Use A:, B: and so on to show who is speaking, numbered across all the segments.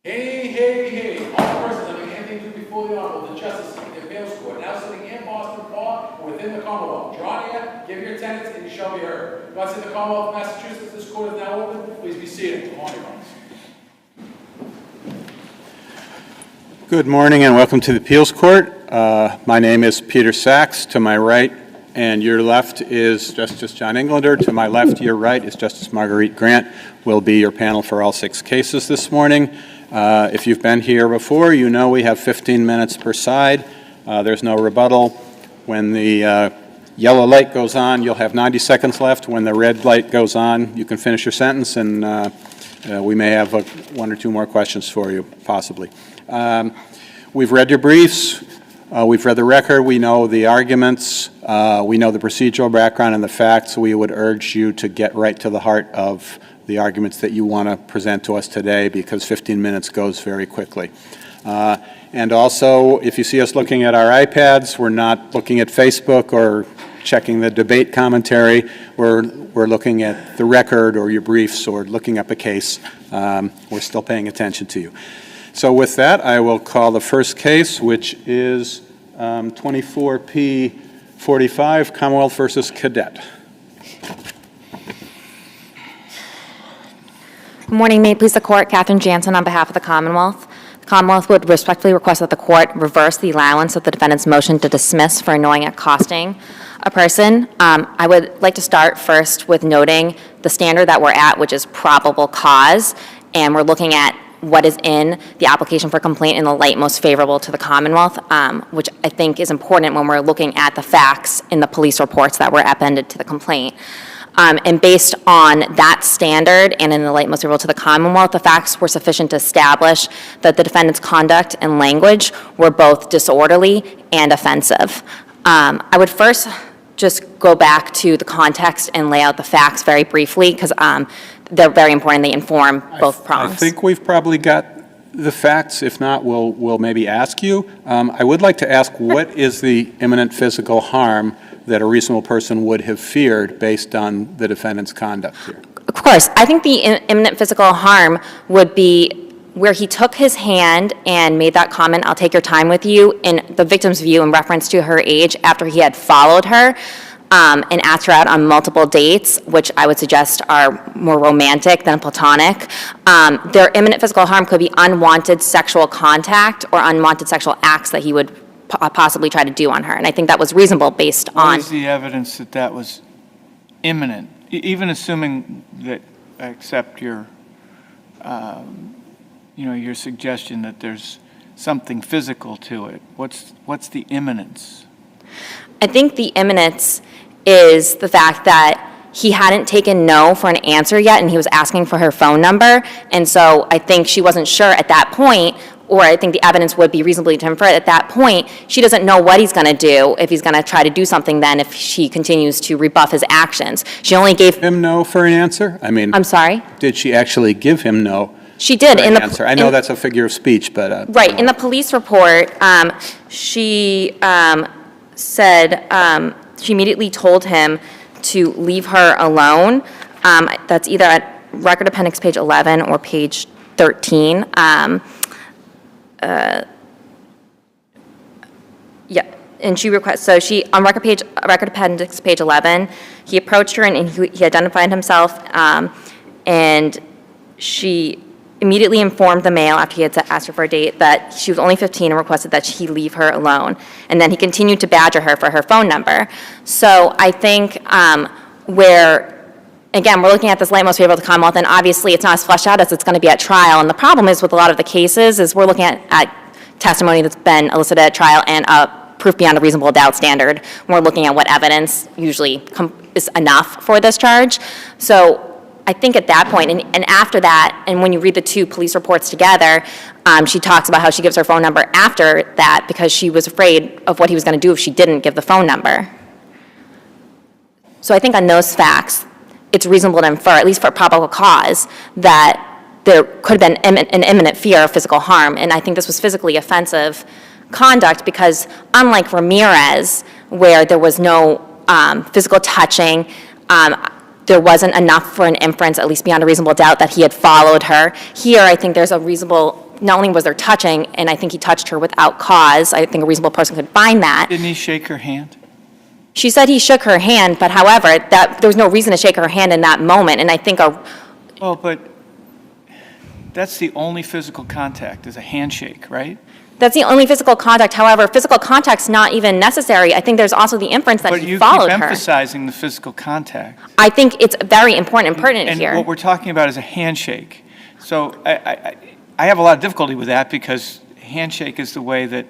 A: Hey, hey, hey, all persons having anything to do before the Honorable, the Justice of the Appeals Court, now sitting in Boston Law or within the Commonwealth. Draw near, give your attendance, and you shall be heard. God save the Commonwealth of Massachusetts, this court is now open. Please be seated. Good morning,
B: Good morning and welcome to the Appeals Court. My name is Peter Sachs. To my right and your left is Justice John Englander. To my left, your right is Justice Marguerite Grant. Will be your panel for all 6 cases this morning. If you've been here before, you know we have 15 minutes per side. There's no rebuttal. When the yellow light goes on, you'll have 90 seconds left. When the red light goes on, you can finish your sentence, and we may have 1 or 2 more questions for you, possibly. We've read your briefs. We've read the record. We know the arguments. We know the procedural background and the facts. We would urge you to get right to the heart of the arguments that you want to present to us today, because 15 minutes goes very quickly. And also, if you see us looking at our iPads, we're not looking at Facebook or checking the debate commentary. We're looking at the record or your briefs or looking up a case. We're still paying attention to you. So with that, I will call the first case, which is 24P45, Commonwealth versus Cadet.
C: Good morning. May it please the Court, Catherine Jansen on behalf of the Commonwealth. The Commonwealth would respectfully request that the Court reverse the allowance of the defendant's motion to dismiss for annoying accosting a person. I would like to start first with noting the standard that we're at, which is probable cause, and we're looking at what is in the application for complaint in the light most favorable to the Commonwealth, which I think is important when we're looking at the facts in the police reports that were appended to the complaint. And based on that standard and in the light most favorable to the Commonwealth, the facts were sufficient to establish that the defendant's conduct and language were both disorderly and offensive. I would first just go back to the context and lay out the facts very briefly, because they're very important. They inform both prongs.
B: I think we've probably got the facts. If not, we'll maybe ask you. I would like to ask, what is the imminent physical harm that a reasonable person would have feared based on the defendant's conduct here?
C: Of course. I think the imminent physical harm would be where he took his hand and made that comment, "I'll take your time with you," in the victim's view in reference to her age, after he had followed her and asked her out on multiple dates, which I would suggest are more romantic than platonic. Their imminent physical harm could be unwanted sexual contact or unwanted sexual acts that he would possibly try to do on her, and I think that was reasonable based on...
D: What is the evidence that that was imminent? Even assuming that I accept your, your suggestion that there's something physical to it. What's the imminence?
C: I think the imminence is the fact that he hadn't taken no for an answer yet, and he was asking for her phone number, and so I think she wasn't sure at that point, or I think the evidence would be reasonably to infer at that point, she doesn't know what he's going to do, if he's going to try to do something then, if she continues to rebuff his actions. She only gave
B: him no for an answer? I mean,
C: I'm sorry?
B: Did she actually give him no?
C: She did.
B: For an answer? I know that's a figure of speech, but...
C: Right. In the police report, she said she immediately told him to leave her alone. That's either at Record Appendix page 11 or page 13. Yeah, and she requests, so she, on Record Appendix page 11, he approached her and he identified himself, and she immediately informed the male after he had asked her for a date that she was only 15 and requested that he leave her alone. And then he continued to badger her for her phone number. So I think again, we're looking at this light most favorable to the Commonwealth, and obviously it's not as fleshed out as it's going to be at trial. And the problem is with a lot of the cases is we're looking at testimony that's been elicited at trial and a proof beyond a reasonable doubt standard. We're looking at what evidence usually is enough for this charge. So I think at that point, and after that, and when you read the 2 police reports together, she talks about how she gives her phone number after that because she was afraid of what he was going to do if she didn't give the phone number. So I think on those facts, it's reasonable to infer, at least for probable cause, that there could have been an imminent fear of physical harm. And I think this was physically offensive conduct because unlike Ramirez, where there was no physical touching, there wasn't enough for an inference, at least beyond a reasonable doubt, that he had followed her. Here, I think there's a reasonable not only was there touching, and I think he touched her without cause, I think a reasonable person could find that.
D: Didn't he shake her hand?
C: She said he shook her hand, but however, that there was no reason to shake her hand in that moment, and I think
D: Well, but that's the only physical contact, is a handshake, right?
C: that's the only physical contact. However, physical contact's not even necessary. I think there's also the inference that
D: But
C: he
D: you
C: followed
D: keep
C: her.
D: emphasizing the physical contact.
C: I think it's very important and pertinent
D: And
C: here.
D: what we're talking about is a handshake. So I have a lot of difficulty with that because handshake is the way that,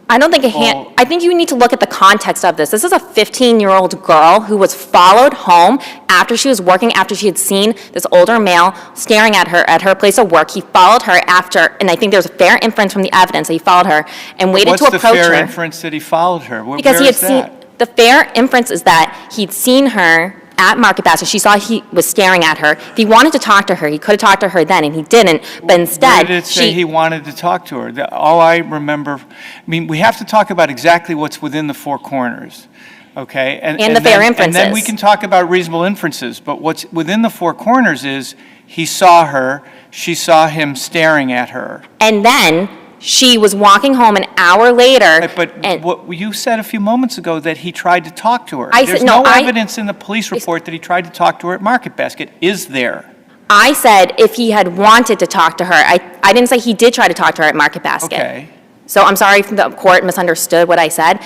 C: I don't think
D: Well-
C: I think you need to look at the context of this. This is a 15-year-old girl who was followed home after she was working, after she had seen this older male staring at her place of work. He followed her after, and I think there's a fair inference from the evidence that he followed her and waited
D: what's
C: to
D: the
C: approach
D: fair
C: her.
D: inference that he followed her?
C: Because
D: Where
C: he had
D: is
C: seen,
D: that?
C: the fair inference is that he'd seen her at Market Basket. She saw he was staring at her. If he wanted to talk to her, he could have talked to her then, and he didn't. But
D: Where
C: instead,
D: did it say he wanted to talk to her? All I remember, I mean, we have to talk about exactly what's within the four corners, okay?
C: And the fair
D: And then we
C: inferences.
D: can talk about reasonable inferences, but what's within the four corners is he saw her, she saw him staring at her.
C: And then she was walking home an hour later.
D: But
C: and
D: what you said a few moments ago, that he tried to talk to her.
C: I said-
D: There's
C: no,
D: no
C: I-
D: evidence in the police report that he tried to talk to her at Market Basket, is there?
C: I said if he had wanted to talk to her. I didn't say he did try to talk to her at Market Basket.
D: Okay.
C: So I'm sorry if the court misunderstood what I said.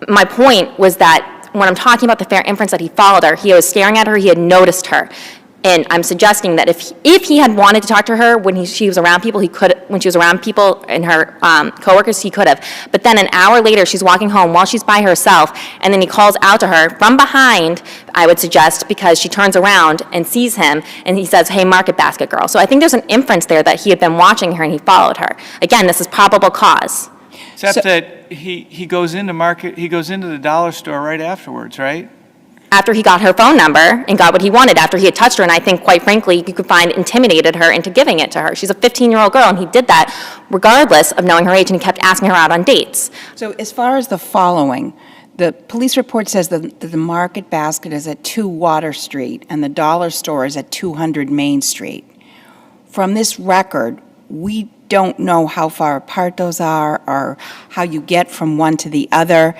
C: My point was that when I'm talking about the fair inference that he followed her, he was staring at her, he had noticed her. And I'm suggesting that if he had wanted to talk to her when she was around people, when she was around people and her coworkers, he could have. But then an hour later, she's walking home while she's by herself, and then he calls out to her from behind, I would suggest, because she turns around and sees him, and he says, "Hey, Market Basket girl." So I think there's an inference there that he had been watching her and he followed her. Again, this is probable cause.
D: Except that he goes into the dollar store right afterwards, right?
C: After he got her phone number and got what he wanted, after he had touched her, and I think, quite frankly, you could find intimidated her into giving it to her. She's a 15-year-old girl, and he did that regardless of knowing her age, and he kept asking her out on dates.
E: So as far as the following, the police report says that the Market Basket is at 2 Water Street and the dollar store is at 200 Main Street. From this record, we don't know how far apart those are or how you get from one to the other.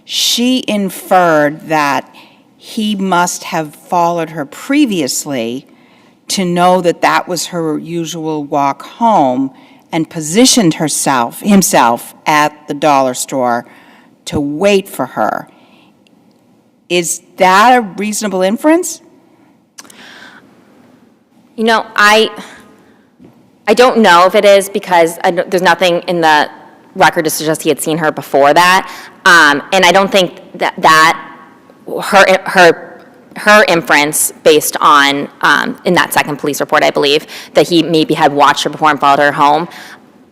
E: She inferred that he must have followed her previously to know that that was her usual walk home and positioned himself at the dollar store to wait for her. Is that a reasonable inference?
C: You know, I don't know if it is, because there's nothing in the record to suggest he had seen her before that. And I don't think that her inference based on, in that second police report, I believe, that he maybe had watched her before and followed her home,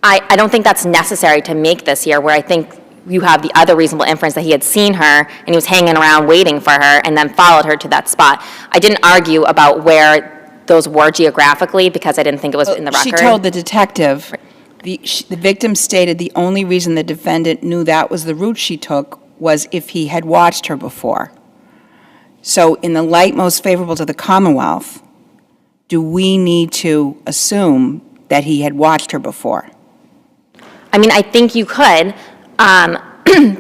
C: I don't think that's necessary to make this here, where I think you have the other reasonable inference that he had seen her and he was hanging around waiting for her and then followed her to that spot. I didn't argue about where those were geographically because I didn't think it was in the record.
E: She told the detective, the victim stated the only reason the defendant knew that was the route she took was if he had watched her before. So in the light most favorable to the Commonwealth, do we need to assume that he had watched her before?
C: I mean, I think you could,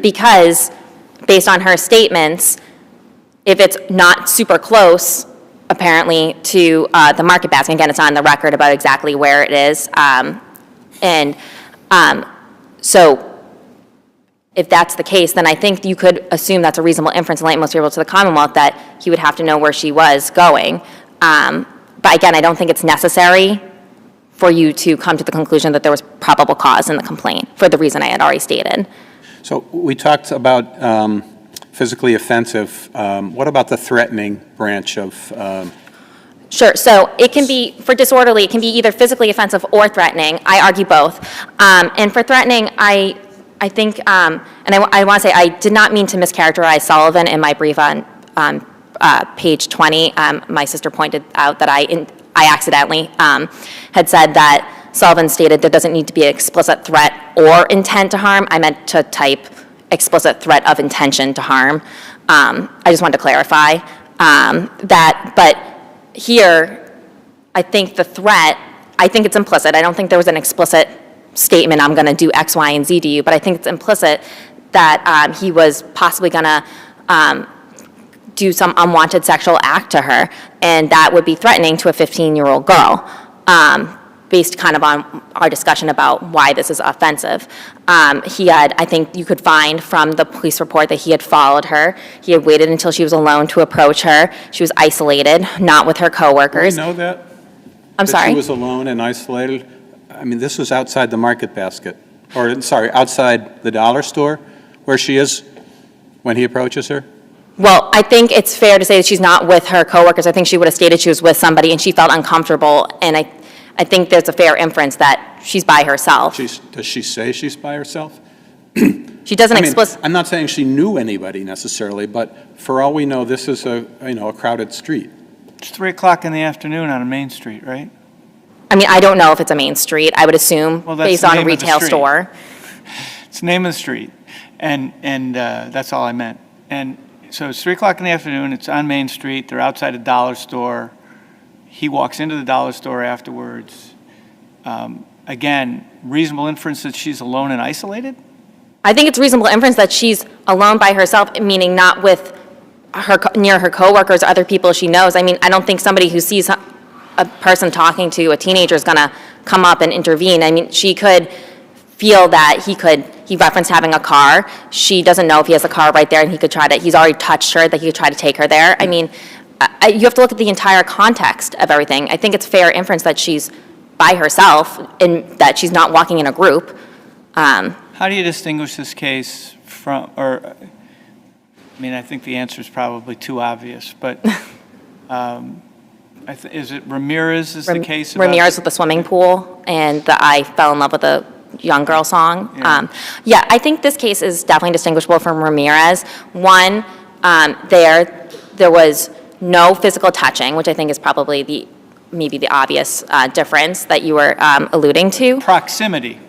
C: because based on her statements, if it's not super close, apparently, to the Market Basket, again, it's not on the record about exactly where it is, so if that's the case, then I think you could assume that's a reasonable inference in light most favorable to the Commonwealth that he would have to know where she was going. But again, I don't think it's necessary for you to come to the conclusion that there was probable cause in the complaint for the reason I had already stated.
B: So we talked about physically offensive. What about the threatening branch of?
C: Sure. So it can be, for disorderly, it can be either physically offensive or threatening. I argue both. And for threatening, I think, and I want to say, I did not mean to mischaracterize Sullivan in my brief on page 20. My sister pointed out that I accidentally had said that Sullivan stated there doesn't need to be an explicit threat or intent to harm. I meant to type explicit threat of intention to harm. I just wanted to clarify that. But here, I think the threat I think it's implicit. I don't think there was an explicit statement, I'm going to do X, Y, and Z to you, but I think it's implicit that he was possibly going to do some unwanted sexual act to her, and that would be threatening to a 15-year-old girl, based kind of on our discussion about why this is offensive. He had, I think you could find from the police report that he had followed her. He had waited until she was alone to approach her. She was isolated, not with her coworkers.
B: Do we know that?
C: I'm
B: That
C: sorry?
B: she was alone and isolated? I mean, this was outside the market basket, or, sorry, outside the dollar store where she is when he approaches her?
C: Well, I think it's fair to say that she's not with her coworkers. I think she would have stated she was with somebody and she felt uncomfortable, and I think there's a fair inference that she's by herself.
B: Does she say she's by herself?
C: She doesn't
B: I mean,
C: explicitly.
B: I'm not saying she knew anybody necessarily, but for all we know, this is a crowded street.
D: It's 3 o'clock in the afternoon on a main street, right?
C: I mean, I don't know if it's a main street. I would assume,
D: Well, that's
C: based
D: the
C: on a
D: name of the
C: retail
D: street.
C: store.
D: It's the name of the street, and that's all I meant. And so it's 3 o'clock in the afternoon, it's on Main Street, they're outside a dollar store. He walks into the dollar store afterwards. Again, reasonable inference that she's alone and isolated?
C: I think it's reasonable inference that she's alone by herself, meaning not with her, near her coworkers, other people she knows. I mean, I don't think somebody who sees a person talking to a teenager is going to come up and intervene. I mean, she could feel that he referenced having a car. She doesn't know if he has a car right there, and he's already touched her, that he could try to take her there. I mean, you have to look at the entire context of everything. I think it's fair inference that she's by herself and that she's not walking in a group.
D: How do you distinguish this case from, I mean, I think the answer is probably too obvious, but is it Ramirez is the case? About
C: Ramirez with the swimming pool and the I Fell in Love with a Young Girl song.
D: Yeah.
C: Yeah, I think this case is definitely distinguishable from Ramirez. One, there was no physical touching, which I think is probably maybe the obvious difference that you were alluding to.
D: Proximity.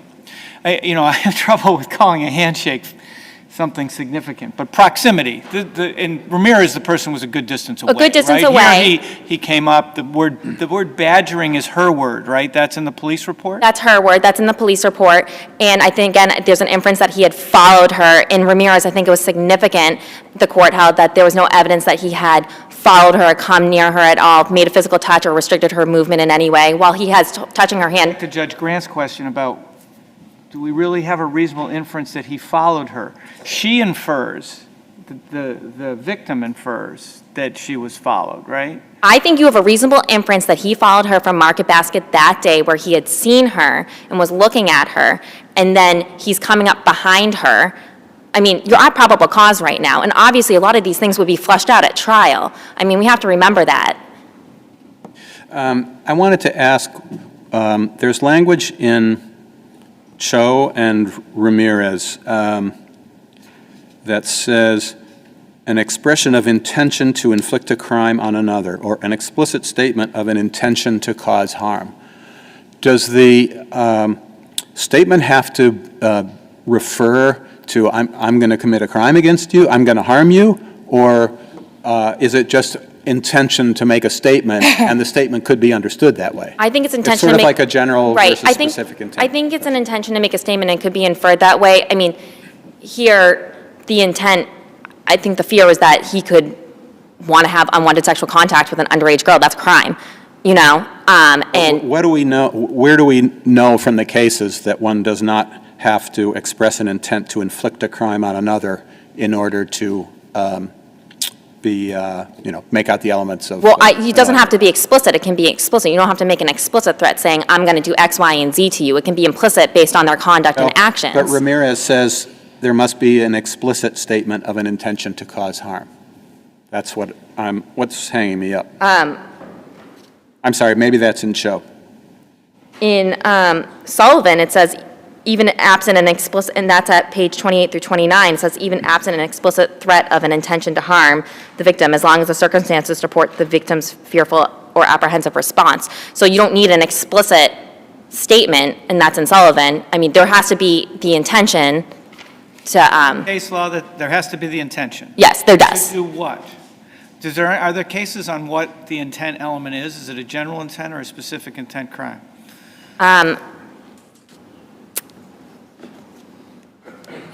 D: I have trouble with calling a handshake something significant, but proximity. In Ramirez, the person was a good distance away.
C: A good distance
D: right?
C: away.
D: Here he came up. The word badgering is her word, right? That's in the police report?
C: That's her word. That's in the police report. And I think, again, there's an inference that he had followed her. In Ramirez, I think it was significant, the court held, that there was no evidence that he had followed her, come near her at all, made a physical touch, or restricted her movement in any way, while he has touching her hand.
D: To Judge Grant's question about, do we really have a reasonable inference that he followed her? She infers, the victim infers that she was followed, right?
C: I think you have a reasonable inference that he followed her from Market Basket that day, where he had seen her and was looking at her, and then he's coming up behind her. I mean, you're at probable cause right now, and obviously a lot of these things would be flushed out at trial. I mean, we have to remember that.
B: I wanted to ask, there's language in Cho and Ramirez that says an expression of intention to inflict a crime on another, or an explicit statement of an intention to cause harm. Does the statement have to refer to I'm going to commit a crime against you, I'm going to harm you, or is it just intention to make a statement, and the statement could be understood that way?
C: I think it's intention
B: It's sort
C: to
B: of
C: make,
B: like a general
C: right.
B: versus specific intent.
C: I think it's an intention to make a statement and could be inferred that way. I mean, here, the intent, I think the fear was that he could want to have unwanted sexual contact with an underage girl. That's a crime, and
B: What do we know, where do we know from the cases that one does not have to express an intent to inflict a crime on another in order to make out the elements of...
C: well, it doesn't have to be explicit. It can be explicit. You don't have to make an explicit threat saying, I'm going to do X, Y, and Z to you. It can be implicit based on their conduct and actions.
B: But Ramirez says there must be an explicit statement of an intention to cause harm. That's what's hanging me up. I'm sorry, maybe that's in Cho.
C: In Sullivan, it says, even absent an explicit, and that's at page 28 through 29, it says, even absent an explicit threat of an intention to harm the victim, as long as the circumstances support the victim's fearful or apprehensive response. So you don't need an explicit statement, and that's in Sullivan. I mean, there has to be the intention to,
D: Case law that there has to be the intention.
C: yes, there does.
D: To do what? Are there cases on what the intent element is? Is it a general intent or a specific intent crime?
C: I'm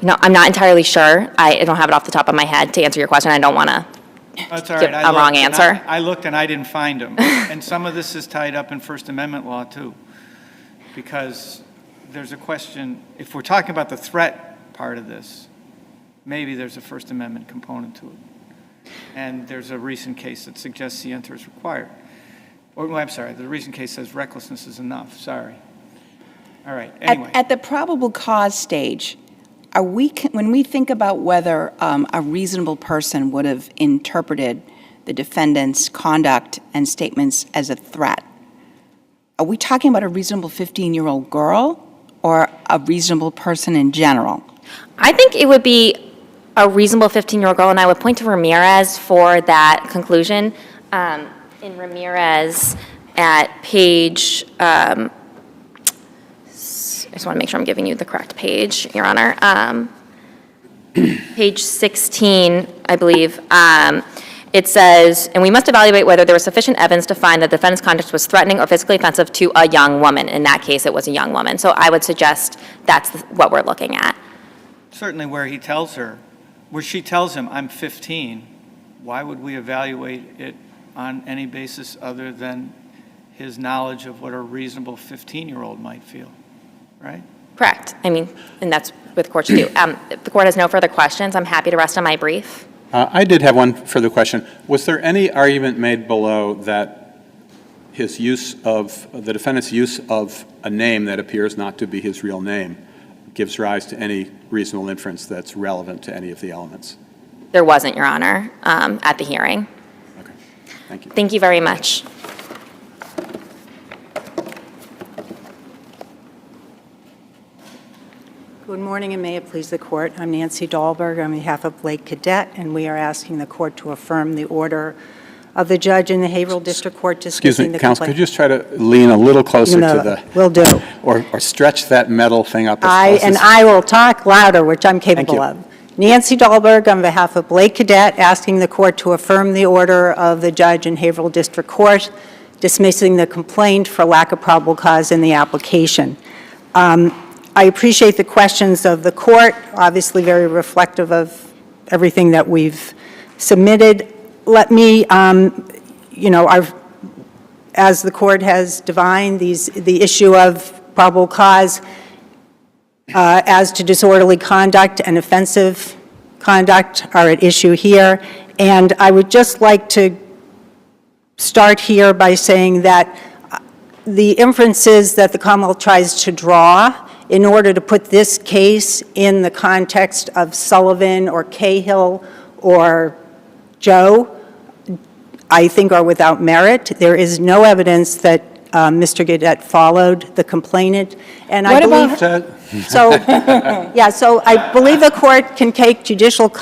C: not entirely sure. I don't have it off the top of my head to answer your question. I don't want to
D: That's all
C: give
D: right.
C: a wrong answer.
D: I looked and I didn't find them. And some of this is tied up in First Amendment law too. Because there's a question, if we're talking about the threat part of this, maybe there's a First Amendment component to it. And there's a recent case that suggests the enter is required. Or, well, I'm sorry, the recent case says recklessness is enough, sorry. All right, anyway.
E: At the probable cause stage, when we think about whether a reasonable person would have interpreted the defendant's conduct and statements as a threat, are we talking about a reasonable 15-year-old girl or a reasonable person in general?
C: I think it would be a reasonable 15-year-old girl, and I would point to Ramirez for that conclusion. In Ramirez at page, I just want to make sure I'm giving you the correct page, Your Honor. Page 16, I believe, it says, and we must evaluate whether there was sufficient evidence to find that the defendant's conduct was threatening or physically offensive to a young woman. In that case, it was a young woman. So I would suggest that's what we're looking at.
D: Certainly where he tells her, where she tells him, I'm 15, why would we evaluate it on any basis other than his knowledge of what a reasonable 15-year-old might feel, right?
C: Correct. I mean, and that's what the court should do. If the court has no further questions, I'm happy to rest on my brief.
B: I did have one further question. Was there any argument made below that his use of, the defendant's use of a name that appears not to be his real name gives rise to any reasonable inference that's relevant to any of the elements?
C: There wasn't, Your Honor, at the hearing.
B: Okay, thank you.
C: Thank you very much.
F: Good morning, and may it please the court. I'm Nancy Dahlberg on behalf of Blake Cadet, and we are asking the court to affirm the order of the judge in the Haverhill District Court dismissing the complaint.
B: Excuse me, counsel, could you just try to lean a little closer to the...
F: Will do.
B: Or stretch that metal thing up as close as...
F: And I will talk louder, which I'm capable of. Nancy Dahlberg on behalf of Blake Cadet, asking the court to affirm the order of the judge in Haverhill District Court dismissing the complaint for lack of probable cause in the application. I appreciate the questions of the court, obviously very reflective of everything that we've submitted. Let me, as the court has divined, the issue of probable cause as to disorderly conduct and offensive conduct are at issue here. And I would just like to start here by saying that the inferences that the Commonwealth tries to draw in order to put this case in the context of Sullivan or Cahill or Joe, I think are without merit. There is no evidence that Mr. Cadet followed the complainant. And I believe, so I believe the court can take judicial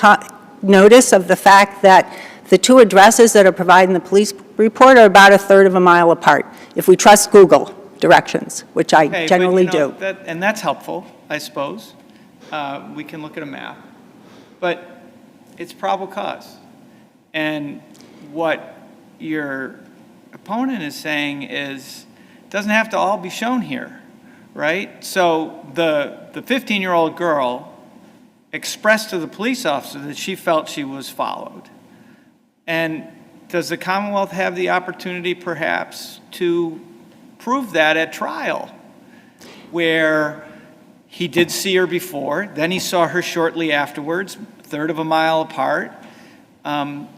F: notice of the fact that the two addresses that are provided in the police report are about a third of a mile apart, if we trust Google directions, which I generally do.
D: And that's helpful, I suppose. We can look at a map. But it's probable cause. And what your opponent is saying is, it doesn't have to all be shown here, right? So the 15-year-old girl expressed to the police officer that she felt she was followed. And does the Commonwealth have the opportunity, perhaps, to prove that at trial, where he did see her before, then he saw her shortly afterwards, a third of a mile apart?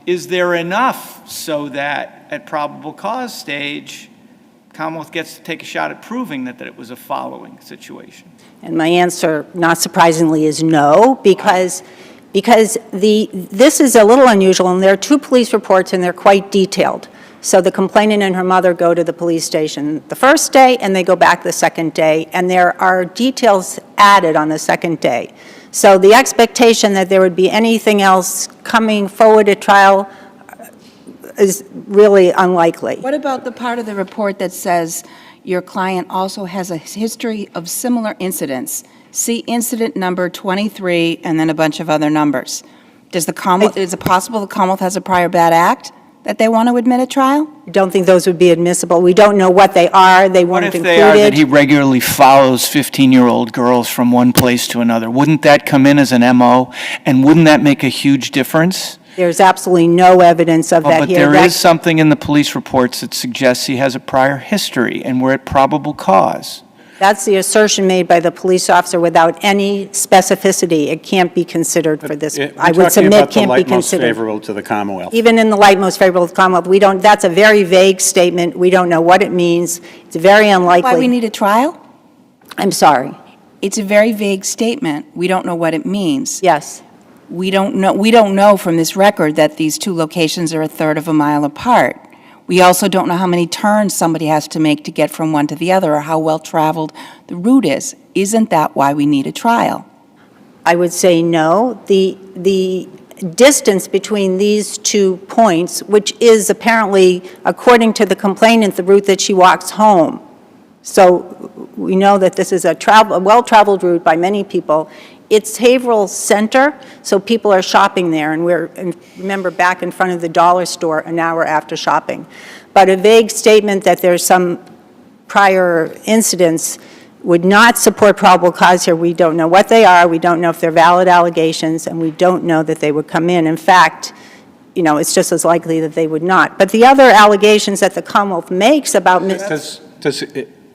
D: Is there enough so that at probable cause stage, Commonwealth gets to take a shot at proving that it was a following situation?
F: And my answer, not surprisingly, is no, because this is a little unusual, and there are two police reports, and they're quite detailed. So the complainant and her mother go to the police station the first day, and they go back the second day, and there are details added on the second day. So the expectation that there would be anything else coming forward at trial is really unlikely.
E: What about the part of the report that says your client also has a history of similar incidents? See incident number 23 and then a bunch of other numbers. Is it possible the Commonwealth has a prior bad act? that they want to admit at trial?
F: Don't think those would be admissible. We don't know what they are. They
D: What
F: weren't
D: if they are that he
F: included.
D: regularly follows 15-year-old girls from one place to another? Wouldn't that come in as an MO? And wouldn't that make a huge difference?
F: There's absolutely no evidence of that
D: But
F: here.
D: there
F: That-
D: is something in the police reports that suggests he has a prior history, and we're at probable cause.
F: That's the assertion made by the police officer without any specificity. It can't be considered for this. I would submit can't be
B: We're talking about the light most
F: considered.
B: favorable to the Commonwealth.
F: Even in the light most favorable to the Commonwealth, we don't, that's a very vague statement. We don't know what it means. It's very unlikely.
E: Why we need a trial?
F: I'm sorry.
E: It's a very vague statement. We don't know what it means.
F: Yes.
E: We don't know from this record that these two locations are a third of a mile apart. We also don't know how many turns somebody has to make to get from one to the other or how well-traveled the route is. Isn't that why we need a trial?
F: I would say no. The distance between these 2 points, which is apparently, according to the complainant, the route that she walks home. So we know that this is a well-traveled route by many people. It's Haverhill Center, so people are shopping there, and remember, back in front of the dollar store an hour after shopping. But a vague statement that there's some prior incidents would not support probable cause here. We don't know what they are, we don't know if they're valid allegations, and we don't know that they would come in. In fact, it's just as likely that they would not. But the other allegations that the Commonwealth makes about
B: Does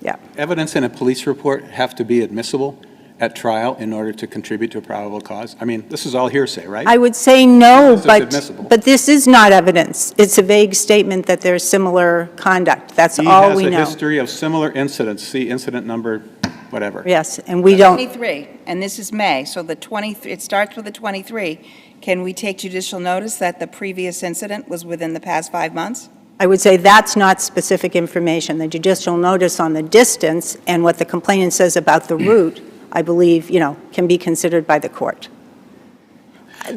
F: Yeah.
B: evidence in a police report have to be admissible at trial in order to contribute to a probable cause? I mean, this is all hearsay, right?
F: I would say no,
B: This is admissible.
F: but this is not evidence. It's a vague statement that there's similar conduct. That's all we
B: He has a
F: know.
B: history of similar incidents. See incident number, whatever.
F: Yes, and we don't,
E: 23, and this is May, so it starts with the 23. Can we take judicial notice that the previous incident was within the past 5 months?
F: I would say that's not specific information. The judicial notice on the distance and what the complainant says about the route, I believe, can be considered by the court.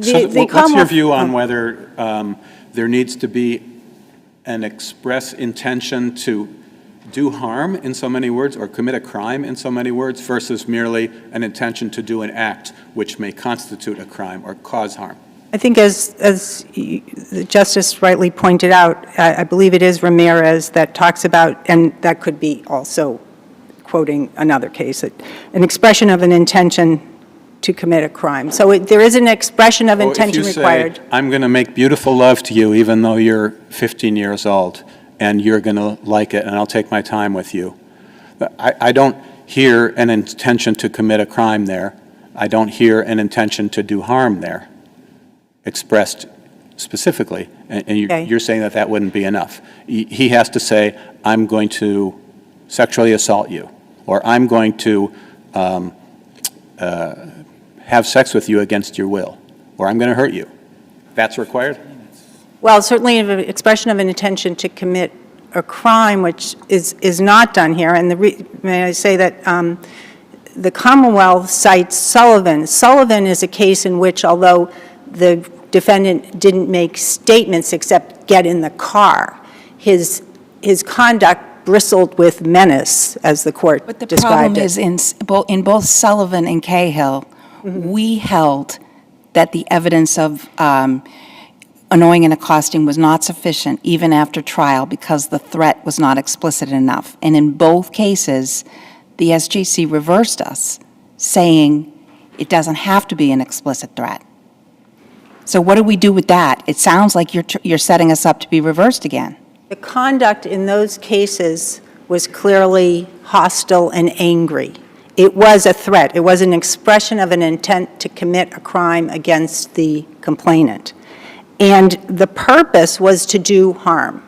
B: So what's your view on whether there needs to be an express intention to do harm in so many words or commit a crime in so many words versus merely an intention to do an act which may constitute a crime or cause harm?
F: I think as the Justice rightly pointed out, I believe it is Ramirez that talks about, and that could be also quoting another case, an expression of an intention to commit a crime. So there is an expression of intention required.
B: If you say, I'm going to make beautiful love to you even though you're 15 years old and you're going to like it and I'll take my time with you. I don't hear an intention to commit a crime there. I don't hear an intention to do harm there expressed specifically. And you're saying that that wouldn't be enough. He has to say, I'm going to sexually assault you, or I'm going to have sex with you against your will, or I'm going to hurt you. That's required?
F: Well, certainly an expression of an intention to commit a crime, which is not done here. And may I say that the Commonwealth cites Sullivan. Sullivan is a case in which, although the defendant didn't make statements except get in the car, his conduct bristled with menace, as the court
E: But the
F: described
E: problem
F: it.
E: is in both Sullivan and Cahill, we held that the evidence of annoying and accosting was not sufficient even after trial because the threat was not explicit enough. And in both cases, the SJC reversed us, saying it doesn't have to be an explicit threat. So what do we do with that? It sounds like you're setting us up to be reversed again.
F: The conduct in those cases was clearly hostile and angry. It was a threat. It was an expression of an intent to commit a crime against the complainant. And the purpose was to do harm.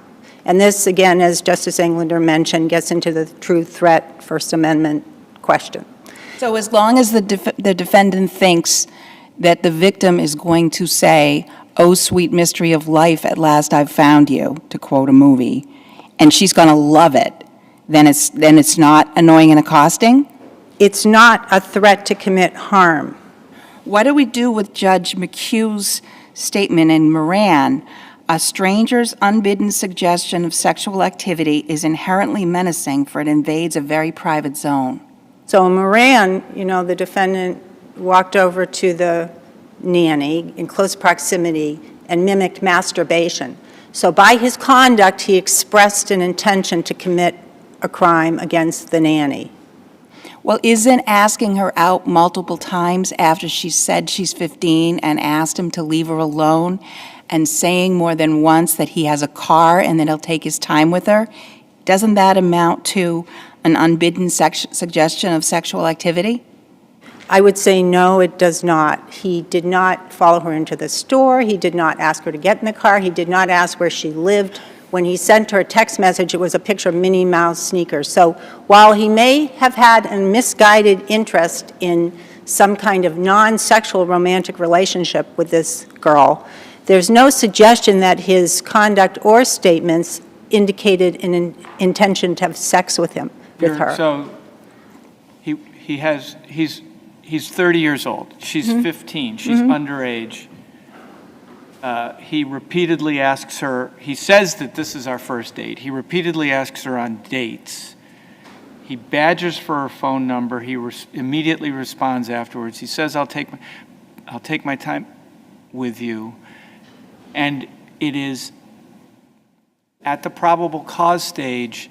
F: And this, again, as Justice Englander mentioned, gets into the true threat First Amendment question.
E: So as long as the defendant thinks that the victim is going to say, "Oh, sweet mystery of life, at last I've found you," to quote a movie, and she's going to love it, then it's not annoying and accosting?
F: It's not a threat to commit harm.
E: What do we do with Judge McHugh's statement in Moran? A stranger's unbidden suggestion of sexual activity is inherently menacing, for it invades a very private zone.
F: So in Moran, the defendant walked over to the nanny in close proximity and mimicked masturbation. So by his conduct, he expressed an intention to commit a crime against the nanny.
E: Well, isn't asking her out multiple times after she said she's 15 and asked him to leave her alone, and saying more than once that he has a car and that he'll take his time with her, doesn't that amount to an unbidden suggestion of sexual activity?
F: I would say no, it does not. He did not follow her into the store. He did not ask her to get in the car. He did not ask where she lived. When he sent her a text message, it was a picture of Minnie Mouse sneakers. So while he may have had a misguided interest in some kind of non-sexual romantic relationship with this girl, there's no suggestion that his conduct or statements indicated an intention to have sex with her.
D: So he's 30 years old. She's 15. She's underage. He repeatedly asks her, he says that this is our first date. He repeatedly asks her on dates. He badgers for her phone number. He immediately responds afterwards. He says, I'll take my time with you. And it is at the probable cause stage,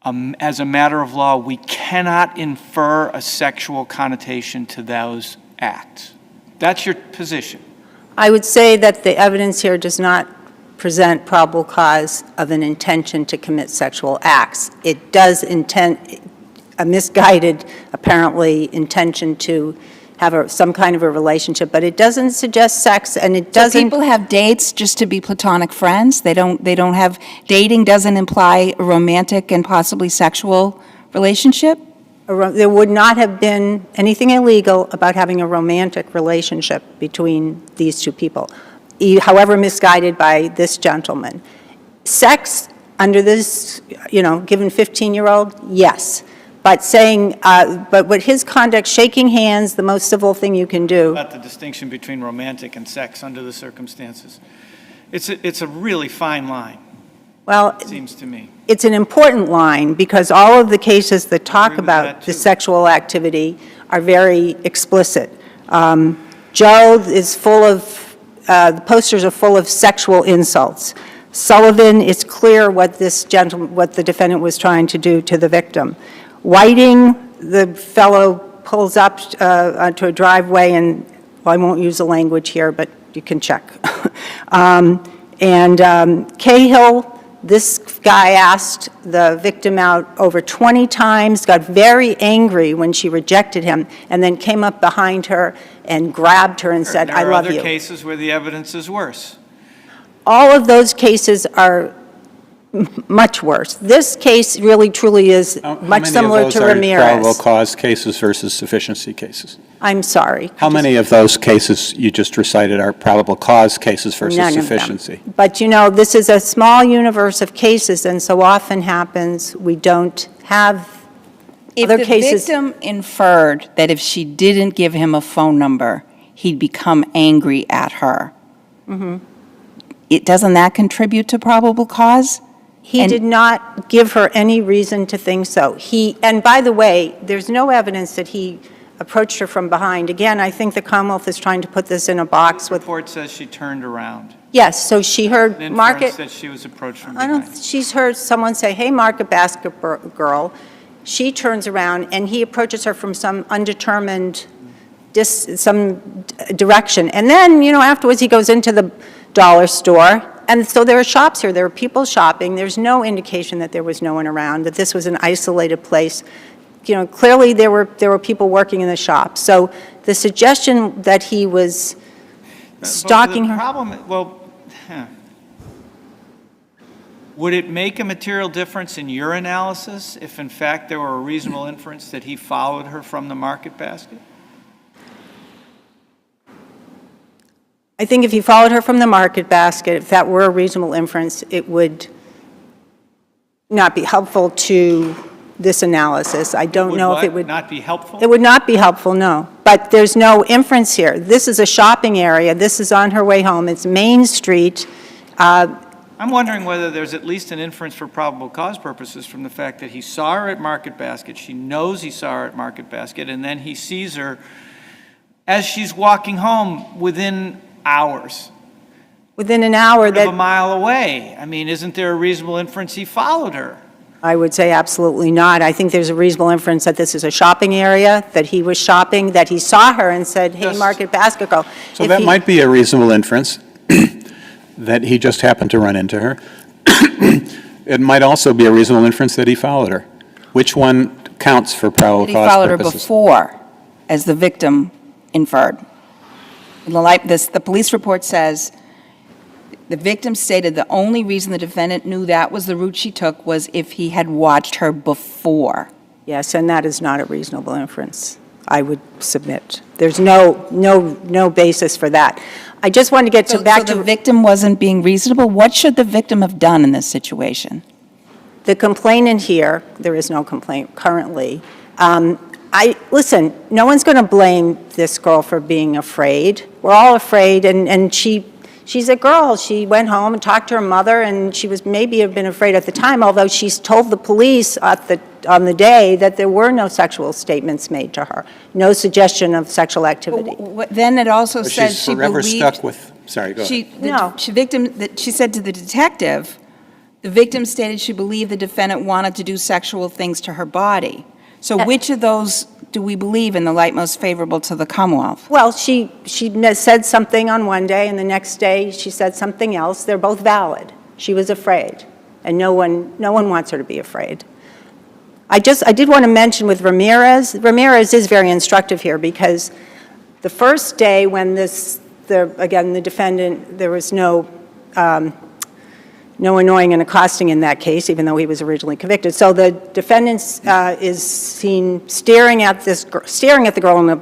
D: as a matter of law, we cannot infer a sexual connotation to those acts. That's your position.
F: I would say that the evidence here does not present probable cause of an intention to commit sexual acts. It does intend, a misguided, apparently, intention to have some kind of a relationship, but it doesn't suggest sex, and it doesn't.
E: So people have dates just to be platonic friends? They don't have, dating doesn't imply a romantic and possibly sexual relationship?
F: There would not have been anything illegal about having a romantic relationship between these two people, however misguided by this gentleman. Sex under this, given 15-year-old, yes. But saying, but what his conduct, shaking hands, the most civil thing you can do.
D: About the distinction between romantic and sex under the circumstances. It's a really fine line.
F: Well,
D: it seems to me.
F: It's an important line because all of the cases that talk about the sexual activity are very explicit. Joe is full of, the posters are full of sexual insults. Sullivan, it's clear what what the defendant was trying to do to the victim. Whiting, the fellow pulls up to a driveway and, well, I won't use the language here, but you can check. Cahill, this guy asked the victim out over 20 times, got very angry when she rejected him, and then came up behind her and grabbed her and said, I love you.
D: There are other cases where the evidence is worse.
F: All of those cases are much worse. This case really, truly is much similar to Ramirez.
B: How many of those are probable cause cases versus sufficiency cases?
F: I'm sorry.
B: How many of those cases you just recited are probable cause cases versus sufficiency?
F: But this is a small universe of cases, and so often happens we don't have other cases.
E: If the victim inferred that if she didn't give him a phone number, he'd become angry at her, doesn't that contribute to probable cause?
F: He did not give her any reason to think so. And by the way, there's no evidence that he approached her from behind. Again, I think the Commonwealth is trying to put this in a box with.
D: The report says she turned around.
F: Yes, so she heard Market.
D: That she was approached from behind.
F: She's heard someone say, "Hey, Market Basket girl." She turns around and he approaches her from some undetermined, some direction. And then, afterwards he goes into the dollar store. And so there are shops here. There are people shopping. There's no indication that there was no one around, that this was an isolated place. Clearly there were people working in the shop. So the suggestion that he was stalking her.
D: Would it make a material difference in your analysis if, in fact, there were a reasonable inference that he followed her from the market basket?
F: I think if he followed her from the market basket, if that were a reasonable inference, it would not be helpful to this analysis. I don't know if it would
D: not be helpful.
F: It would not be helpful, no. But there's no inference here. This is a shopping area. This is on her way home. It's Main Street.
D: I'm wondering whether there's at least an inference for probable cause purposes from the fact that he saw her at Market Basket. She knows he saw her at Market Basket, and then he sees her as she's walking home within hours.
F: Within an hour
D: a
F: that,
D: mile away. I mean, isn't there a reasonable inference he followed her?
F: I would say absolutely not. I think there's a reasonable inference that this is a shopping area, that he was shopping, that he saw her and said, hey,
D: Yes.
F: Market Basket Girl.
B: So
F: If
B: that
F: he-
B: might be a reasonable inference, that he just happened to run into her. It might also be a reasonable inference that he followed her. Which one counts for probable
E: He
B: cause
E: followed her
B: purposes?
E: before, as the victim inferred. In the light, the police report says, the victim stated the only reason the defendant knew that was the route she took was if he had watched her before.
F: Yes, and that is not a reasonable inference, I would submit. There's no basis for that. I just want to get
E: So
F: back
E: the
F: to
E: victim wasn't being reasonable? What should the victim have done in this situation?
F: the complainant here. There is no complaint currently. Listen, no one's going to blame this girl for being afraid. We're all afraid, and she's a girl. She went home and talked to her mother, and she was maybe have been afraid at the time, although she's told the police on the day that there were no sexual statements made to her, no suggestion of sexual activity.
E: Then it also
B: But
E: says
B: she's
E: she
B: forever
E: believed...
B: stuck with, sorry, go ahead.
E: She said to the detective, the victim stated she believed the defendant wanted to do sexual things to her body. So which of those do we believe in the light most favorable to the Commonwealth?
F: Well, she said something on one day, and the next day she said something else. They're both valid. She was afraid, and no one wants her to be afraid. I did want to mention with Ramirez is very instructive here, because the first day when the defendant, there was no annoying and accosting in that case, even though he was originally convicted. So the defendant is seen staring at the girl in the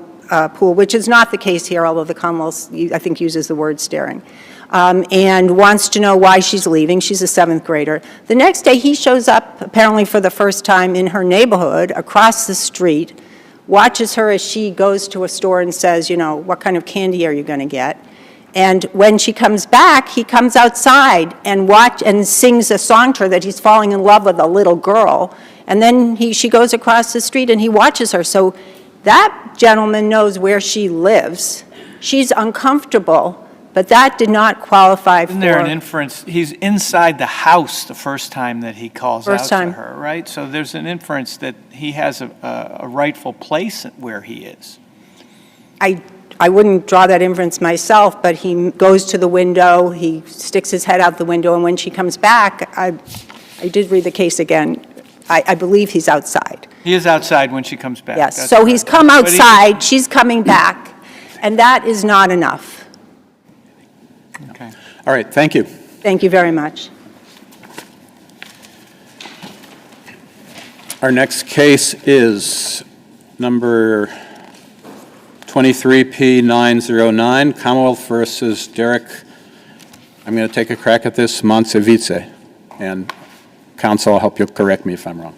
F: pool, which is not the case here, although the Commonwealth, I think, uses the word staring, and wants to know why she's leaving. She's a 7th grader. The next day, he shows up, apparently for the first time, in her neighborhood, across the street, watches her as she goes to a store and says, what kind of candy are you going to get? And when she comes back, he comes outside and sings a song to her that he's falling in love with a little girl. And then she goes across the street and he watches her. So that gentleman knows where she lives. She's uncomfortable, but that did not qualify for...
D: Isn't there an inference? He's inside the house the first time that he calls out to her, right? So there's an inference that he has a rightful place where he is.
F: I wouldn't draw that inference myself, but he goes to the window, he sticks his head out the window, and when she comes back, I did read the case again, I believe he's outside.
D: He is outside when she comes back.
F: Yes,
D: That's
F: so
D: correct.
F: he's come outside, she's coming back, and that is not enough.
D: Okay.
B: All right, thank you.
F: Thank you very much.
B: Our next case is number 23P909, Commonwealth versus Derek. I'm going to take a crack at this, Monsevice. And counsel, I'll help you correct me if I'm wrong.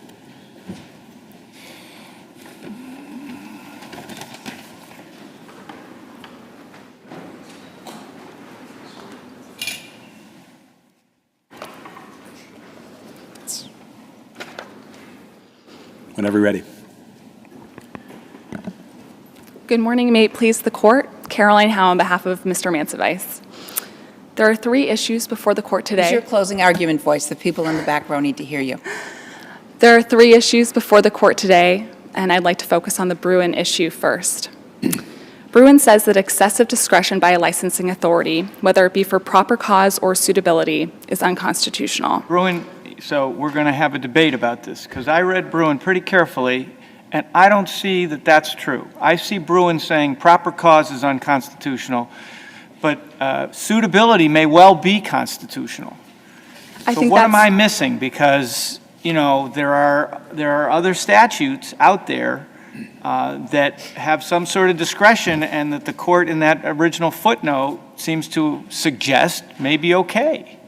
B: Whenever you're ready.
G: Good morning. May it please the court. Caroline Howe on behalf of Mr. Mansevice. There are 3 issues before the court
E: Use your
G: today.
E: closing argument voice. The people in the back row need to hear you.
G: There are 3 issues before the court today, and I'd like to focus on the Bruin issue first. Bruin says that excessive discretion by a licensing authority, whether it be for proper cause or suitability, is unconstitutional.
D: Bruin, so we're going to have a debate about this, because I read Bruin pretty carefully, and I don't see that that's true. I see Bruin saying proper cause is unconstitutional, but suitability may well be constitutional. So what am I missing? Because, there are other statutes out there that have some sort of discretion, and that the court in that original footnote seems to suggest may be okay.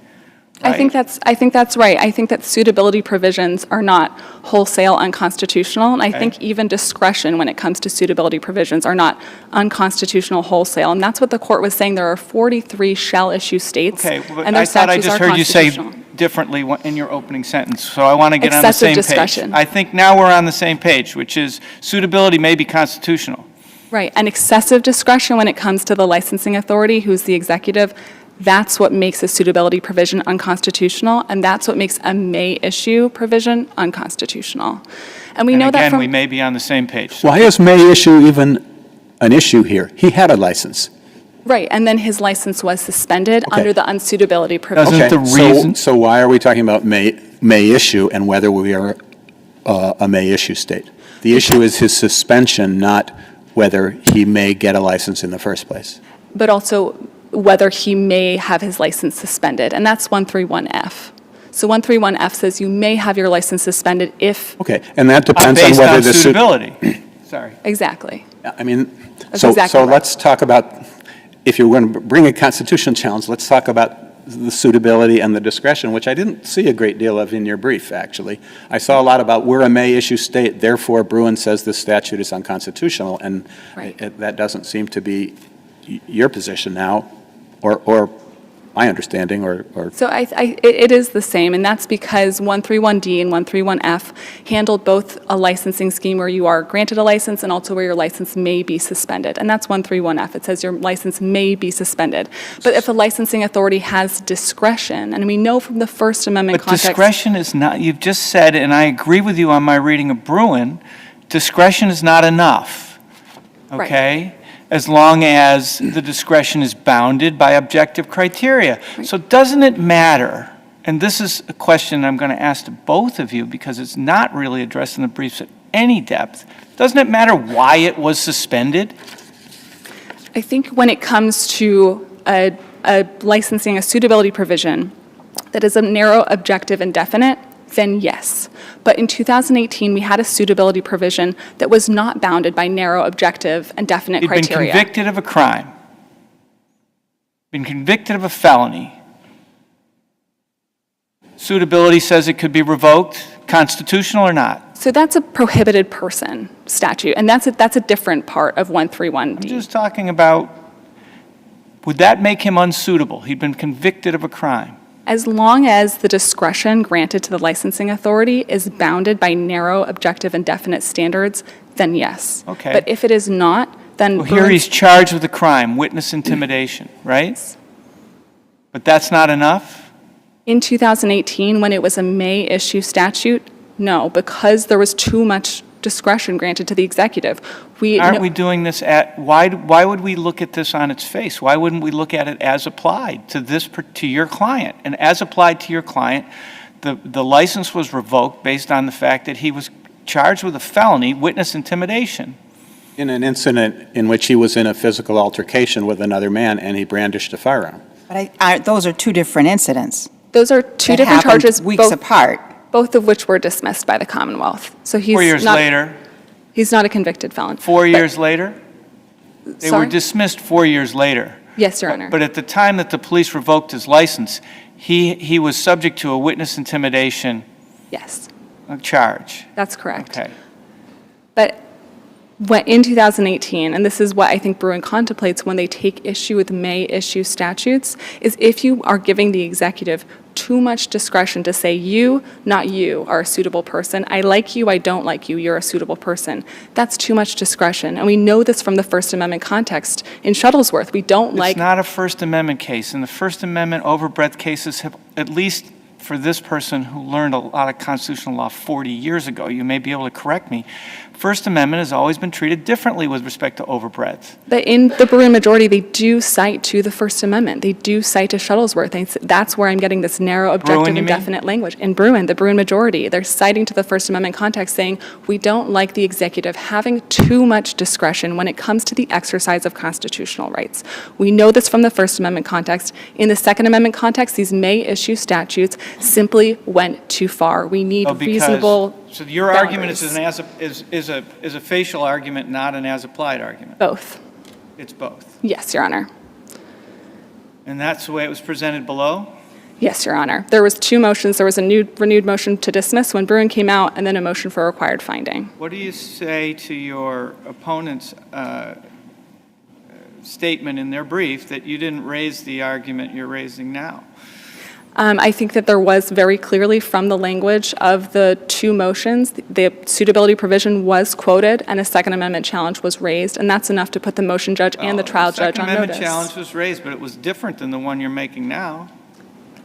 G: I think that's right. I think that suitability provisions are not wholesale unconstitutional, and I think even discretion when it comes to suitability provisions are not unconstitutional wholesale, and that's what the court was saying. There are 43 shall-issue states, and their
D: I thought I
G: statutes
D: just
G: are
D: heard you say
G: constitutional.
D: differently in your opening sentence, so I want to get on the
G: Excessive
D: same
G: discretion.
D: page. I think now we're on the same page, which is suitability may be constitutional.
G: Right, and excessive discretion when it comes to the licensing authority, who's the executive, That's what makes a suitability provision unconstitutional, and that's what makes a may issue provision unconstitutional. And we know that
D: again,
G: from...
D: we may be on the same page. So
B: Why is may issue even an issue here? He had a license.
G: Right, and then his license was suspended
B: Okay.
G: under the unsuitability provision.
D: Doesn't the reason-
B: So why are we talking about may issue and whether we are a may issue state? The issue is his suspension, not whether he may get a license in the first place.
G: But also whether he may have his license suspended, and that's 131F. So 131F says you may have your license suspended if...
B: Okay, and that depends on
D: based
B: whether
D: on
B: the
D: suitability. Sorry.
G: Exactly.
B: I mean,
G: That's
B: so
G: exactly right.
B: let's talk about, if you're going to bring a constitutional challenge, let's talk about the suitability and the discretion, which I didn't see a great deal of in your brief, actually. I saw a lot about we're a may issue state, therefore Bruin says this statute is unconstitutional, and
G: Right.
B: that doesn't seem to be your position now, or my understanding, or
G: So it is the same, and that's because 131D and 131F handled both a licensing scheme where you are granted a license and also where your license may be suspended, and that's 131F. It says your license may be suspended. But if a licensing authority has discretion, and we know from the First Amendment
D: But
G: context...
D: discretion is not, you've just said, and I agree with you on my reading of Bruin, discretion is not enough,
G: Right.
D: okay? As long as the discretion is bounded by objective criteria. So doesn't it matter, and this is a question I'm going to ask to both of you because it's not really addressed in the briefs at any depth, doesn't it matter why it was suspended?
G: I think when it comes to a licensing, a suitability provision that is a narrow, objective, and definite, then yes. But in 2018, we had a suitability provision that was not bounded by narrow, objective, and definite
D: He'd
G: criteria.
D: been convicted of a crime, been convicted of a felony. Suitability says it could be revoked, constitutional or not?
G: So that's a prohibited person statute, and that's a different part of 131D.
D: I'm just talking about, would that make him unsuitable? He'd been convicted of a crime.
G: As long as the discretion granted to the licensing authority is bounded by narrow, objective, and definite standards, then yes.
D: Okay.
G: But if it is not, then
D: Well, here he's charged with a crime, witness intimidation, right? But that's not enough?
G: in 2018, when it was a may issue statute, no, because there was too much discretion granted to the executive.
D: Aren't we doing this why would we look at this on its face? Why wouldn't we look at it as applied to your client? And as applied to your client, the license was revoked based on the fact that he was charged with a felony, witness intimidation.
B: In an incident in which he was in a physical altercation with another man and he brandished a firearm.
E: But those are two different incidents.
G: Those are two
E: that
G: different
E: happened
G: charges,
E: weeks apart.
G: both of which were dismissed by the Commonwealth. So he's
D: 4 years
G: not,
D: later,
G: he's not a convicted felon.
D: 4
G: But-
D: years later, they were
G: Sorry?
D: dismissed 4 years later.
G: Yes, Your Honor.
D: But at the time that the police revoked his license, he was subject to a witness intimidation
G: Yes,
D: charge.
G: that's correct.
D: Okay.
G: But in 2018, and this is what I think Bruin contemplates when they take issue with may issue statutes, is if you are giving the executive too much discretion to say you, not you, are a suitable person. I like you, I don't like you, you're a suitable person. That's too much discretion. And we know this from the First Amendment context. In Shuttlesworth, we don't like...
D: It's not a First Amendment case. In the First Amendment, overbreadth cases have, at least for this person who learned a lot of constitutional law 40 years ago, you may be able to correct me, First Amendment has always been treated differently with respect to overbreadth.
G: But in the Bruin majority, they do cite to the First Amendment. They do cite to Shuttlesworth. That's where I'm getting this narrow, objective,
D: Bruin, you
G: and
D: mean?
G: definite language. In Bruin, the Bruin majority, they're citing to the First Amendment context saying, we don't like the executive having too much discretion when it comes to the exercise of constitutional rights. We know this from the First Amendment context. In the Second Amendment context, these may issue statutes simply went too far. We need reasonable
D: So your argument
G: boundaries.
D: is a facial argument, not an as-applied argument?
G: Both.
D: It's both.
G: Yes, Your Honor.
D: And that's the way it was presented below?
G: Yes, Your Honor. There was two motions. There was a renewed motion to dismiss when Bruin came out, and then a motion for required finding.
D: What do you say to your opponent's statement in their brief that you didn't raise the argument you're raising now?
G: I think that there was very clearly from the language of the two motions, the suitability provision was quoted and a Second Amendment challenge was raised, and that's enough to put the motion judge and the trial judge on
D: Second
G: notice.
D: Amendment challenge was raised, but it was different than the one you're making now.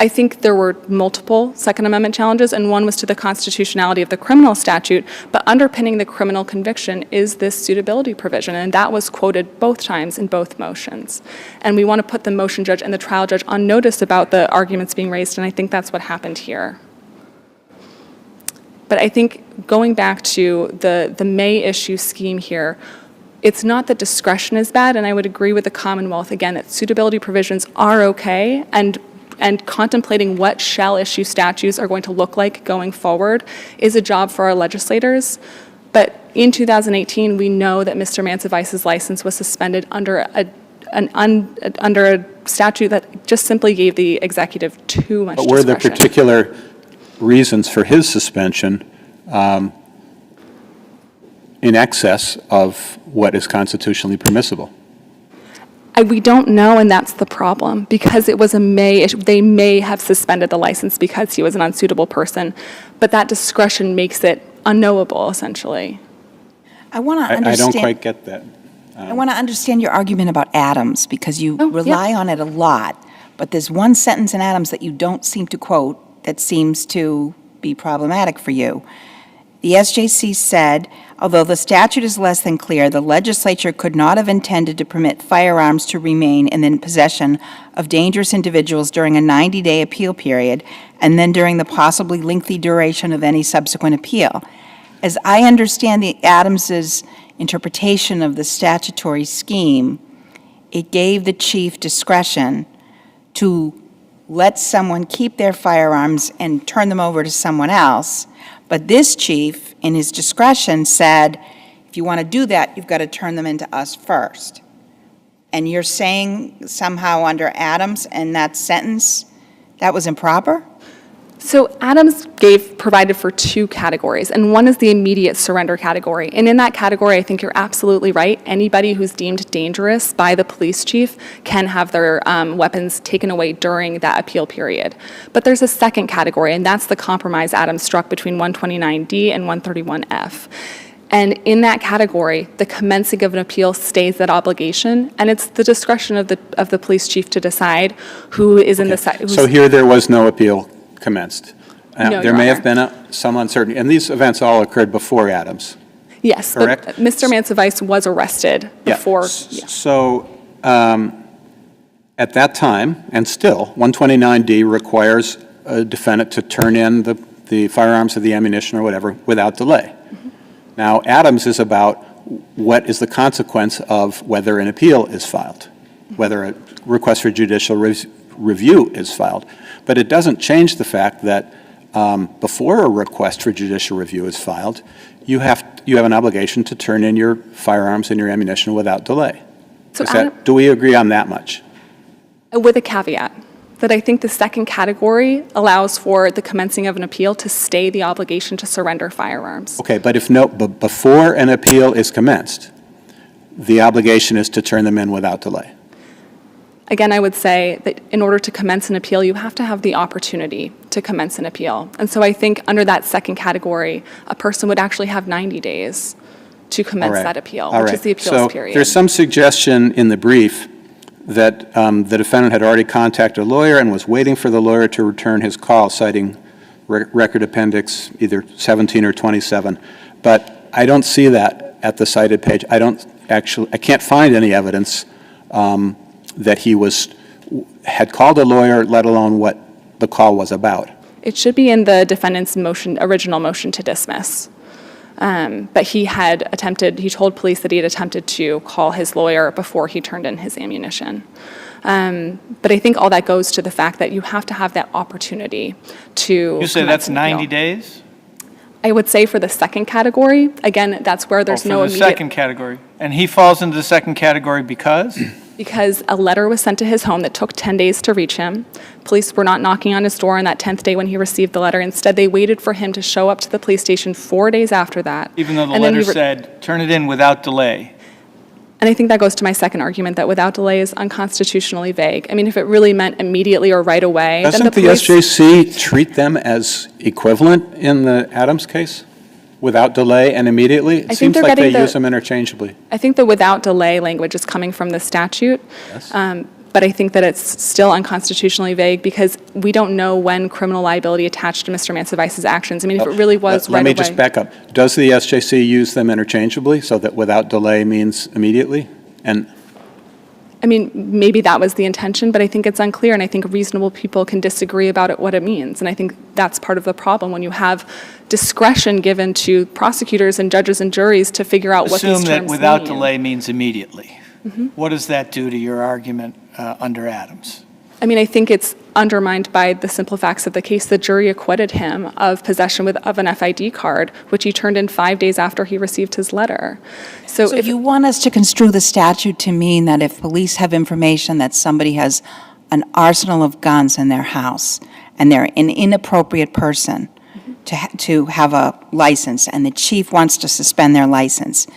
G: I think there were multiple Second Amendment challenges, and one was to the constitutionality of the criminal statute, but underpinning the criminal conviction is this suitability provision, and that was quoted both times in both motions. And we want to put the motion judge and the trial judge on notice about the arguments being raised, and I think that's what happened here. But I think going back to the May issue scheme here, it's not that discretion is bad, and I would agree with the Commonwealth, again, that suitability provisions are okay, and contemplating what shall issue statutes are going to look like going forward is a job for our legislators. But in 2018, we know that Mr. Mancevice's license was suspended under a statute that just simply gave the executive too much discretion.
B: But were the particular reasons for his suspension in excess of what is constitutionally permissible?
G: We don't know, and that's the problem, because it was a May issue. They may have suspended the license because he was an unsuitable person, but that discretion makes it unknowable, essentially.
E: I want to understand.
B: I don't quite get that.
E: I want to understand your argument about Adams, because you
G: Oh,
E: rely
G: yeah.
E: on it a lot, but there's one sentence in Adams that you don't seem to quote that seems to be problematic for you. The SJC said, although the statute is less than clear, the legislature could not have intended to permit firearms to remain in the possession of dangerous individuals during a 90-day appeal period and then during the possibly lengthy duration of any subsequent appeal. As I understand the Adams's interpretation of the statutory scheme, it gave the chief discretion to let someone keep their firearms and turn them over to someone else. But this chief, in his discretion, said, if you want to do that, you've got to turn them into us first. And you're saying somehow under Adams and that sentence, that was improper?
G: So Adams provided for two categories, and one is the immediate surrender category. And in that category, I think you're absolutely right. Anybody who's deemed dangerous by the police chief can have their weapons taken away during that appeal period. But there's a second category, and that's the compromise Adams struck between 129D and 131F. And in that category, the commencing of an appeal stays that obligation, and it's the discretion of the police chief to decide who is in the side.
B: So here there was no appeal commenced.
G: No,
B: There
G: Your
B: may have
G: Honor.
B: been some uncertainty, and these events all occurred before Adams.
G: Yes,
B: Correct?
G: but Mr. Mancevice was arrested
B: Yeah.
G: before.
B: So at that time, and still, 129D requires a defendant to turn in the firearms or the ammunition or whatever without delay.
G: Mm-hmm.
B: Now, Adams is about what is the consequence of whether an appeal is filed, whether a request for judicial review is filed. But it doesn't change the fact that before a request for judicial review is filed, you have an obligation to turn in your firearms and your ammunition without delay.
G: So
B: Do we agree on that much?
G: with a caveat, that I think the second category allows for the commencing of an appeal to stay the obligation to surrender firearms.
B: Okay, but but before an appeal is commenced, the obligation is to turn them in without delay.
G: Again, I would say that in order to commence an appeal, you have to have the opportunity to commence an appeal. And so I think under that second category, a person would actually have 90 days to commence that appeal, which is the appeals period.
B: So there's some suggestion in the brief that the defendant had already contacted a lawyer and was waiting for the lawyer to return his call, citing Record Appendix either 17 or 27. But I don't see that at the cited page. I can't find any evidence that he had called a lawyer, let alone what the call was about.
G: It should be in the defendant's original motion to dismiss. But he told police that he had attempted to call his lawyer before he turned in his ammunition. But I think all that goes to the fact that you have to have that opportunity to.
D: You say
G: commence
D: that's
G: an
D: 90
G: appeal.
D: days?
G: I would say for the second category, again, that's where there's no
D: For the
G: immediate.
D: second category. And he falls into the second category because?
G: Because a letter was sent to his home that took 10 days to reach him. Police were not knocking on his door on that 10th day when he received the letter. Instead, they waited for him to show up to the police station 4 days after that.
D: Even though the
G: And then
D: letter
G: he
D: said, turn it in without delay.
G: And I think that goes to my second argument, that without delay is unconstitutionally vague. I mean, if it really meant immediately or right away, then
B: Doesn't the
G: police...
B: SJC treat them as equivalent in the Adams case? Without delay and immediately? It
G: think
B: seems
G: they're
B: like they
G: getting
B: use them interchangeably.
G: I think the without delay language is coming from the statute.
B: Yes.
G: But I think that it's still unconstitutionally vague because we don't know when criminal liability attached to Mr. Mancevice's actions. I mean, if it really was right away...
B: Let me just back up. Does the SJC use them interchangeably so that without delay means immediately? And
G: I mean, maybe that was the intention, but I think it's unclear, and I think reasonable people can disagree about what it means. And I think that's part of the problem when you have discretion given to prosecutors and judges and juries to figure out what these terms mean.
D: Assume that without delay means immediately. What does that do to your argument under Adams?
G: I mean, I think it's undermined by the simple facts of the case. The jury acquitted him of possession of an FID card, which he turned in 5 days after he received his letter.
E: So if you want us to construe the statute to mean that if police have information that somebody has an arsenal of guns in their house and they're an inappropriate person to have a license and the chief wants to suspend their license,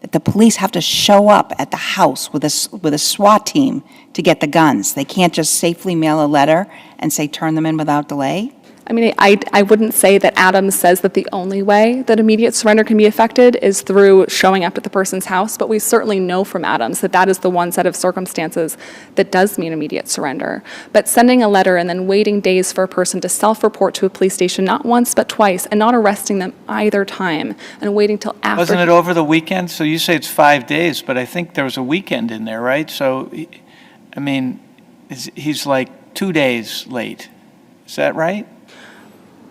E: that the police have to show up at the house with a SWAT team to get the guns. They can't just safely mail a letter and say, turn them in without delay?
G: I mean, I wouldn't say that Adams says that the only way that immediate surrender can be effected is through showing up at the person's house, but we certainly know from Adams that that is the one set of circumstances that does mean immediate surrender. But sending a letter and then waiting days for a person to self-report to a police station, not once but twice, and not arresting them either time, and waiting till after...
D: Wasn't it over the weekend? So you say it's 5 days, but I think there was a weekend in there, right? So, I mean, he's like 2 days late. Is that right?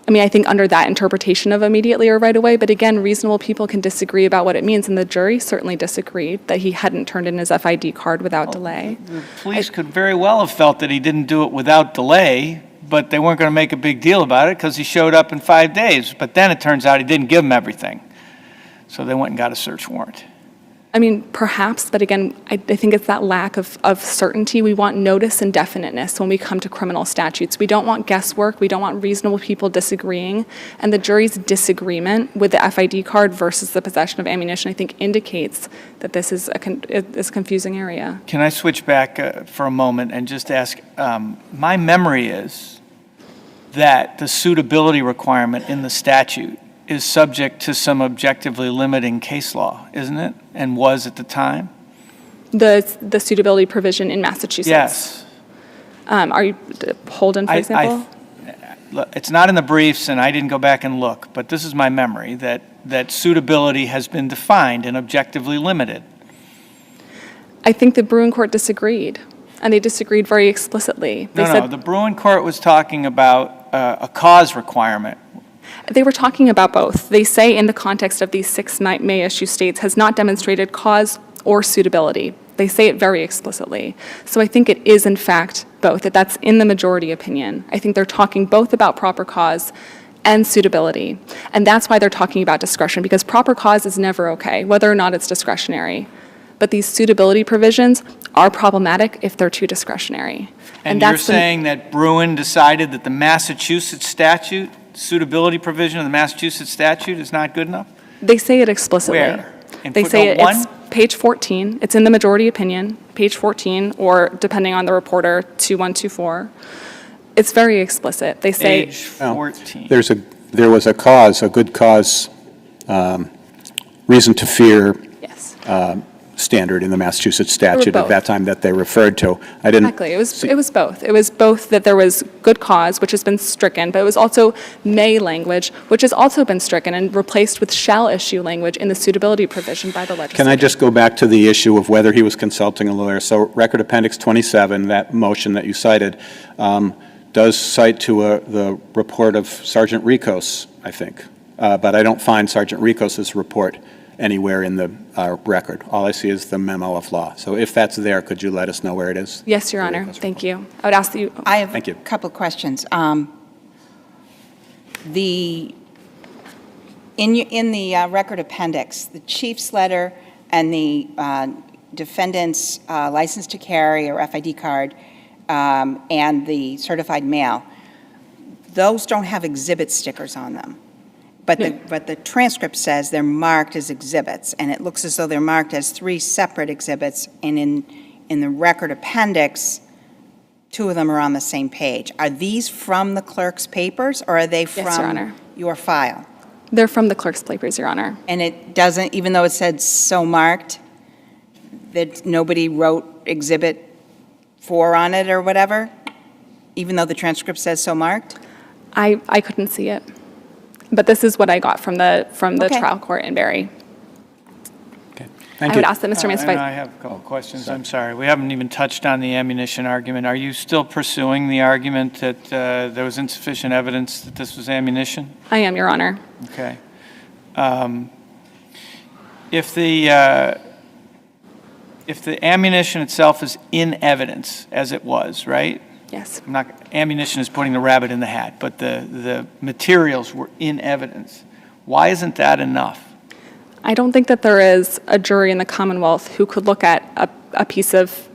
G: I mean, I think under that interpretation of immediately or right away, but again, reasonable people can disagree about what it means, and the jury certainly disagreed that he hadn't turned in his FID card without delay.
D: The police could very well have felt that he didn't do it without delay, but they weren't going to make a big deal about it because he showed up in 5 days. But then it turns out he didn't give them everything. So they went and got a search warrant.
G: I mean, perhaps, but again, I think it's that lack of certainty. We want notice and definiteness when we come to criminal statutes. We don't want guesswork. We don't want reasonable people disagreeing. And the jury's disagreement with the FID card versus the possession of ammunition, I think, indicates that this is a confusing area.
D: Can I switch back for a moment and just ask, my memory is that the suitability requirement in the statute is subject to some objectively limiting case law, isn't it? And was at the time?
G: The suitability provision in Massachusetts?
D: Yes.
G: Are you Holden, for example?
D: It's not in the briefs, and I didn't go back and look, but this is my memory, that suitability has been defined and objectively limited.
G: I think the Bruin Court disagreed, and they disagreed very explicitly.
D: No, the Bruin Court was talking about a cause requirement.
G: They were talking about both. They say in the context of these 6 may issue states has not demonstrated cause or suitability. They say it very explicitly. So I think it is in fact both, that's in the majority opinion. I think they're talking both about proper cause and suitability. And that's why they're talking about discretion, because proper cause is never okay, whether or not it's discretionary. But these suitability provisions are problematic if they're too discretionary.
D: And you're saying that Bruin decided that the Massachusetts statute, suitability provision of the Massachusetts statute is not good enough?
G: They say it explicitly.
D: Where? In
G: They say
D: footnote 1?
G: it's page 14. It's in the majority opinion, page 14, or depending on the reporter, 2124. It's very explicit. They say
D: Page 14.
B: there was a cause, a good cause, reason to fear
G: yes.
B: standard in the Massachusetts statute at
G: both.
B: that time that they referred to. I didn't.
G: Exactly. It was both. It was both that there was good cause, which has been stricken, but it was also may language, which has also been stricken and replaced with shall issue language in the suitability provision by the legislature.
B: Can I just go back to the issue of whether he was consulting a lawyer? So Record Appendix 27, that motion that you cited, does cite to the report of Sergeant Ricos, I think. But I don't find Sergeant Ricos's report anywhere in the record. All I see is the memo of law. So if that's there, could you let us know where it is?
G: Yes, Your Honor. Thank you. I would ask that you...
E: I have
B: Thank you.
E: a couple of questions. In the record appendix, the chief's letter and the defendant's license to carry or FID card and the certified mail, those don't have exhibit stickers on them. But the transcript says they're marked as exhibits, and it looks as though they're marked as 3 separate exhibits, and in the record appendix, 2 of them are on the same page. Are these from the clerk's papers, or are they
G: Yes, Your Honor.
E: from your file?
G: They're from the clerk's papers, Your Honor.
E: And it doesn't, even though it said so marked, that nobody wrote Exhibit 4 on it or whatever, even though the transcript says so marked?
G: I couldn't see it. But this is what I got from the
E: Okay.
G: trial court in Barry.
B: Okay,
G: I
B: thank
G: would
B: you.
G: ask that Mr.
D: And
G: Mansfield.
D: I have a couple questions. I'm sorry. We haven't even touched on the ammunition argument. Are you still pursuing the argument that there was insufficient evidence that this was ammunition?
G: I am, Your Honor.
D: Okay. If the ammunition itself is in evidence, as it was, right?
G: Yes.
D: Ammunition is putting the rabbit in the hat, but the materials were in evidence. Why isn't that enough?
G: I don't think that there is a jury in the Commonwealth who could look at a piece of,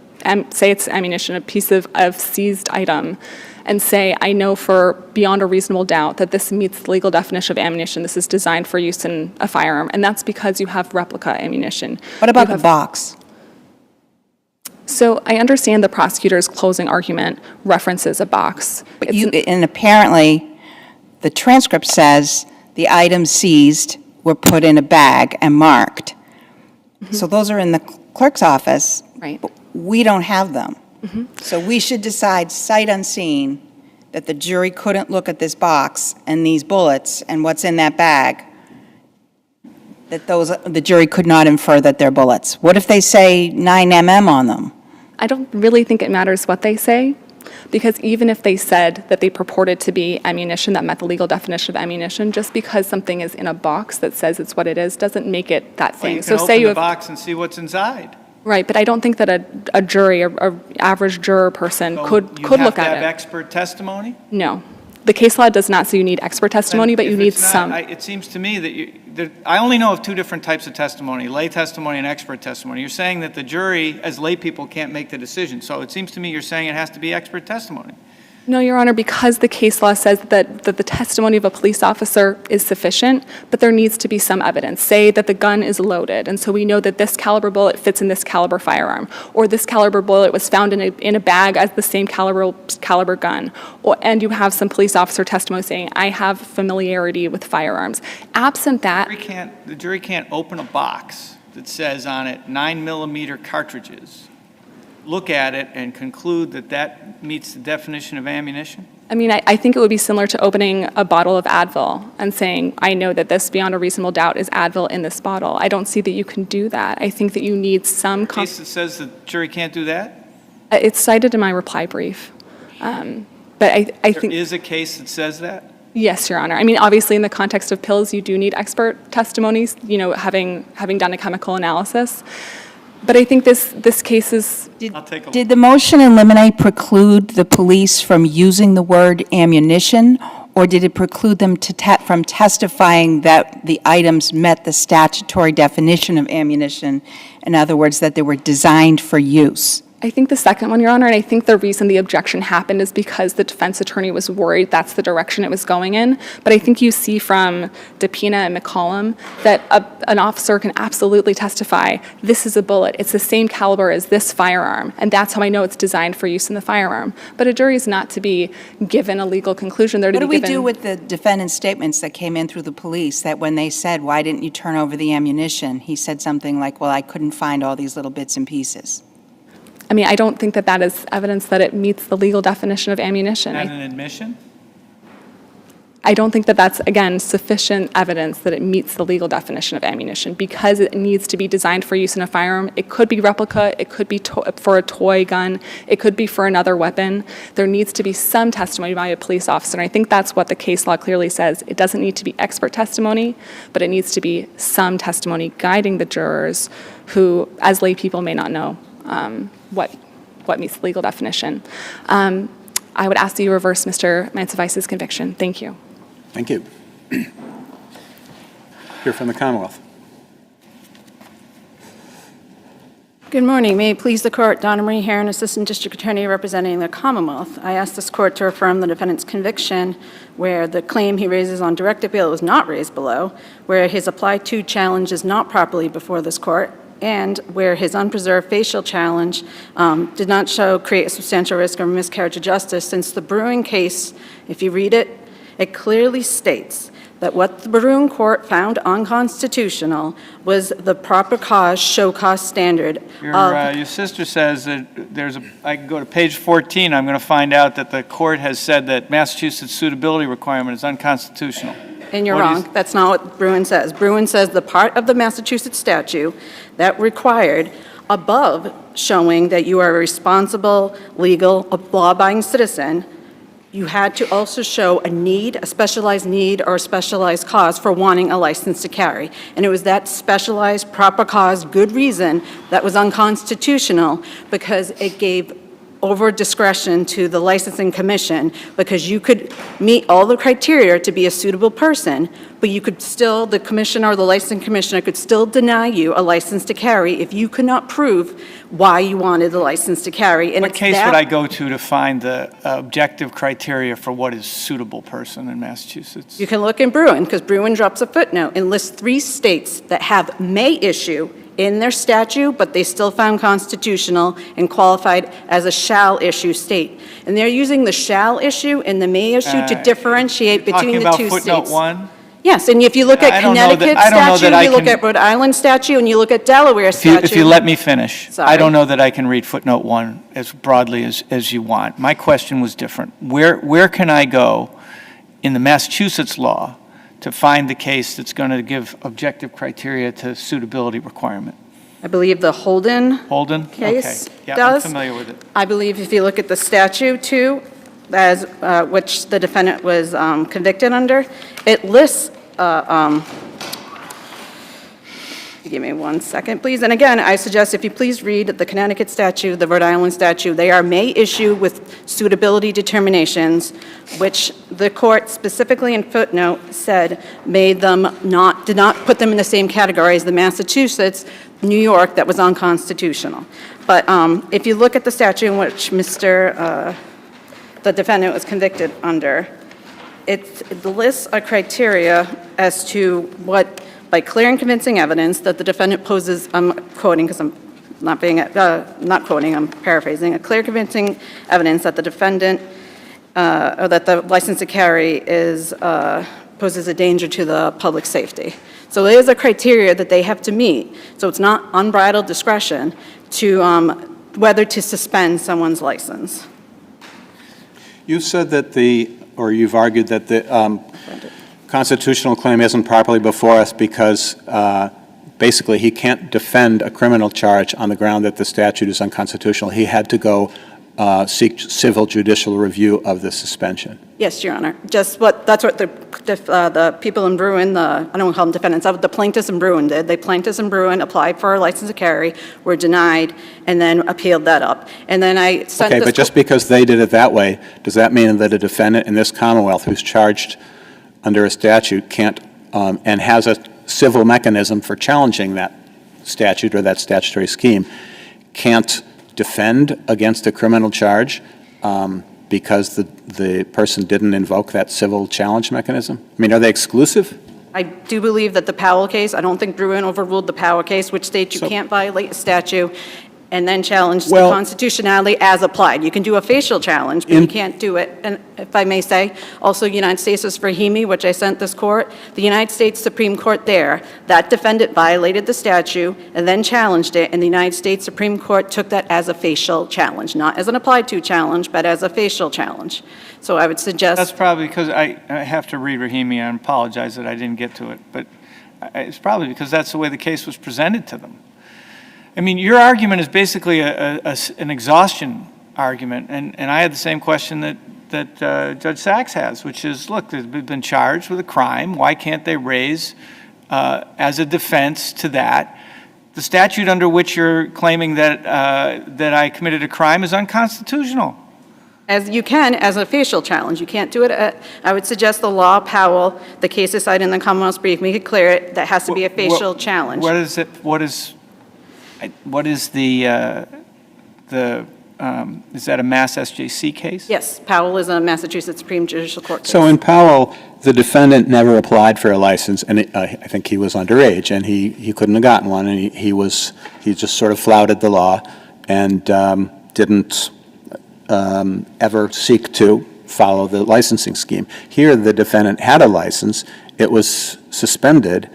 G: say it's ammunition, a piece of seized item, and say, I know for beyond a reasonable doubt that this meets the legal definition of ammunition. This is designed for use in a firearm, and that's because you have replica ammunition.
E: What about
G: You
E: the
G: have-
E: box?
G: So I understand the prosecutor's closing argument references a box.
E: But and apparently, the transcript says the items seized were put in a bag and marked. So those are in the clerk's office.
G: Right.
E: But we don't have them. So we should decide sight unseen that the jury couldn't look at this box and these bullets and what's in that bag, that the jury could not infer that they're bullets. What if they say 9mm on them?
G: I don't really think it matters what they say, because even if they said that they purported to be ammunition that met the legal definition of ammunition, just because something is in a box that says it's what it is doesn't make it that
D: Well,
G: thing.
D: you
G: So
D: can
G: say
D: open
G: you
D: the
G: have,
D: box and see what's inside.
G: right, but I don't think that a jury, a average juror person
D: So
G: could
D: you have
G: look
D: to have
G: at it.
D: expert testimony?
G: No. The case law does not say you need expert testimony, but
D: If
G: you need
D: it's not,
G: some.
D: It seems to me that I only know of 2 different types of testimony, lay testimony and expert testimony. You're saying that the jury, as lay people, can't make the decision. So it seems to me you're saying it has to be expert testimony.
G: No, Your Honor, because the case law says that the testimony of a police officer is sufficient, but there needs to be some evidence. Say that the gun is loaded, and so we know that this caliber bullet fits in this caliber firearm, or this caliber bullet was found in a bag as the same caliber gun, and you have some police officer testimony saying, I have familiarity with firearms. Absent that,
D: The jury can't open a box that says on it 9mm cartridges, look at it and conclude that that meets the definition of ammunition?
G: I mean, I think it would be similar to opening a bottle of Advil and saying, I know that this, beyond a reasonable doubt, is Advil in this bottle. I don't see that you can do that. I think that you need some...
D: Case that says the jury can't do that?
G: It's cited in my reply brief. But I
D: There
G: think...
D: is a case that says that?
G: Yes, Your Honor. I mean, obviously, in the context of pills, you do need expert testimonies, having done a chemical analysis. But I think this case is...
D: I'll take a look.
E: Did the motion in limine preclude the police from using the word ammunition, or did it preclude them from testifying that the items met the statutory definition of ammunition? In other words, that they were designed for use?
G: I think the second one, Your Honor, and I think the reason the objection happened is because the defense attorney was worried that's the direction it was going in. But I think you see from DePina and McCollum that an officer can absolutely testify, this is a bullet, it's the same caliber as this firearm, and that's how I know it's designed for use in the firearm. But a jury is not to be given a legal conclusion. They're to
E: What do
G: be
E: we
G: given...
E: do with the defendant's statements that came in through the police, that when they said, why didn't you turn over the ammunition, he said something like, well, I couldn't find all these little bits and pieces?
G: I mean, I don't think that that is evidence that it meets the legal definition of ammunition.
D: And an admission?
G: I don't think that that's, again, sufficient evidence that it meets the legal definition of ammunition because it needs to be designed for use in a firearm. It could be replica, it could be for a toy gun, it could be for another weapon. There needs to be some testimony by a police officer, and I think that's what the case law clearly says. It doesn't need to be expert testimony, but it needs to be some testimony guiding the jurors who, as lay people, may not know what meets the legal definition. I would ask that you reverse Mr. Mancevice's conviction. Thank you.
B: Thank you. Hear from the Commonwealth.
H: Good morning. May it please the court, Donna Marie Herron, Assistant District Attorney representing the Commonwealth. I ask this court to affirm the defendant's conviction where the claim he raises on direct appeal was not raised below, where his applied to challenge is not properly before this court, and where his unpreserved facial challenge did not create a substantial risk of miscarriage of justice, since the Bruin case, if you read it, it clearly states that what the Bruin court found unconstitutional was the proper cause, show cause standard.
D: Your sister says that I can go to page 14, I'm going to find out that the court has said that Massachusetts suitability requirement is unconstitutional.
H: And you're wrong. That's not what Bruin says. Bruin says the part of the Massachusetts statute that required, above showing that you are a responsible, legal, law-abiding citizen, you had to also show a need, a specialized need or a specialized cause for wanting a license to carry. And it was that specialized, proper cause, good reason that was unconstitutional because it gave over discretion to the licensing commission, because you could meet all the criteria to be a suitable person, but you could still, the commissioner or the licensing commissioner could still deny you a license to carry if you could not prove why you wanted the license to carry. And
D: what case would I go to find the objective criteria for what is suitable person in Massachusetts?
H: You can look in Bruin, because Bruin drops a footnote and lists 3 states that have may issue in their statute, but they still found constitutional and qualified as a shall issue state. And they're using the shall issue and the may issue to differentiate between the 2 states.
D: Talking about footnote 1?
H: Yes, and if you look at Connecticut statute, you look at Rhode Island statute, and you look at Delaware statute.
D: If you let me finish.
H: Sorry.
D: I don't know that I can read footnote 1 as broadly as you want. My question was different. Where can I go in the Massachusetts law to find the case that's going to give objective criteria to suitability requirement?
H: I believe the Holden
D: Okay.
H: case
D: Yeah,
H: does.
D: I'm familiar with it.
H: I believe if you look at the statute too, as which the defendant was convicted under, it lists, give me 1 second, please. And again, I suggest if you please read the Connecticut statute, the Rhode Island statute, they are may issue with suitability determinations, which the court specifically in footnote said did not put them in the same category as the Massachusetts, New York, that was unconstitutional. But if you look at the statute in which the defendant was convicted under, it lists a criteria as to what, by clear and convincing evidence that the defendant poses, I'm quoting because I'm not quoting, I'm paraphrasing, a clear convincing evidence that the defendant, or that the license to carry poses a danger to the public safety. So there is a criteria that they have to meet. So it's not unbridled discretion to whether to suspend someone's license.
B: You said that you've argued that the constitutional claim isn't properly before us because basically he can't defend a criminal charge on the ground that the statute is unconstitutional. He had to go seek civil judicial review of the suspension.
H: Yes, Your Honor. That's what the people in Bruin, I don't want to call them defendants, the plaintiffs in Bruin did. The plaintiffs in Bruin applied for a license to carry, were denied, and then appealed that up. And then I sent
B: Okay, but just because they did it that way, does that mean that a defendant in this Commonwealth who's charged under a statute can't, and has a civil mechanism for challenging that statute or that statutory scheme, can't defend against a criminal charge because the person didn't invoke that civil challenge mechanism? I mean, are they exclusive?
H: I do believe that the Powell case, I don't think Bruin overruled the Powell case, which states you can't violate a statute and then challenge the constitutionality as applied. You can do a facial challenge, but you can't do it. And if I may say, also United States v. Rahimi, which I sent this court, the United States Supreme Court there, that defendant violated the statute and then challenged it, and the United States Supreme Court took that as a facial challenge, not as an applied to challenge, but as a facial challenge. So I would suggest...
D: That's probably because I have to read Rahimi. I apologize that I didn't get to it, but it's probably because that's the way the case was presented to them. I mean, your argument is basically an exhaustion argument, and I had the same question that Judge Sachs has, which is, look, they've been charged with a crime. Why can't they raise, as a defense to that, the statute under which you're claiming that I committed a crime is unconstitutional?
H: As you can, as a facial challenge. You can't do it I would suggest the law, Powell, the case cited in the Commonwealth's brief, make it clear that has to be a facial challenge.
D: What is it? What is... what is is that a Mass SJC case?
H: Yes, Powell is a Massachusetts Supreme Judicial Court case.
B: So in Powell, the defendant never applied for a license, and I think he was underage, and he couldn't have gotten one, and he just sort of flouted the law and didn't ever seek to follow the licensing scheme. Here, the defendant had a license, it was suspended,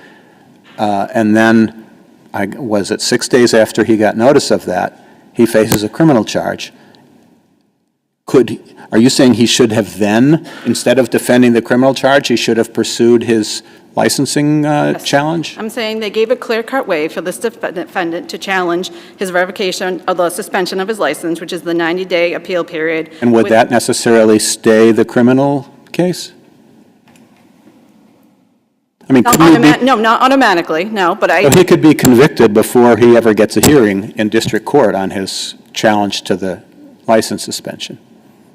B: and then, was it 6 days after he got notice of that, he faces a criminal charge. Are you saying he should have then, instead of defending the criminal charge, he should have pursued his licensing challenge?
H: I'm saying they gave a clear-cut way for this defendant to challenge his revocation of the suspension of his license, which is the 90-day appeal period.
B: And would that necessarily stay the criminal case? I mean, couldn't he be,
H: No, not automatically, no, but
B: so he could be convicted before he ever gets a hearing in district court on his challenge to the license suspension.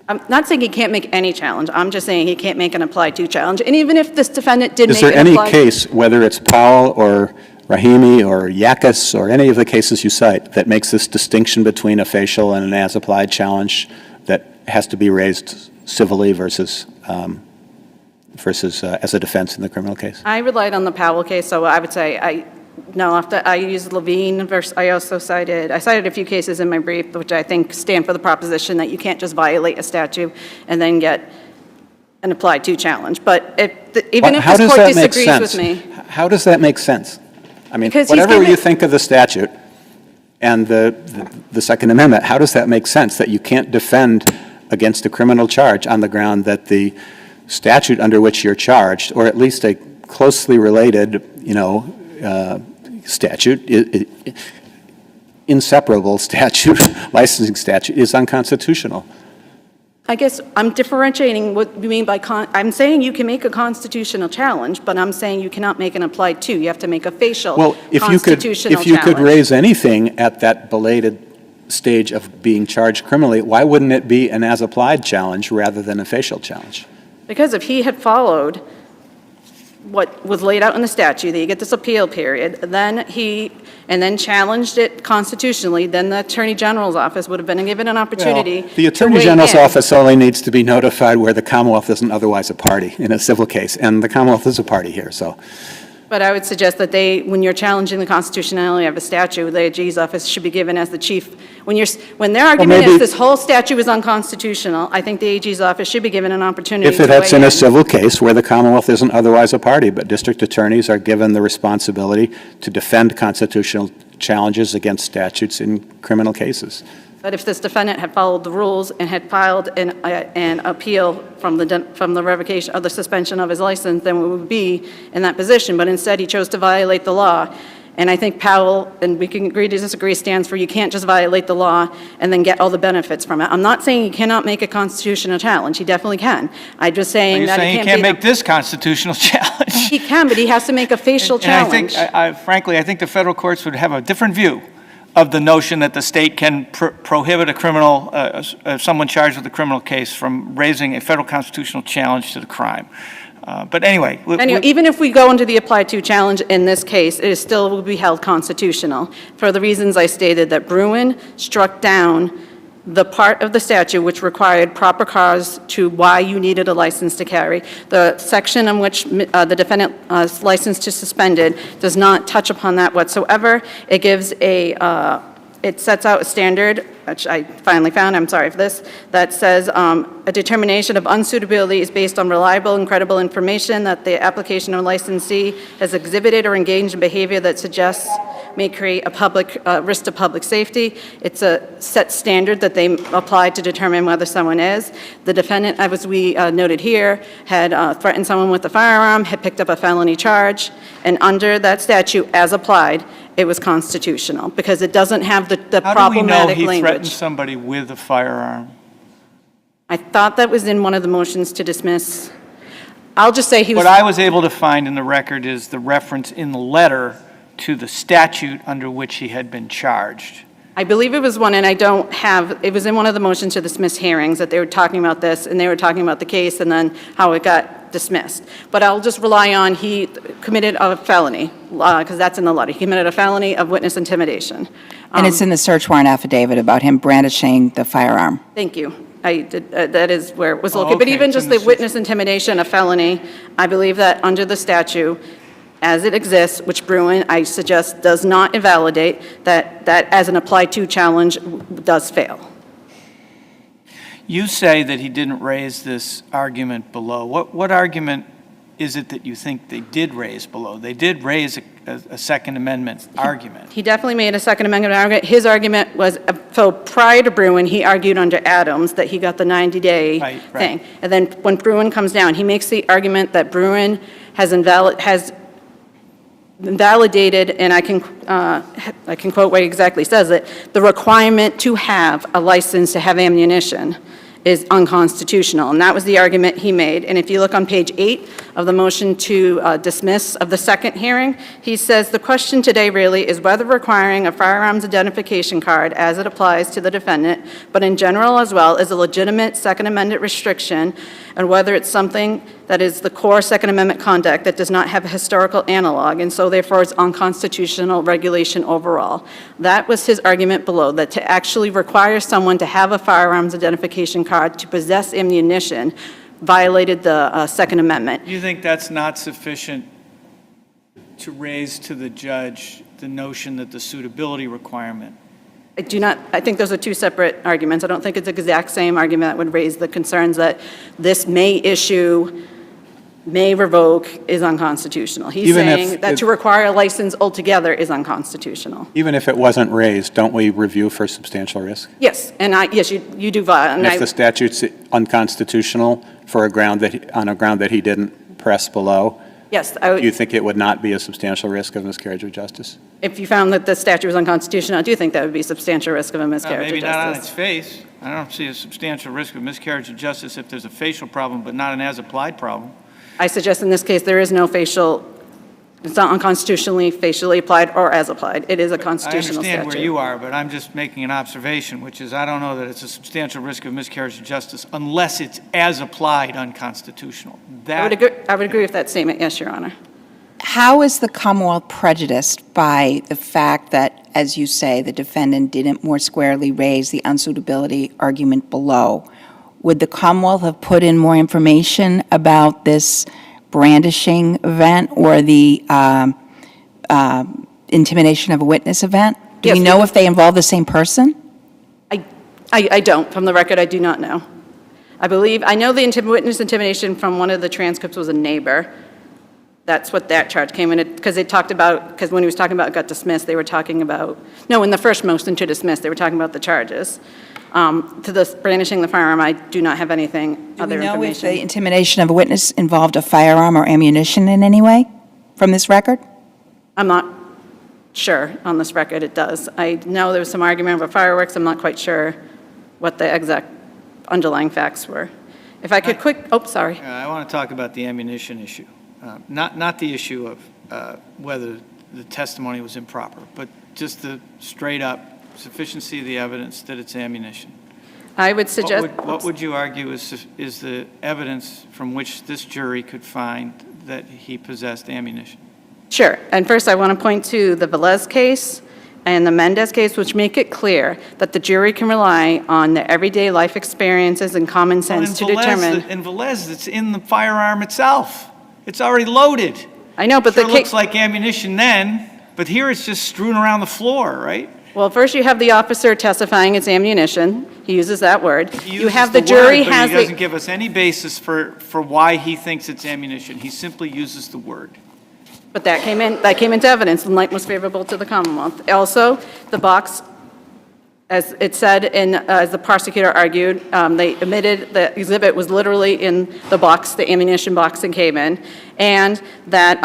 H: I'm not saying he can't make any challenge. I'm just saying he can't make an applied-to challenge. And even if this defendant did
B: Is
H: make
B: there
H: an
B: any
H: applied...
B: case, whether it's Powell or Rahimi or Yakas or any of the cases you cite, that makes this distinction between a facial and an as-applied challenge that has to be raised civilly versus as a defense in the criminal case?
H: I relied on the Powell case, so I would say I used Levine versus, I cited a few cases in my brief, which I think stand for the proposition that you can't just violate a statute and then get an applied-to challenge. But even if this court disagrees with me...
B: How does that make sense? I mean,
H: Because
B: whatever you think of the statute and the Second Amendment, how does that make sense that you can't defend against a criminal charge on the ground that the statute under which you're charged, or at least a closely related, statute, inseparable statute, licensing statute, is unconstitutional?
H: I guess I'm differentiating what you mean by I'm saying you can make a constitutional challenge, but I'm saying you cannot make an applied-to. You have to make a facial constitutional challenge.
B: If you could raise anything at that belated stage of being charged criminally, why wouldn't it be an as-applied challenge rather than a facial challenge?
H: Because if he had followed what was laid out in the statute, that you get this appeal period, then challenged it constitutionally, then the Attorney General's office would have been given an opportunity
B: Well, the Attorney General's office only needs to be notified where the Commonwealth isn't otherwise a party in a civil case, and the Commonwealth is a party here, so.
H: But I would suggest that when you're challenging the constitutionality of a statute, the AG's office should be given as the chief. When their argument is this whole statute is unconstitutional, I think the AG's office should be given an opportunity
B: If that's in a civil case where the Commonwealth isn't otherwise a party, but district attorneys are given the responsibility to defend constitutional challenges against statutes in criminal cases.
H: But if this defendant had followed the rules and had filed an appeal from the revocation or the suspension of his license, then we would be in that position. But instead, he chose to violate the law. And I think Powell, and we can agree to disagree, stands for you can't just violate the law and then get all the benefits from it. I'm not saying he cannot make a constitutional challenge. He definitely can. I'm just saying that
D: he can't make this constitutional challenge.
H: He can, but he has to make a facial challenge.
D: And I think, frankly, I think the federal courts would have a different view of the notion that the state can prohibit a criminal, someone charged with a criminal case from raising a federal constitutional challenge to the crime. But anyway.
H: Even if we go into the applied-to challenge in this case, it still will be held constitutional for the reasons I stated, that Bruin struck down the part of the statute which required proper cause to why you needed a license to carry. The section in which the defendant's license to suspended does not touch upon that whatsoever. It gives it sets out a standard, which I finally found, I'm sorry for this, that says a determination of unsuitability is based on reliable and credible information that the application or licensee has exhibited or engaged in behavior that suggests may create a risk to public safety. It's a set standard that they apply to determine whether someone is. The defendant, as we noted here, had threatened someone with a firearm, had picked up a felony charge, and under that statute, as applied, it was constitutional, because it doesn't have the problematic
D: How do we know he
H: language.
D: threatened somebody with a firearm?
H: I thought that was in one of the motions to dismiss. I'll just say he was...
D: What I was able to find in the record is the reference in the letter to the statute under which he had been charged.
H: I believe it was one, and I don't have, it was in one of the motions to dismiss hearings that they were talking about this, and they were talking about the case, and then how it got dismissed. But I'll just rely on he committed a felony, because that's in the letter. He committed a felony of witness intimidation.
E: And it's in the search warrant affidavit about him brandishing the firearm.
H: Thank you. I did, that is where it was located.
D: Oh,
H: But
D: okay,
H: even
D: it's
H: just
D: in
H: the
D: the
H: witness intimidation, a felony, I believe that under the statute, as it exists, which Bruin, I suggest, does not invalidate, that as an applied-to challenge does fail.
D: You say that he didn't raise this argument below. What argument is it that you think they did raise below? They did raise a Second Amendment argument.
H: He definitely made a Second Amendment argument. His argument was, so prior to Bruin, he argued under Adams that he got the 90-day
D: Right.
H: thing. And then when Bruin comes down, he makes the argument that Bruin has invalidated, and I can quote what he exactly says it, the requirement to have a license to have ammunition is unconstitutional. And that was the argument he made. And if you look on page 8 of the motion to dismiss of the second hearing, he says, the question today really is whether requiring a firearms identification card as it applies to the defendant, but in general as well, is a legitimate Second Amendment restriction, and whether it's something that is the core Second Amendment conduct that does not have a historical analog, and so therefore is unconstitutional regulation overall. That was his argument below, that to actually require someone to have a firearms identification card to possess ammunition violated the Second Amendment.
D: You think that's not sufficient to raise to the judge the notion that the suitability requirement?
H: I do not, I think those are two separate arguments. I don't think it's the exact same argument that would raise the concerns that this may issue, may revoke is unconstitutional. He's
B: Even if
H: saying that
B: it-
H: to require a license altogether is unconstitutional.
B: Even if it wasn't raised, don't we review for substantial risk?
H: Yes, and yes, you do,
B: And if the statute's unconstitutional for on a ground that he didn't press below,
H: yes,
B: do you think it would not be a substantial risk of miscarriage of justice?
H: if you found that the statute was unconstitutional, I do think that would be a substantial risk of a miscarriage of
D: Maybe not on its
H: justice.
D: face. I don't see a substantial risk of miscarriage of justice if there's a facial problem, but not an as-applied problem.
H: I suggest in this case, there is no facial, it's not unconstitutionally facially applied or as applied. It is a constitutional statute.
D: I understand where you are, but I'm just making an observation, which is I don't know that it's a substantial risk of miscarriage of justice unless it's as applied unconstitutional.
H: I would agree with that statement, yes, Your Honor.
E: How is the Commonwealth prejudiced by the fact that, as you say, the defendant didn't more squarely raise the unsuitability argument below? Would the Commonwealth have put in more information about this brandishing event or the intimidation of a witness event? Do
H: Yes,
E: we know if they involve the same person?
H: I don't. From the record, I do not know. I know the witness intimidation from one of the transcripts was a neighbor. That's what that charge came in, because they talked about, because when he was talking about it got dismissed, they were talking about, no, in the first motion to dismiss, they were talking about the charges. To the brandishing the firearm, I do not have anything, other
E: Do we know if the
H: information.
E: intimidation of a witness involved a firearm or ammunition in any way from this record?
H: I'm not sure on this record it does. I know there was some argument about fireworks. I'm not quite sure what the exact underlying facts were. If I could sorry.
D: I want to talk about the ammunition issue, not the issue of whether the testimony was improper, but just the straight-up sufficiency of the evidence that it's ammunition.
H: I would suggest.
D: What would you argue is the evidence from which this jury could find that he possessed ammunition?
H: Sure. And first, I want to point to the Velez case and the Mendez case, which make it clear that the jury can rely on their everyday life experiences and common sense to determine.
D: In Velez, it's in the firearm itself. It's already loaded.
H: I know, but
D: Sure
H: the
D: looks
H: case.
D: like ammunition then, but here it's just strewn around the floor, right?
H: Well, first you have the officer testifying it's ammunition. He uses that word.
D: He
H: You
D: uses
H: have the
D: word,
H: jury
D: but
H: has
D: he doesn't
H: the.
D: give us any basis for why he thinks it's ammunition. He simply uses the word.
H: But that came into evidence in light most favorable to the Commonwealth. Also, the box, as it said as the prosecutor argued, they admitted the exhibit was literally in the box, the ammunition box that came in, and that,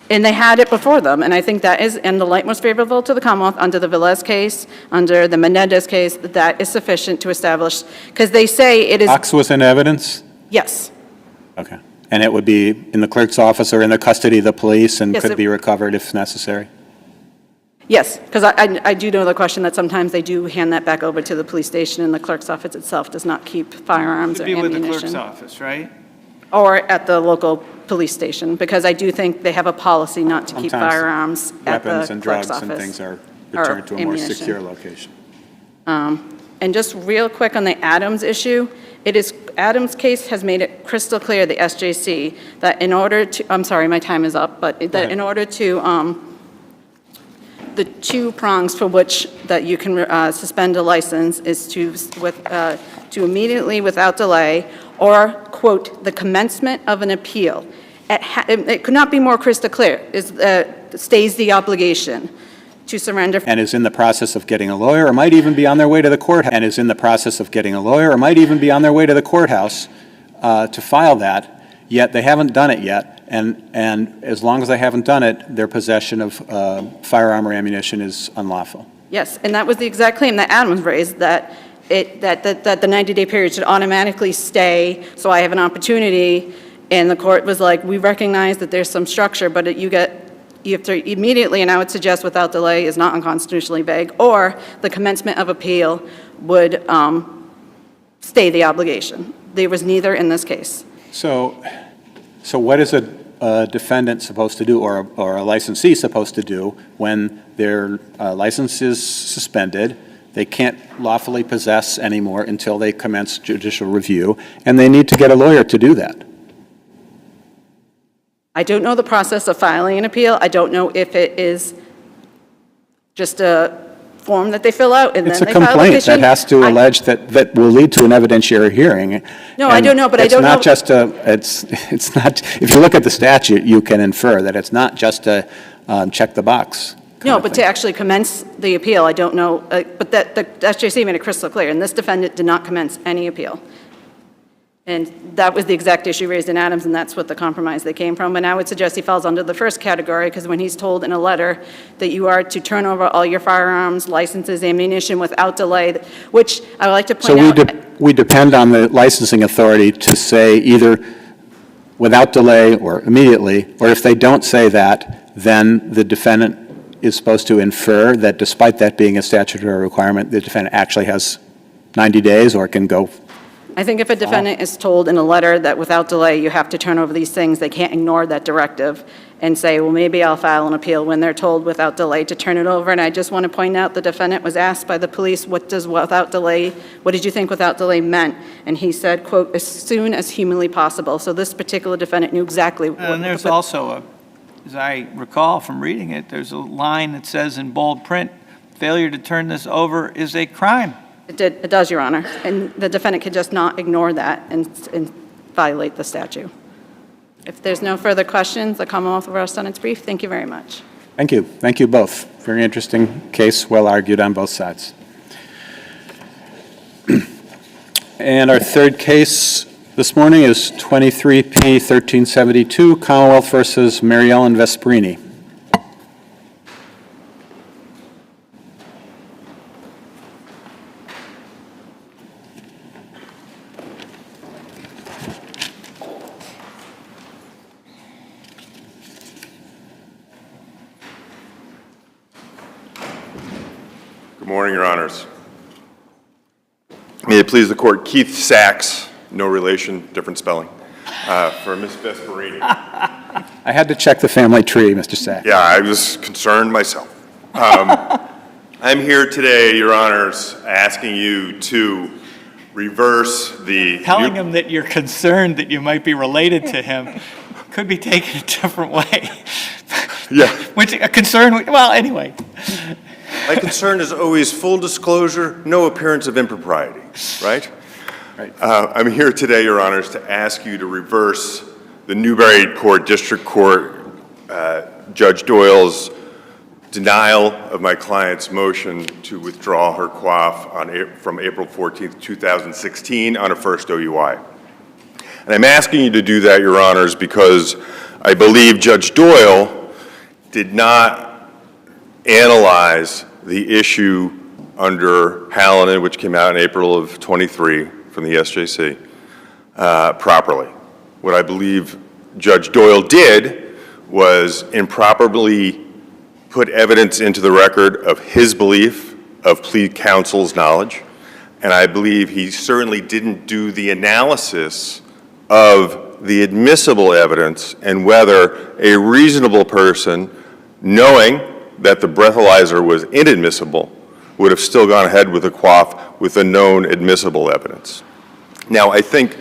H: and they had it before them. And I think that is in the light most favorable to the Commonwealth under the Velez case, under the Menendez case, that is sufficient to establish, because they say it is.
B: Box was in evidence?
H: Yes.
B: Okay. And it would be in the clerk's office or in the custody of the police and
H: Yes,
B: could
H: it-
B: be recovered if necessary?
H: Yes, because I do know the question that sometimes they do hand that back over to the police station, and the clerk's office itself does not keep firearms
D: Should
H: or
D: be with
H: ammunition.
D: the clerk's office, right?
H: Or at the local police station, because I do think they have a policy not to keep
B: Sometimes
H: firearms at the
B: Weapons and
H: clerk's
B: drugs
H: office.
B: and things are
H: or
B: returned to a more
H: ammunition.
B: secure location.
H: And just real quick on the Adams issue, Adams' case has made it crystal clear, the SJC, that in order to, I'm sorry, my time is up, but that in order to, the two prongs for which that you can suspend a license is to immediately, without delay, or, quote, the commencement of an appeal. It could not be more crystal clear, stays the obligation to surrender.
B: And is in the process of getting a lawyer, or might even be on their way to the courthouse, and is in the process of getting a lawyer, or might even be on their way to the courthouse to file that, yet they haven't done it yet, and as long as they haven't done it, their possession of firearm or ammunition is unlawful.
H: Yes, and that was the exact claim that Adams raised, that the 90-day period should automatically stay, so I have an opportunity, and the court was like, we recognize that there's some structure, but you have to immediately, and I would suggest without delay is not unconstitutionally vague, or the commencement of appeal would stay the obligation. There was neither in this case.
B: So what is a defendant supposed to do, or a licensee supposed to do, when their license is suspended, they can't lawfully possess anymore until they commence judicial review, and they need to get a lawyer to do that?
H: I don't know the process of filing an appeal. I don't know if it is just a form that they fill out and then
B: It's
H: they
B: a
H: file a
B: complaint
H: petition.
B: that has to allege that will lead to an evidentiary hearing.
H: No, I don't know, but I don't know.
B: It's not just it's not, if you look at the statute, you can infer that it's not just a check the box.
H: No, but to actually commence the appeal, I don't know. But the SJC made it crystal clear, and this defendant did not commence any appeal. And that was the exact issue raised in Adams, and that's what the compromise they came from. And I would suggest he falls under the first category, because when he's told in a letter that you are to turn over all your firearms, licenses, ammunition without delay, which I would like to point out.
B: So we depend on the licensing authority to say either without delay or immediately, or if they don't say that, then the defendant is supposed to infer that despite that being a statutory requirement, the defendant actually has 90 days or can go.
H: I think if a defendant is told in a letter that without delay you have to turn over these things, they can't ignore that directive and say, well, maybe I'll file an appeal when they're told without delay to turn it over. And I just want to point out the defendant was asked by the police, what did you think without delay meant? And he said, quote, as soon as humanly possible. So this particular defendant knew exactly what.
D: And there's also as I recall from reading it, there's a line that says in bold print, failure to turn this over is a crime.
H: It does, Your Honor. And the defendant could just not ignore that and violate the statute. If there's no further questions, the Commonwealth will rest on its brief. Thank you very much.
B: Thank you. Thank you both. Very interesting case, well argued on both sides. And our third case this morning is 23P 1372, Commonwealth versus Mary Ellen Vesperini.
I: Good morning, Your Honors. May it please the Court, Keith Sachs, no relation, different spelling, for Ms. Vesperini.
B: I had to check the family tree, Mr. Sachs.
I: Yeah, I was concerned myself. I'm here today, Your Honors, asking you to reverse the...
D: Telling him that you're concerned that you might be related to him could be taken a different way.
I: Yeah.
D: Which, a concern, well, anyway.
I: My concern is always full disclosure, no appearance of impropriety, right?
B: Right.
I: I'm here today, Your Honors, to ask you to reverse the Newbury District Court, Judge Doyle's denial of my client's motion to withdraw her quaff from April 14th, 2016 on a first OUI. And I'm asking you to do that, Your Honors, because I believe Judge Doyle did not analyze the issue under Hallinan, which came out in April of 23 from the SJC, properly. What I believe Judge Doyle did was improperly put evidence into the record of his belief of plea counsel's knowledge, and I believe he certainly didn't do the analysis of the admissible evidence and whether a reasonable person, knowing that the breathalyzer was inadmissible, would have still gone ahead with the quaff with the known admissible evidence. Now, I think...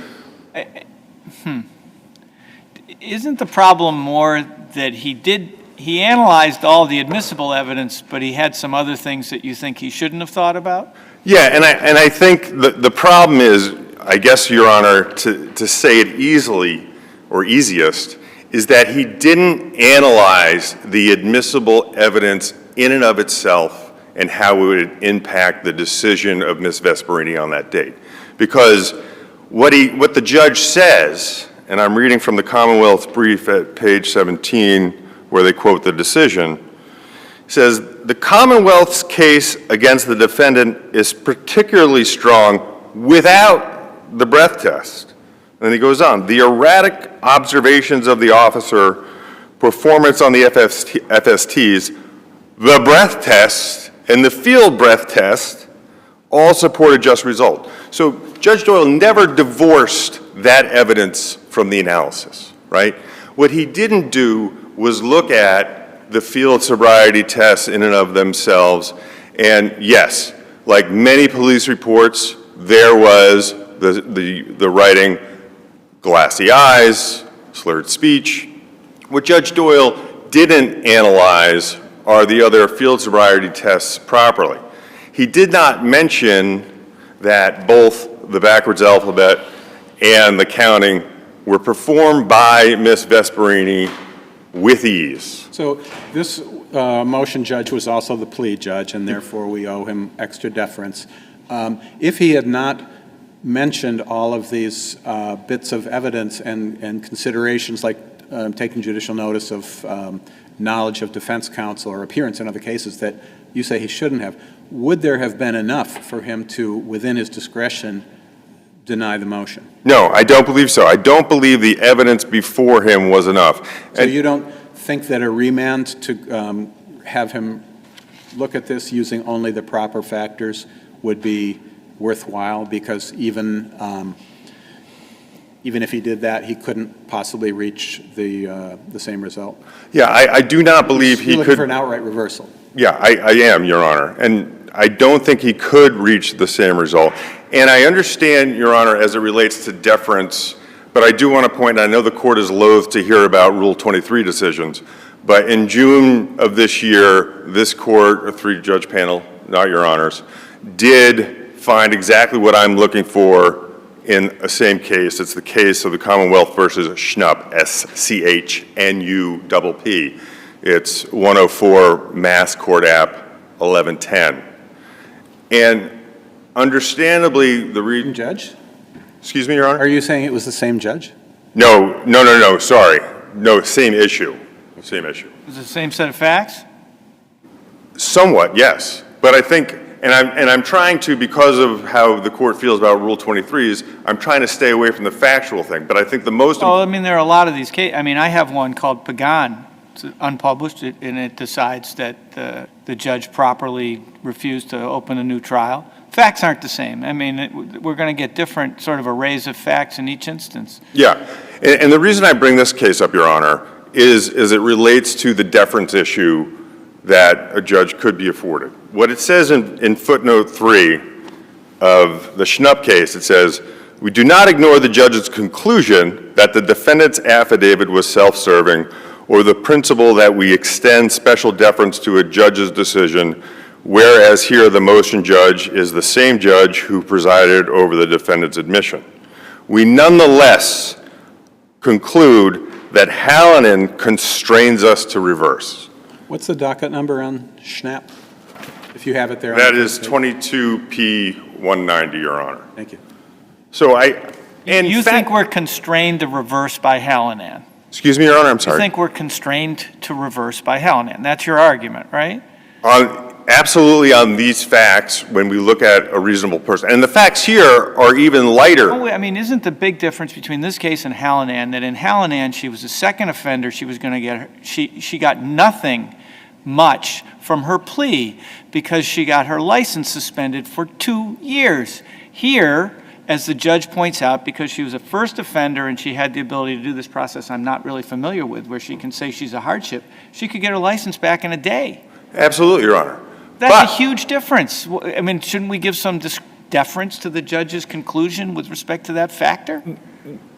D: Isn't the problem more that he analyzed all the admissible evidence, but he had some other things that you think he shouldn't have thought about?
I: Yeah, and I think the problem is, I guess, Your Honor, to say it easily or easiest, is that he didn't analyze the admissible evidence in and of itself and how it would impact the decision of Ms. Vesperini on that date. Because what the judge says, and I'm reading from the Commonwealth's brief at page 17, where they quote the decision, says, the Commonwealth's case against the defendant is particularly strong without the breath test. And then he goes on, the erratic observations of the officer, performance on the FSTs, the breath test, and the field breath test all support a just result. So Judge Doyle never divorced that evidence from the analysis, right? What he didn't do was look at the field sobriety tests in and of themselves. And yes, like many police reports, there was the writing, glassy eyes, slurred speech. What Judge Doyle didn't analyze are the other field sobriety tests properly. He did not mention that both the backwards alphabet and the counting were performed by Ms. Vesperini with ease.
B: So this motion judge was also the plea judge, and therefore we owe him extra deference. If he had not mentioned all of these bits of evidence and considerations like taking judicial notice of knowledge of defense counsel or appearance in other cases that you say he shouldn't have, would there have been enough for him to, within his discretion, deny the motion?
I: No, I don't believe so. I don't believe the evidence before him was enough.
B: So you don't think that a remand to have him look at this using only the proper factors would be worthwhile, because even if he did that, he couldn't possibly reach the same result?
I: Yeah, I do not believe he
B: You're looking
I: could.
B: for an outright reversal?
I: Yeah, I am, Your Honor. And I don't think he could reach the same result. And I understand, Your Honor, as it relates to deference, but I do want to point, and I know the court is loath to hear about Rule 23 decisions, but in June of this year, this court, a three-judge panel, not Your Honors, did find exactly what I'm looking for in a same case. It's the case of the Commonwealth versus Schnupp, SCHNUPP. It's 104 Mass Court App 1110. And understandably, the
B: Judge?
I: Excuse me, Your Honor?
B: Are you saying it was the same judge?
I: No, sorry. No, same issue. Same issue.
D: Was it the same set of facts?
I: Somewhat, yes. But I think, and I'm trying to, because of how the court feels about Rule 23s, I'm trying to stay away from the factual thing. But I think the most...
D: Well, I mean, there are a lot of these cases. I mean, I have one called Pagan. It's unpublished, and it decides that the judge properly refused to open a new trial. Facts aren't the same. I mean, we're going to get different sort of arrays of facts in each instance.
I: Yeah, and the reason I bring this case up, Your Honor, is it relates to the deference issue that a judge could be afforded. What it says in footnote 3 of the Schnupp case, it says, we do not ignore the judge's conclusion that the defendant's affidavit was self-serving or the principle that we extend special deference to a judge's decision, whereas here the motion judge is the same judge who presided over the defendant's admission. We nonetheless conclude that Hallinan constrains us to reverse.
B: What's the docket number on Schnapp, if you have it there?
I: That is 22P190, Your Honor.
B: Thank you.
I: So
D: You think we're constrained to reverse by Hallinan?
I: Excuse me, Your Honor, I'm sorry.
D: You think we're constrained to reverse by Hallinan? That's your argument, right?
I: Absolutely on these facts when we look at a reasonable person. And the facts here are even lighter.
D: Oh, I mean, isn't the big difference between this case and Hallinan that in Hallinan she was a second offender, she was going to get she got nothing much from her plea because she got her license suspended for 2 years. Here, as the judge points out, because she was a first offender and she had the ability to do this process I'm not really familiar with, where she can say she's a hardship, she could get her license back in a day.
I: Absolutely, Your Honor.
D: That's a huge difference. I mean, shouldn't we give some deference to the judge's conclusion with respect to that factor?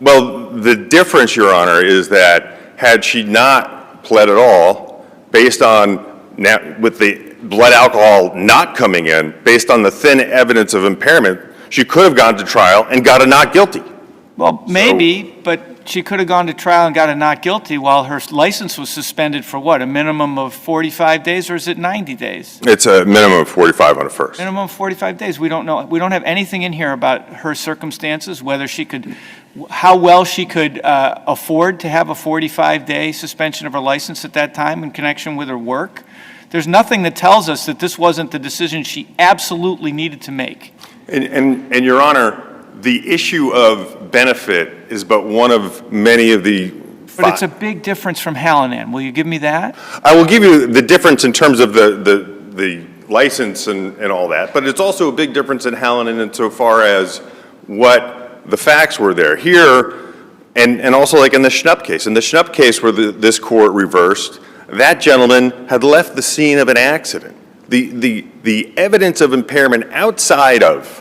I: Well, the difference, Your Honor, is that had she not pled at all, based on, with the blood alcohol not coming in, based on the thin evidence of impairment, she could have gone to trial and got a not guilty.
D: Well, maybe, but she could have gone to trial and got a not guilty while her license was suspended for what, a minimum of 45 days, or is it 90 days?
I: It's a minimum of 45 on a first.
D: Minimum of 45 days. We don't know. We don't have anything in here about her circumstances, whether she could, how well she could afford to have a 45-day suspension of her license at that time in connection with her work. There's nothing that tells us that this wasn't the decision she absolutely needed to make.
I: And Your Honor, the issue of benefit is but one of many of the
D: But it's a big difference from Hallinan. Will you give me that?
I: I will give you the difference in terms of the license and all that, but it's also a big difference in Hallinan insofar as what the facts were there. Here, and also like in the Schnupp case. In the Schnupp case where this court reversed, that gentleman had left the scene of an accident. The evidence of impairment outside of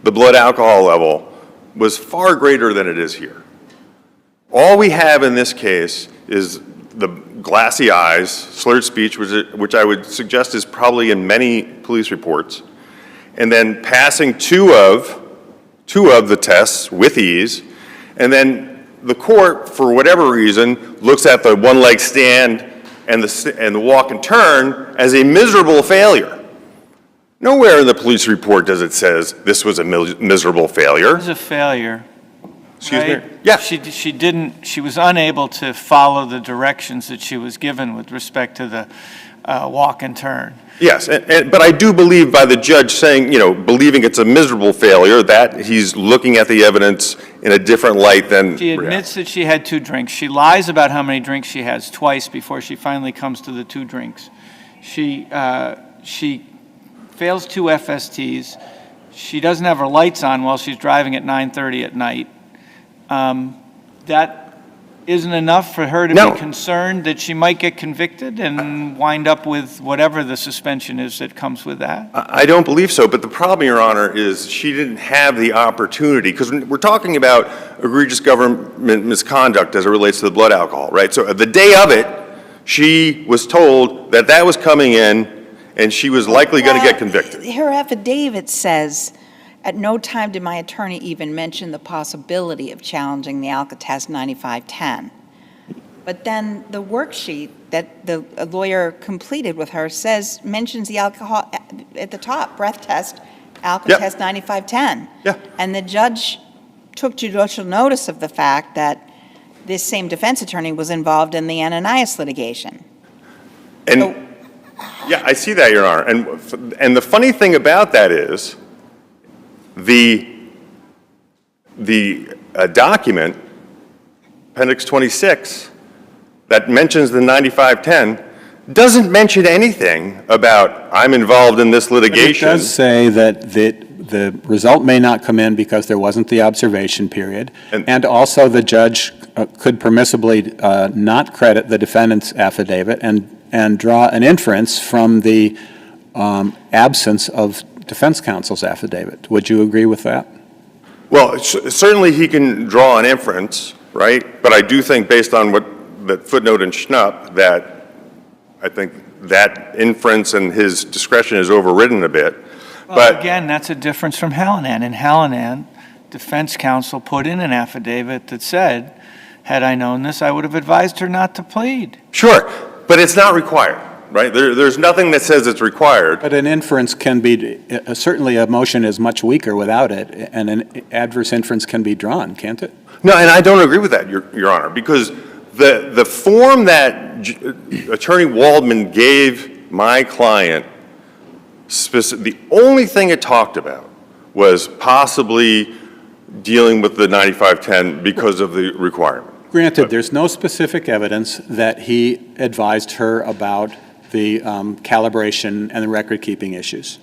I: the blood alcohol level was far greater than it is here. All we have in this case is the glassy eyes, slurred speech, which I would suggest is probably in many police reports, and then passing two of the tests with ease, and then the court, for whatever reason, looks at the one-leg stand and the walk and turn as a miserable failure. Nowhere in the police report does it says this was a miserable failure.
D: It was a failure.
I: Excuse
D: right?
I: me? Yeah.
D: She was unable to follow the directions that she was given with respect to the walk and turn.
I: Yes, but I do believe by the judge saying, believing it's a miserable failure, that he's looking at the evidence in a different light than.
D: She admits that she had 2 drinks. She lies about how many drinks she has twice before she finally comes to the 2 drinks. She fails 2 FSTs. She doesn't have her lights on while she's driving at 9:30 at night. That isn't enough for her to be concerned that she might get convicted and wind up with whatever the suspension is that comes with that?
I: I don't believe so, but the problem, Your Honor, is she didn't have the opportunity, because we're talking about egregious government misconduct as it relates to the blood alcohol, right? So the day of it, she was told that that was coming in and she was likely going to get convicted.
E: Her affidavit says, at no time did my attorney even mention the possibility of challenging the Alka-Test 9510. But then the worksheet that the lawyer completed with her mentions the alcohol at the top, breath test, Alka-Test 9510.
I: Yeah.
E: And the judge took judicial notice of the fact that this same defense attorney was involved in the Ananias litigation.
I: And yeah, I see that, Your Honor. And the funny thing about that is the document, Appendix 26, that mentions the 9510 doesn't mention anything about I'm involved in this litigation.
B: It does say that the result may not come in because there wasn't the observation period, and also the judge could permissibly not credit the defendant's affidavit and draw an inference from the absence of defense counsel's affidavit. Would you agree with that?
I: Well, certainly he can draw an inference, right? But I do think based on what that footnote in Schnupp, that I think that inference and his discretion is overridden a bit.
D: Well,
I: but
D: again, that's a difference from Hallinan. In Hallinan, defense counsel put in an affidavit that said, had I known this, I would have advised her not to plead.
I: Sure, but it's not required, right? There's nothing that says it's required.
B: But an inference can be, certainly a motion is much weaker without it, and an adverse inference can be drawn, can't it?
I: No, and I don't agree with that, Your Honor, because the form that Attorney Waldman gave my client, the only thing it talked about was possibly dealing with the 9510 because of the requirement.
B: Granted, there's no specific evidence that he advised her about the calibration and the record-keeping issues.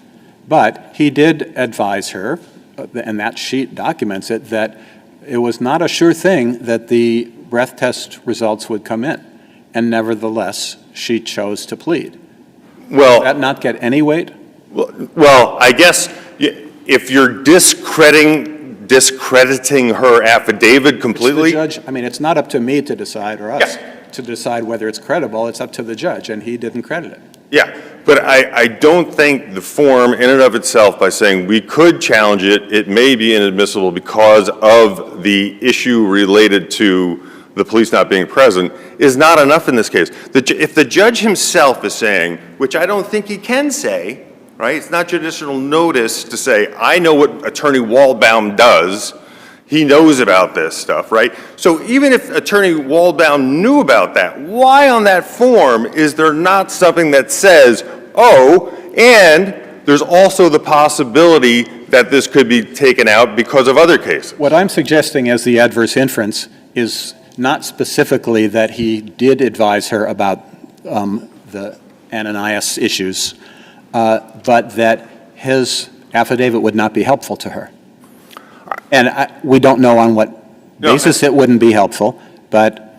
B: But he did advise her and that sheet documents it, that it was not a sure thing that the breath test results would come in. And nevertheless, she chose to plead.
I: Well,
B: Did that not get any weight?
I: well, I guess if you're discrediting her affidavit completely.
B: It's the judge, I mean, it's not up to me to decide, or us,
I: Yeah.
B: to decide whether it's credible. It's up to the judge, and he didn't credit it.
I: Yeah, but I don't think the form in and of itself, by saying we could challenge it, it may be inadmissible because of the issue related to the police not being present, is not enough in this case. If the judge himself is saying, which I don't think he can say, right? It's not judicial notice to say, I know what Attorney Waldbaum does. He knows about this stuff, right? So even if Attorney Waldbaum knew about that, why on that form is there not something that says, oh, and there's also the possibility that this could be taken out because of other cases?
B: What I'm suggesting as the adverse inference is not specifically that he did advise her about the Ananias issues, but that his affidavit would not be helpful to her. And we don't know on what basis it wouldn't be helpful, but...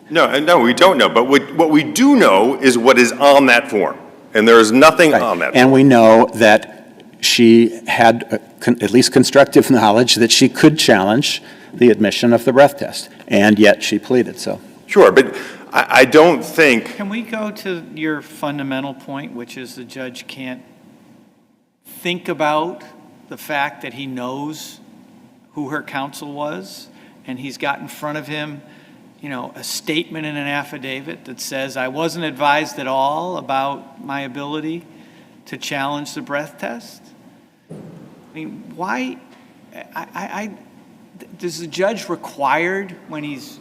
I: No, we don't know. But what we do know is what is on that form. And there is nothing on that form.
B: And we know that she had at least constructive knowledge that she could challenge the admission of the breath test, and yet she pleaded, so...
I: Sure, but I don't think...
D: Can we go to your fundamental point, which is the judge can't think about the fact that he knows who her counsel was, and he's got in front of him, a statement in an affidavit that says, I wasn't advised at all about my ability to challenge the breath test? I mean, why, does the judge required when he's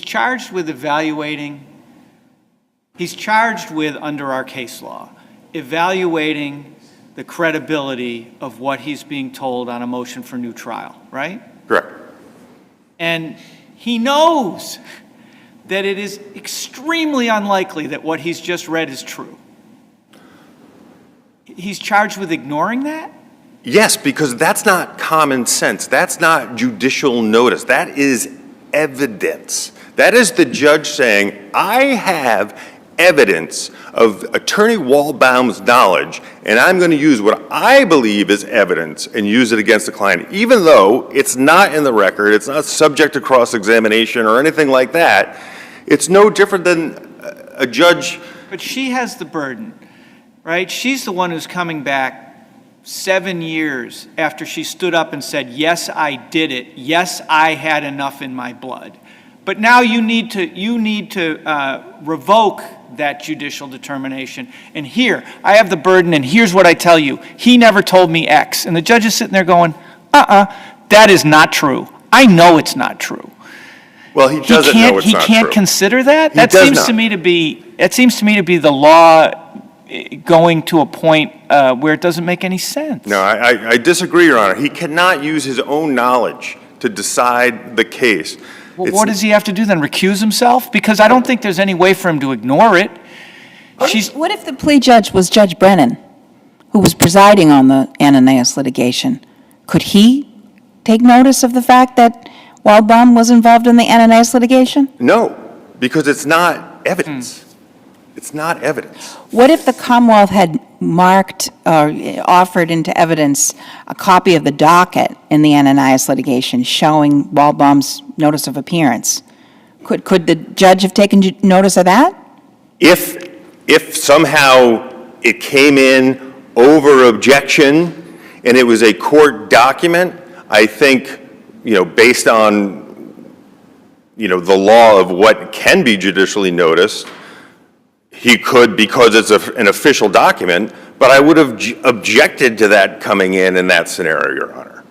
D: charged with evaluating, he's charged with, under our case law, evaluating the credibility of what he's being told on a motion for new trial, right?
I: Correct.
D: And he knows that it is extremely unlikely that what he's just read is true. He's charged with ignoring that?
I: Yes, because that's not common sense. That's not judicial notice. That is evidence. That is the judge saying, I have evidence of Attorney Waldbaum's knowledge, and I'm going to use what I believe is evidence and use it against the client, even though it's not in the record, it's not subject to cross-examination or anything like that. It's no different than a judge.
D: But she has the burden, right? She's the one who's coming back 7 years after she stood up and said, yes, I did it. Yes, I had enough in my blood. But now you need to revoke that judicial determination. And here, I have the burden, and here's what I tell you. He never told me X. And the judge is sitting there going, that is not true. I know it's not true.
I: Well, he doesn't know it's not true.
D: He can't consider that?
I: That seems to
D: me to be the law going to a point where it doesn't make any sense.
I: No, I disagree, Your Honor. He cannot use his own knowledge to decide the case.
D: Well, what does he have to do then, recuse himself? Because I don't think there's any way for him to ignore it.
E: What if the plea judge was Judge Brennan, who was presiding on the Ananias litigation? Could he take notice of the fact that Waldbaum was involved in the Ananias litigation?
I: No, because it's not evidence. It's not evidence.
E: What if the Commonwealth had marked or offered into evidence a copy of the docket in the Ananias litigation showing Waldbaum's notice of appearance? Could the judge have taken notice of that?
I: If somehow it came in over objection and it was a court document, I think, based on, the law of what can be judicially noticed, he could, because it's an official document, but I would have objected to that coming in that scenario, Your Honor.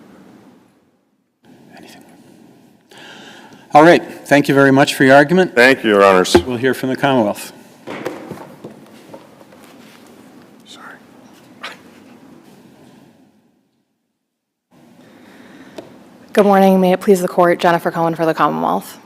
B: Anything? All right. Thank you very much for your argument.
I: Thank you, Your Honors.
B: We'll hear from the Commonwealth.
I: Sorry.
J: Good morning. May it please the court, Jennifer Cohen for the Commonwealth.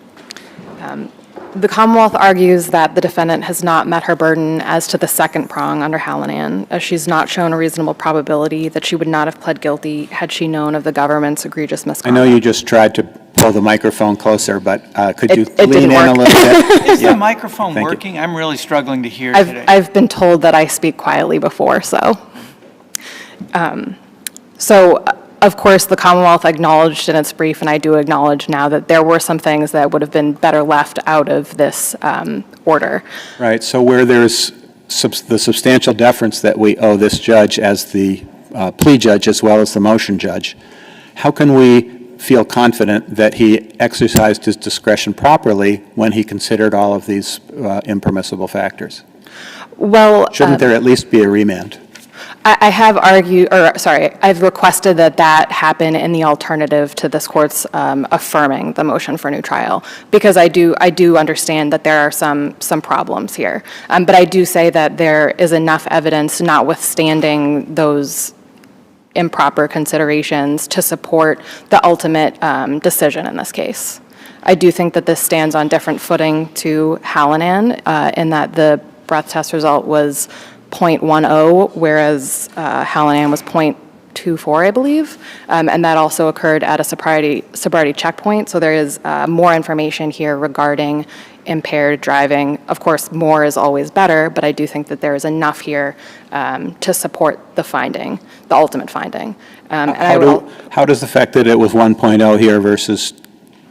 G: The Commonwealth argues that the defendant has not met her burden as to the second prong under Hallinan, as she's not shown a reasonable probability that she would not have pled guilty had she known of the government's egregious
B: I
G: misconduct.
B: know you just tried to pull the microphone closer, but could you
G: It
B: lean
G: didn't
B: in a
G: work.
B: little bit?
D: Is
B: Yeah.
D: the microphone
B: Thank you.
D: working? I'm really struggling to hear today.
G: I've been told that I speak quietly before, so. So, of course, the Commonwealth acknowledged in its brief, and I do acknowledge now, that there were some things that would have been better left out of this order.
B: Right, so where there's the substantial deference that we owe this judge as the plea judge as well as the motion judge, how can we feel confident that he exercised his discretion properly when he considered all of these impermissible factors?
G: Well,
B: Shouldn't there at least be a remand?
G: I have I've requested that that happen in the alternative to this court's affirming the motion for new trial, because I do understand that there are some problems here. But I do say that there is enough evidence, notwithstanding those improper considerations, to support the ultimate decision in this case. I do think that this stands on different footing to Hallinan, in that the breath test result was 0.10, whereas Hallinan was 0.24, I believe, and that also occurred at a sobriety checkpoint. So there is more information here regarding impaired driving. Of course, more is always better, but I do think that there is enough here to support the finding, the ultimate finding.
B: How does the fact that it was 1.0 here versus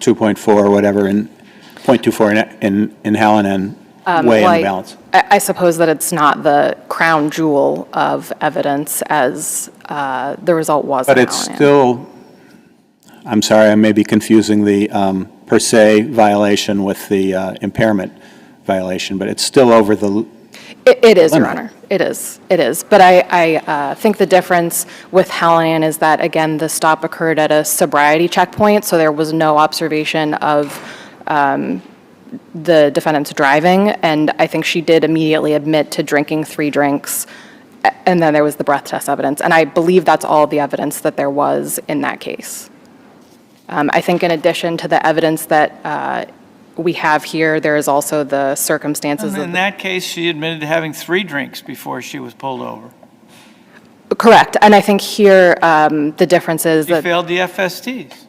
B: 2.4 or whatever in 0.24 in Hallinan weigh in the balance?
G: I suppose that it's not the crown jewel of evidence as the result was.
B: But it's still, I'm sorry, I may be confusing the per se violation with the impairment violation, but it's still over the
G: It is, Your
B: limit.
G: Honor. It is. But I think the difference with Hallinan is that, again, the stop occurred at a sobriety checkpoint, so there was no observation of the defendant's driving, and I think she did immediately admit to drinking 3 drinks, and then there was the breath test evidence, and I believe that's all the evidence that there was in that case. I think in addition to the evidence that we have here, there is also the circumstances
D: In that case, she admitted to having 3 drinks before she was pulled over.
G: Correct, and I think here the difference is
D: She
G: that...
D: failed the FSTs.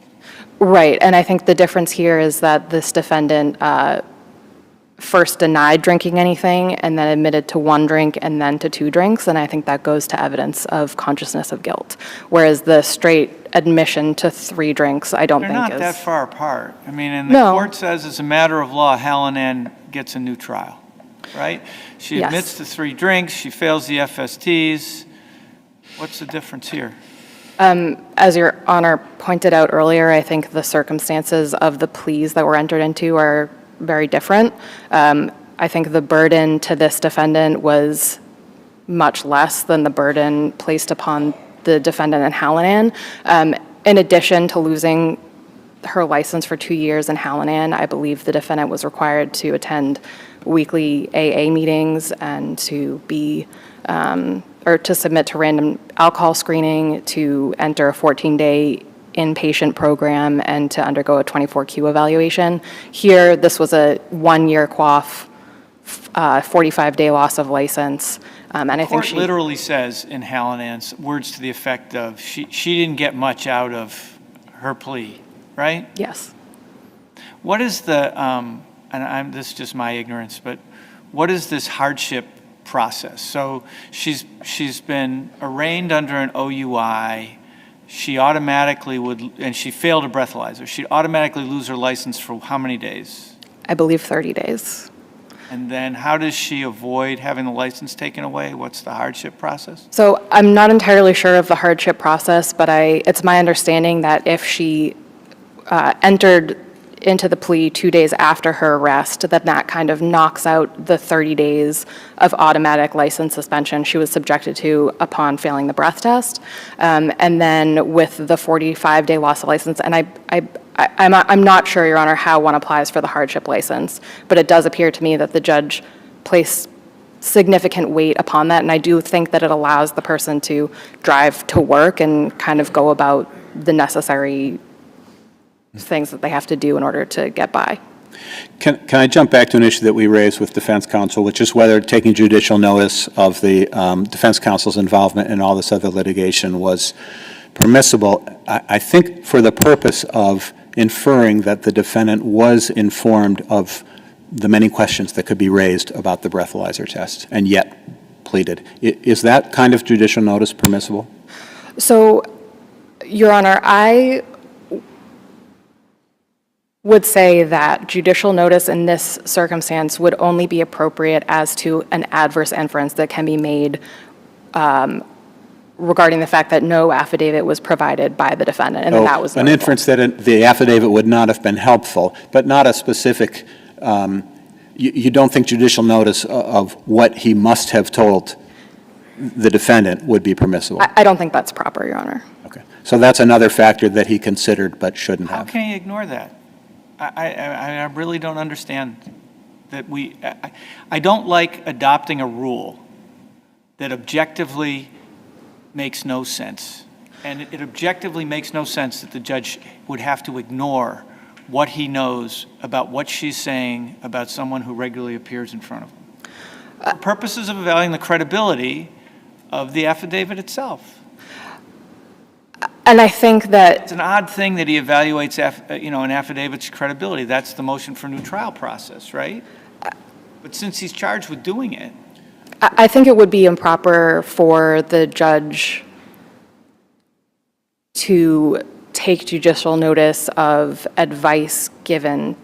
G: Right, and I think the difference here is that this defendant first denied drinking anything and then admitted to 1 drink and then to 2 drinks, and I think that goes to evidence of consciousness of guilt. Whereas the straight admission to 3 drinks, I don't
D: They're
G: think
D: not
G: is...
D: that far apart. I mean, and the
G: No.
D: court says as a matter of law, Hallinan gets a new trial, right? She
G: Yes.
D: admits to 3 drinks, she fails the FSTs. What's the difference here?
G: As Your Honor pointed out earlier, I think the circumstances of the pleas that were entered into are very different. I think the burden to this defendant was much less than the burden placed upon the defendant in Hallinan. In addition to losing her license for 2 years in Hallinan, I believe the defendant was required to attend weekly AA meetings and to be or to submit to random alcohol screening, to enter a 14-day inpatient program, and to undergo a 24Q evaluation. Here, this was a 1-year quaff, 45-day loss of license, and I think
D: Court literally says in Hallinan's words to the effect of, she didn't get much out of her plea, right?
G: Yes.
D: What is the, this is just my ignorance, but what is this hardship process? So she's been arraigned under an OUI. She automatically would, and she failed a breathalyzer. She'd automatically lose her license for how many days?
G: I believe 30 days.
D: And then how does she avoid having the license taken away? What's the hardship process?
G: So I'm not entirely sure of the hardship process, but it's my understanding that if she entered into the plea 2 days after her arrest, that kind of knocks out the 30 days of automatic license suspension she was subjected to upon failing the breath test. And then with the 45-day loss of license, and I'm not sure, Your Honor, how one applies for the hardship license, but it does appear to me that the judge placed significant weight upon that, and I do think that it allows the person to drive to work and kind of go about the necessary things that they have to do in order to get by.
B: Can I jump back to an issue that we raised with defense counsel, which is whether taking judicial notice of the defense counsel's involvement in all this other litigation was permissible? I think for the purpose of inferring that the defendant was informed of the many questions that could be raised about the breathalyzer test and yet pleaded. Is that kind of judicial notice permissible?
G: So, Your Honor, I would say that judicial notice in this circumstance would only be appropriate as to an adverse inference that can be made regarding the fact that no affidavit was provided by the defendant, and that was
B: an
G: notable.
B: inference that the affidavit would not have been helpful, but not a specific, you don't think judicial notice of what he must have told the defendant would be permissible?
G: I don't think that's proper, Your Honor.
B: Okay. So that's another factor that he considered but shouldn't
D: How
B: have.
D: can he ignore that? I really don't understand that I don't like adopting a rule that objectively makes no sense. And it objectively makes no sense that the judge would have to ignore what he knows about what she's saying about someone who regularly appears in front of him. For purposes of evaluating the credibility of the affidavit itself.
G: And I think that
D: It's an odd thing that he evaluates, an affidavit's credibility. That's the motion for new trial process, right? But since he's charged with doing it.
G: I think it would be improper for the judge to take judicial notice of advice given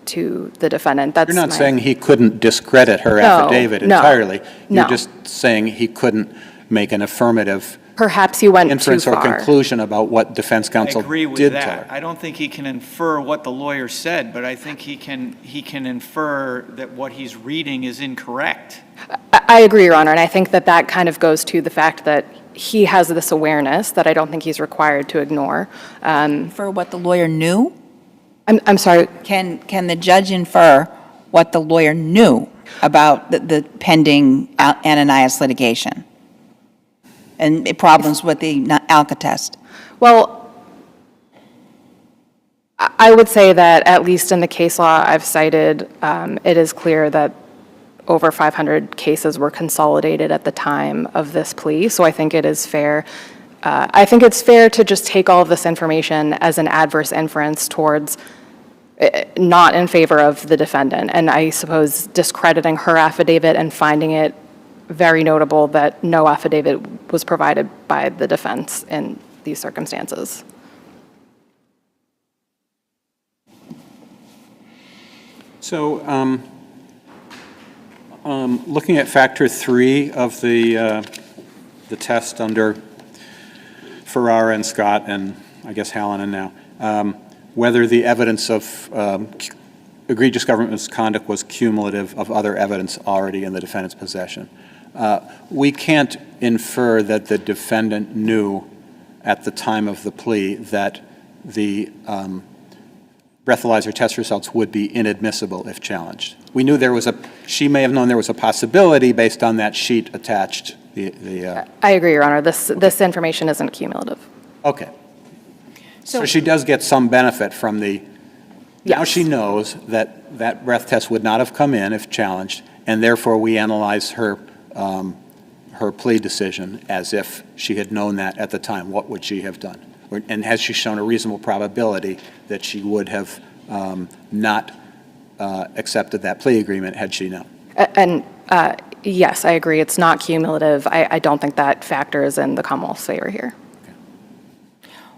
G: to the defendant. That's
B: You're not saying he couldn't discredit her affidavit
G: no,
B: entirely.
G: no.
B: You're just saying he couldn't make an affirmative
G: Perhaps you went too
B: inference or
G: far.
B: conclusion about what defense counsel
D: I agree with
B: did to
D: that.
B: her.
D: I don't think he can infer what the lawyer said, but I think he can infer that what he's reading is incorrect.
G: I agree, Your Honor, and I think that that kind of goes to the fact that he has this awareness that I don't think he's required to ignore.
E: For what the lawyer knew?
G: I'm sorry.
E: Can the judge infer what the lawyer knew about the pending Ananias litigation? And problems with the ALCA test?
G: Well, I would say that at least in the case law I've cited, it is clear that over 500 cases were consolidated at the time of this plea, so I think it is fair. I think it's fair to just take all of this information as an adverse inference towards not in favor of the defendant, and I suppose discrediting her affidavit and finding it very notable that no affidavit was provided by the defense in these circumstances.
B: So, looking at factor 3 of the test under Ferrara and Scott and I guess Hallinan now, whether the evidence of egregious government misconduct was cumulative of other evidence already in the defendant's possession. We can't infer that the defendant knew at the time of the plea that the breathalyzer test results would be inadmissible if challenged. We knew she may have known there was a possibility based on that sheet attached.
G: I agree, Your Honor. This information isn't cumulative.
B: Okay. So she does get some benefit from the, now she knows that that breath test would not have come in if challenged, and therefore we analyze her plea decision as if she had known that at the time. What would she have done? And has she shown a reasonable probability that she would have not accepted that plea agreement had she known?
G: And yes, I agree. It's not cumulative. I don't think that factors in the Commonwealth's favor here.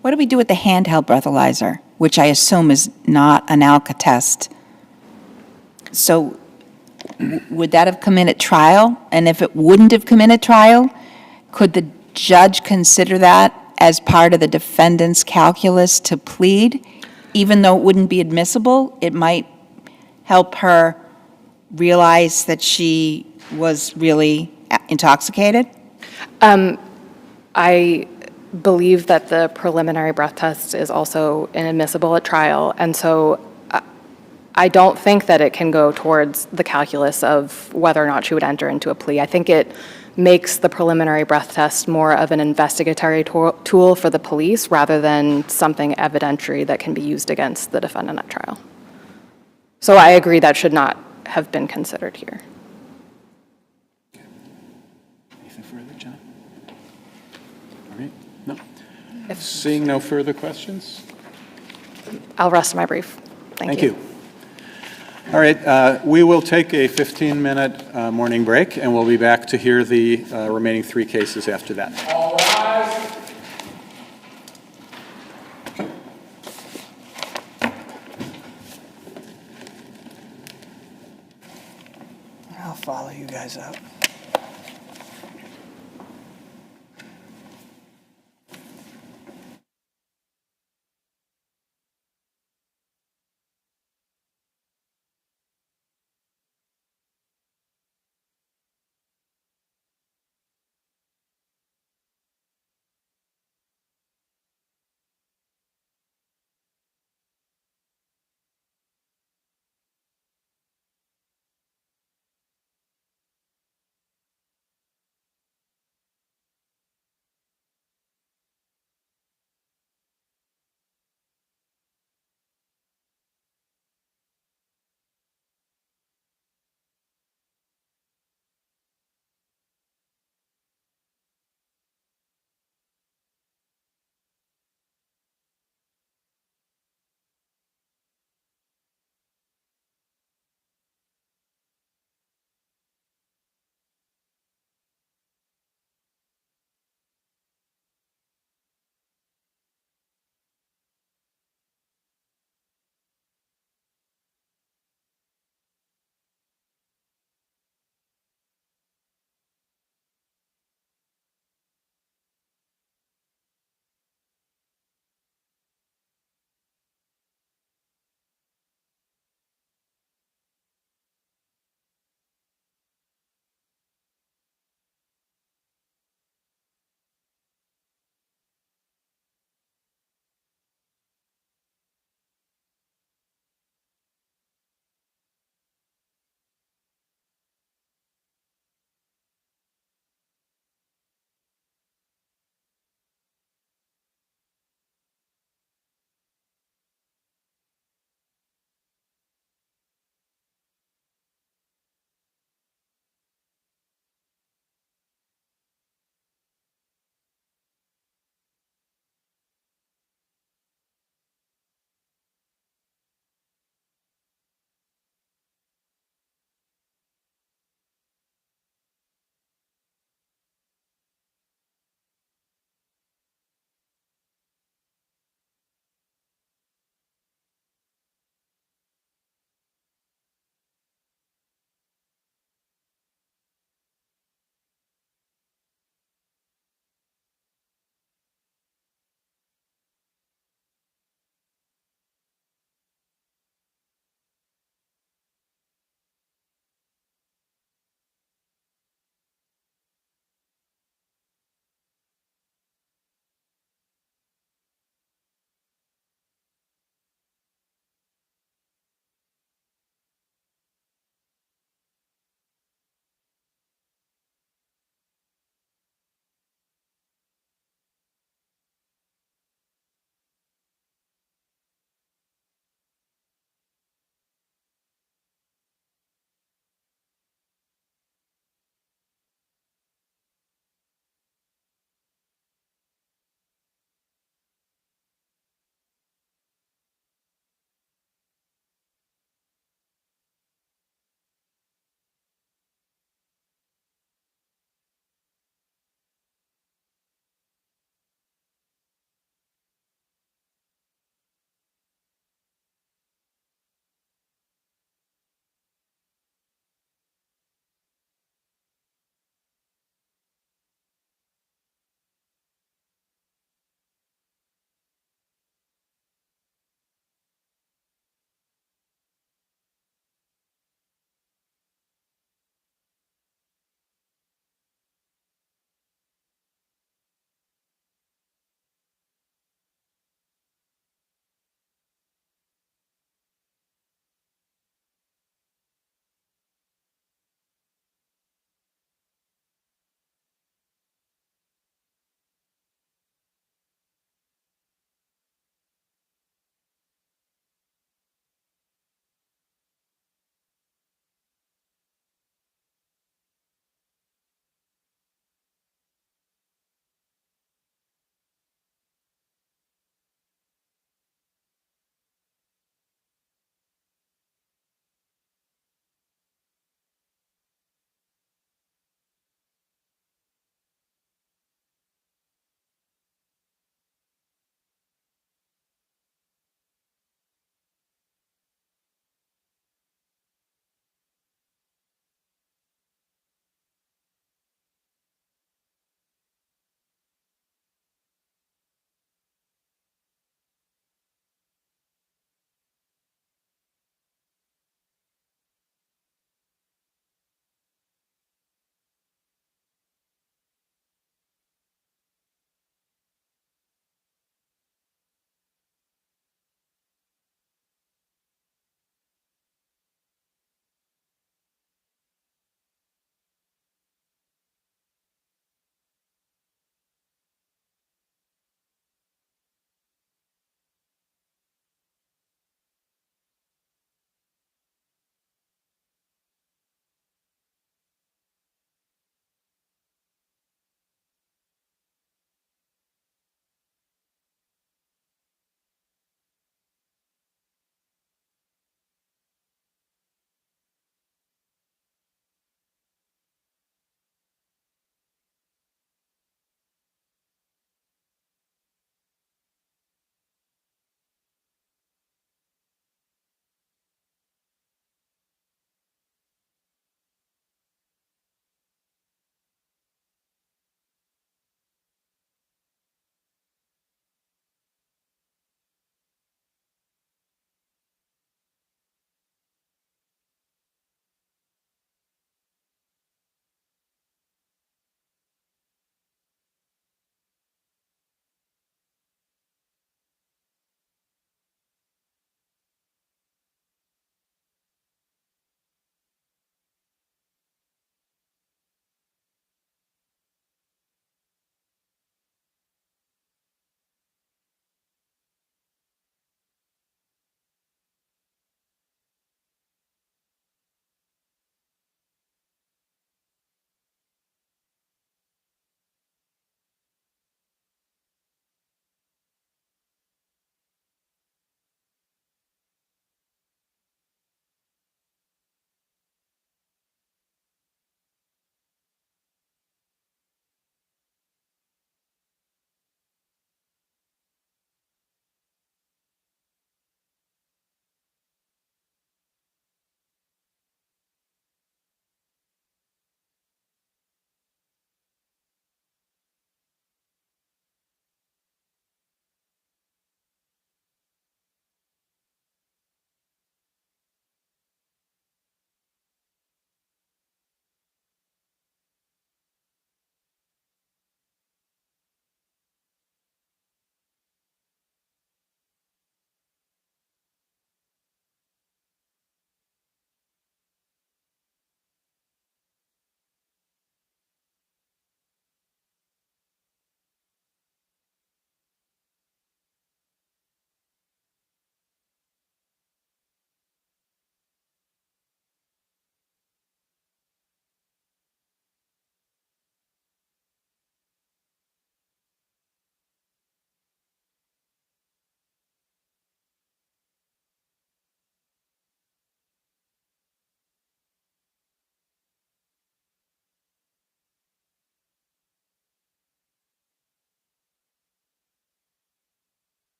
E: What do we do with the handheld breathalyzer, which I assume is not an ALCA test? So would that have come in at trial? And if it wouldn't have come in at trial, could the judge consider that as part of the defendant's calculus to plead? Even though it wouldn't be admissible, it might help her realize that she was really intoxicated?
G: I believe that the preliminary breath test is also inadmissible at trial, and so I don't think that it can go towards the calculus of whether or not she would enter into a plea. I think it makes the preliminary breath test more of an investigatory tool for the police rather than something evidentiary that can be used against the defendant at trial.
H: So I agree that should not have been considered here.
B: Anything further, John? All right, no. Seeing no further questions?
H: I'll rest my brief.
B: Thank you. All right, we will take a 15-minute morning break, and we'll be back to hear the remaining 3 cases after that.
A: All rise.
D: I'll follow you guys out.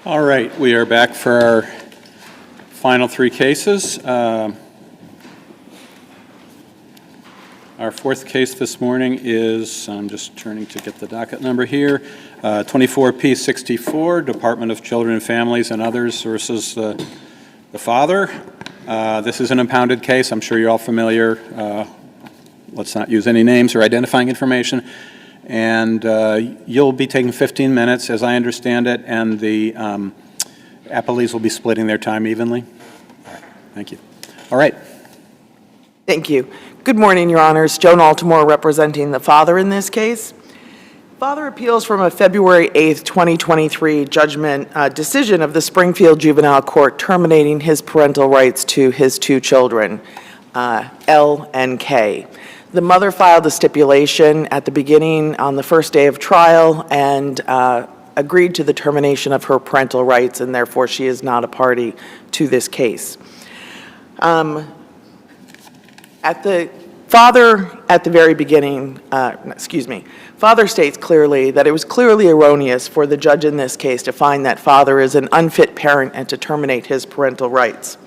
B: All right, we are back for our final three cases. Our fourth case this morning is, I'm just turning to get the docket number here, 24P64, Department of Children and Families and Others versus the father. This is an impounded case. I'm sure you're all familiar. Let's not use any names or identifying information. And you'll be taking 15 minutes, as I understand it, and the appellees will be splitting their time evenly. All right, thank you. All right.
J: Thank you. Good morning, Your Honors. Joan Altimore representing the father in this case. Father appeals from a February 8th, 2023 decision of the Springfield Juvenile Court terminating his parental rights to his two children, L and K. The mother filed a stipulation at the beginning on the first day of trial and agreed to the termination of her parental rights, and therefore she is not a party to this case. Father states clearly that it was clearly erroneous for the judge in this case to find that father is an unfit parent and to terminate his parental rights.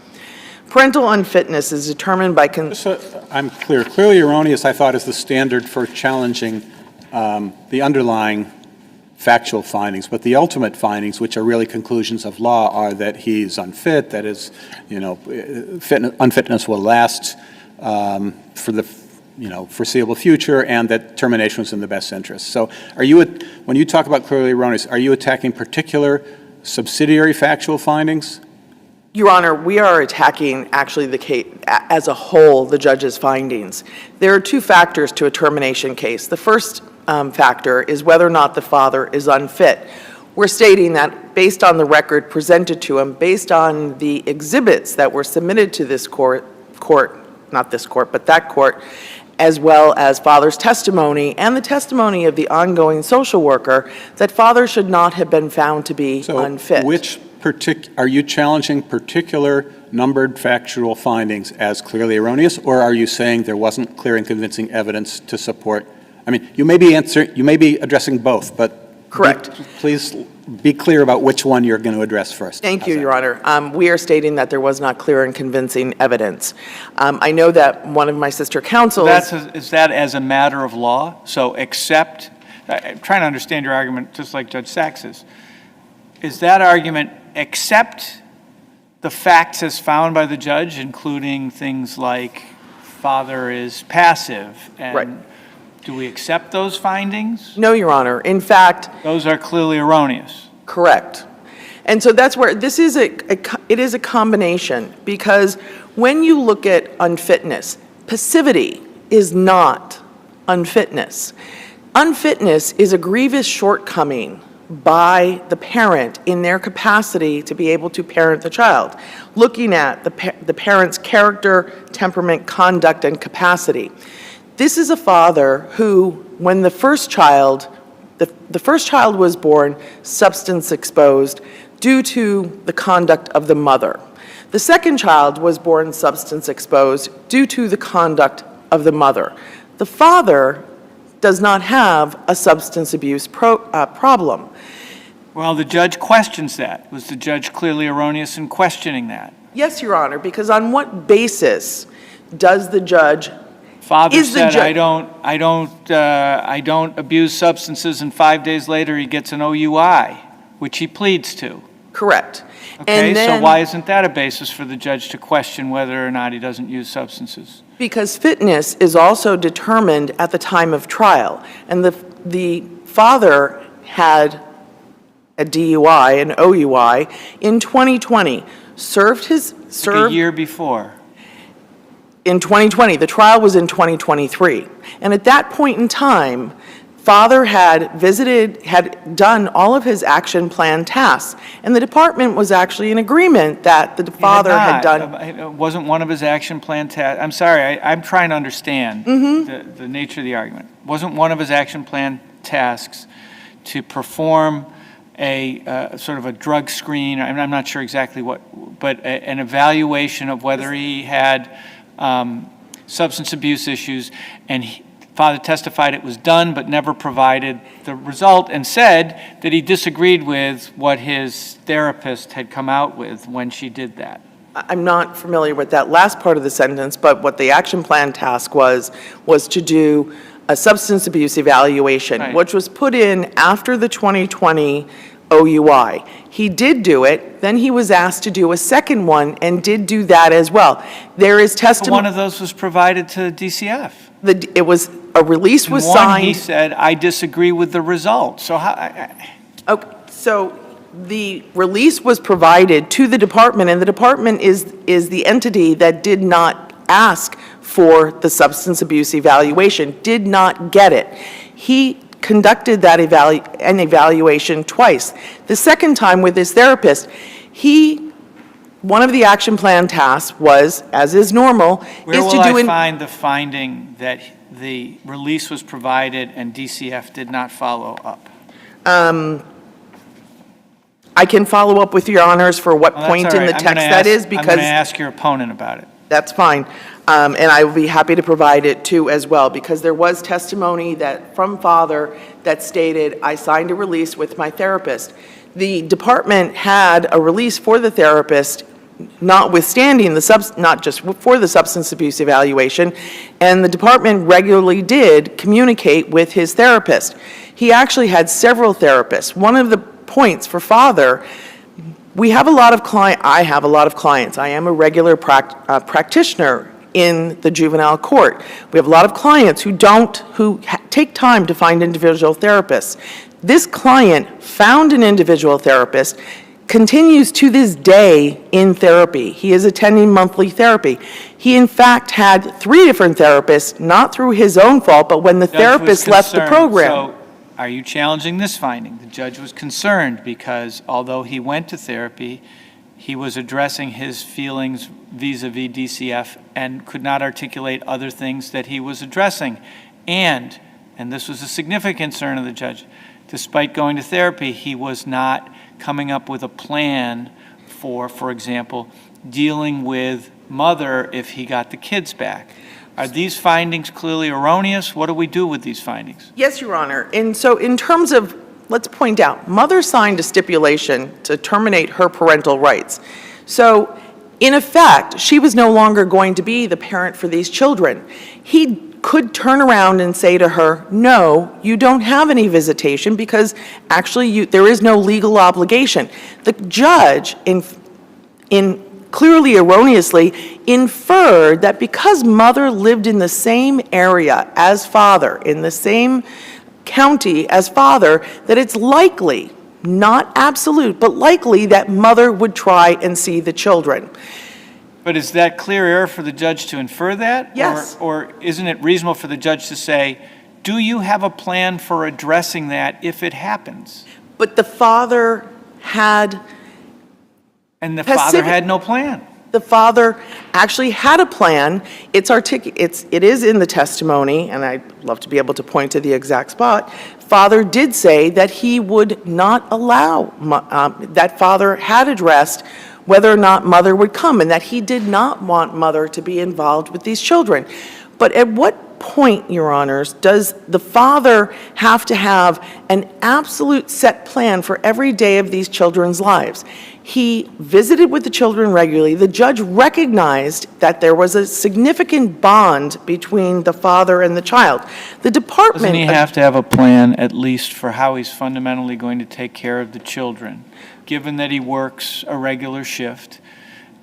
J: Parental unfitness is determined by...
B: So I'm clear. Clearly erroneous, I thought, is the standard for challenging the underlying factual findings, but the ultimate findings, which are really conclusions of law, are that he's unfit, that his, unfitness will last for the, foreseeable future, and that termination was in the best interest. So are you, when you talk about clearly erroneous, are you attacking particular subsidiary factual findings?
J: Your Honor, we are attacking actually the case as a whole, the judge's findings. There are two factors to a termination case. The first factor is whether or not the father is unfit. We're stating that based on the record presented to him, based on the exhibits that were submitted to this not this court, but that court, as well as father's testimony and the testimony of the ongoing social worker, that father should not have been found to be unfit.
B: Are you challenging particular numbered factual findings as clearly erroneous, or are you saying there wasn't clear and convincing evidence to support? I mean, you may be addressing both, but
J: correct.
B: Please be clear about which one you're going to address first.
J: Thank you, Your Honor. We are stating that there was not clear and convincing evidence. I know that one of my sister counsels...
D: Is that as a matter of law? So except, I'm trying to understand your argument just like Judge Sachs's. Is that argument except the facts as found by the judge, including things like father is passive? And
J: right.
D: Do we accept those findings?
J: No, Your Honor. In fact...
D: Those are clearly erroneous.
J: Correct. And so that's where this is it is a combination, because when you look at unfitness, passivity is not unfitness. Unfitness is a grievous shortcoming by the parent in their capacity to be able to parent the child, looking at the parent's character, temperament, conduct, and capacity. This is a father who, when the first child was born substance exposed due to the conduct of the mother. The second child was born substance exposed due to the conduct of the mother. The father does not have a substance abuse problem.
D: Well, the judge questions that. Was the judge clearly erroneous in questioning that?
J: Yes, Your Honor, because on what basis does the judge...
D: Father said, I don't abuse substances, and 5 days later he gets an OUI, which he pleads to.
J: Correct.
D: Okay, so why isn't that a basis for the judge to question whether or not he doesn't use substances?
J: Because fitness is also determined at the time of trial, and the father had a DUI, an OUI, in 2020, served
D: a year before.
J: In 2020, the trial was in 2023. And at that point in time, father had done all of his action plan tasks. And the department was actually in agreement that the father had done...
D: It wasn't one of his action plan tasks. I'm sorry, I'm trying to understand the nature of the argument. Wasn't one of his action plan tasks to perform a sort of a drug screen, I'm not sure exactly what, but an evaluation of whether he had substance abuse issues, and Father testified it was done, but never provided the result, and said that he disagreed with what his therapist had come out with when she did that.
J: I'm not familiar with that last part of the sentence, but what the action plan task was to do a substance abuse evaluation,
D: Right.
J: which was put in after the 2020 OUI. He did do it, then he was asked to do a second one and did do that as well. There is
D: One
J: testimony,
D: of those was provided to DCF.
J: it was, a release was
D: And one, he
J: signed.
D: said, I disagree with the result. So how,
J: Okay, so the release was provided to the department, and the department is the entity that did not ask for the substance abuse evaluation, did not get it. He conducted that an evaluation twice. The second time with his therapist, one of the action plan tasks was, as is normal,
D: where
J: is
D: will
J: to do
D: I
J: an...
D: find the finding that the release was provided and DCF did not follow up?
J: I can follow up with your honors for what
D: Well, that's
J: point
D: all
J: in
D: right.
J: the
D: I'm gonna
J: text that
D: ask-
J: is,
D: I'm
J: because...
D: going to ask your opponent about it.
J: That's fine. And I will be happy to provide it too as well, because there was testimony from Father that stated, I signed a release with my therapist. The department had a release for the therapist, notwithstanding not just for the substance abuse evaluation, and the department regularly did communicate with his therapist. He actually had several therapists. One of the points for Father, I have a lot of clients. I am a regular practitioner in the juvenile court. We have a lot of clients who take time to find individual therapists. This client found an individual therapist, continues to this day in therapy. He is attending monthly therapy. He, in fact, had 3 different therapists, not through his own fault, but when the
D: Judge was
J: therapist left the
D: concerned.
J: program.
D: So are you challenging this finding? The judge was concerned because although he went to therapy, he was addressing his feelings vis-a-vis DCF and could not articulate other things that he was addressing. And this was a significant concern of the judge, despite going to therapy, he was not coming up with a plan for example, dealing with mother if he got the kids back. Are these findings clearly erroneous? What do we do with these findings?
J: Yes, Your Honor. And so in terms of, let's point out, mother signed a stipulation to terminate her parental rights. So in effect, she was no longer going to be the parent for these children. He could turn around and say to her, no, you don't have any visitation because actually there is no legal obligation. The judge, in clearly erroneously, inferred that because mother lived in the same area as father, in the same county as father, that it's likely, not absolute, but likely that mother would try and see the children.
D: But is that clear error for the judge to infer that?
J: Yes.
D: Or isn't it reasonable for the judge to say, do you have a plan for addressing that if it happens?
J: But the father had...
D: And the father had no plan.
J: The father actually had a plan. It is in the testimony, and I'd love to be able to point to the exact spot. Father did say that he would not allow, that father had addressed whether or not mother would come, and that he did not want mother to be involved with these children. But at what point, Your Honors, does the father have to have an absolute set plan for every day of these children's lives? He visited with the children regularly. The judge recognized that there was a significant bond between the father and the child. The department...
D: Doesn't he have to have a plan at least for how he's fundamentally going to take care of the children, given that he works a regular shift,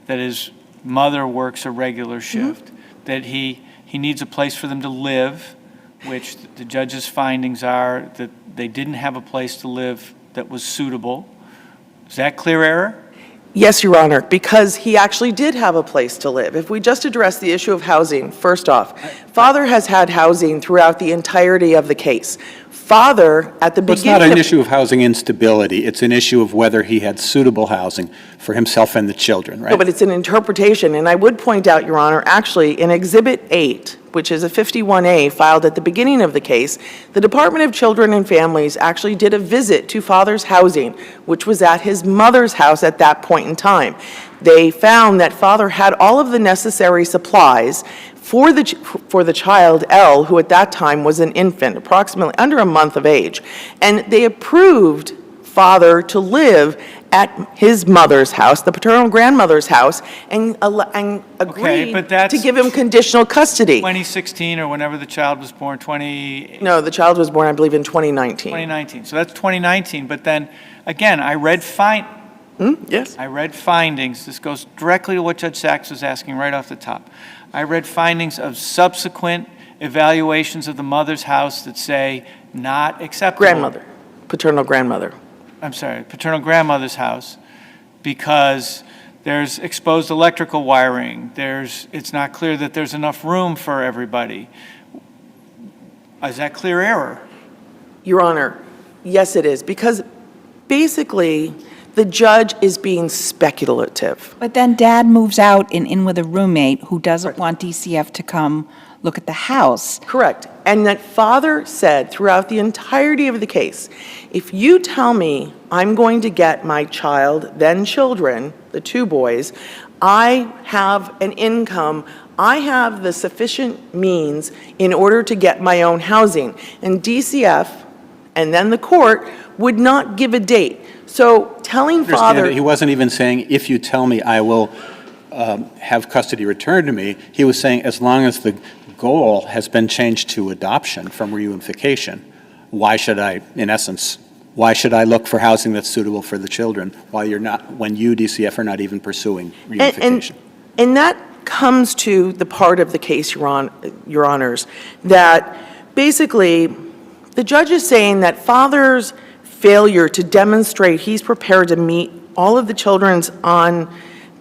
D: that his mother works a regular shift, that he needs a place for them to live, which the judge's findings are that they didn't have a place to live that was suitable. Is that clear error?
J: Yes, Your Honor, because he actually did have a place to live. If we just address the issue of housing, first off, father has had housing throughout the entirety of the case. Father, at the beginning...
B: It's not an issue of housing instability. It's an issue of whether he had suitable housing for himself and the children, right?
J: No, but it's an interpretation, and I would point out, Your Honor, actually, in Exhibit 8, which is a 51A filed at the beginning of the case, the Department of Children and Families actually did a visit to father's housing, which was at his mother's house at that point in time. They found that father had all of the necessary supplies. for the child, L, who at that time was an infant, approximately under a month of age. And they approved father to live at his mother's house, the paternal grandmother's house, and agreed
D: but that's
J: to give him conditional custody.
D: 2016 or whenever the child was born,
J: No, the child was born, I believe, in 2019.
D: 2019. So that's 2019. But then, again, I read
J: Yes.
D: I read findings. This goes directly to what Judge Sachs was asking right off the top. I read findings of subsequent evaluations of the mother's house that say not acceptable.
J: Grandmother, paternal grandmother.
D: I'm sorry, paternal grandmother's house, because there's exposed electrical wiring. It's not clear that there's enough room for everybody. Is that clear error?
J: Your Honor, yes, it is, because basically, the judge is being speculative.
E: But then dad moves out and in with a roommate who doesn't want DCF to come look at the house.
J: Correct. And that father said throughout the entirety of the case, if you tell me I'm going to get my child, then children, the two boys, I have an income, I have the sufficient means in order to get my own housing. And DCF and then the court would not give a date. So telling father...
B: He wasn't even saying, if you tell me I will have custody returned to me. He was saying, as long as the goal has been changed to adoption from reunification, why should I, in essence, why should I look for housing that's suitable for the children when you, DCF, are not even pursuing reunification?
J: And that comes to the part of the case, Your Honors, that basically the judge is saying that father's failure to demonstrate he's prepared to meet all of the children's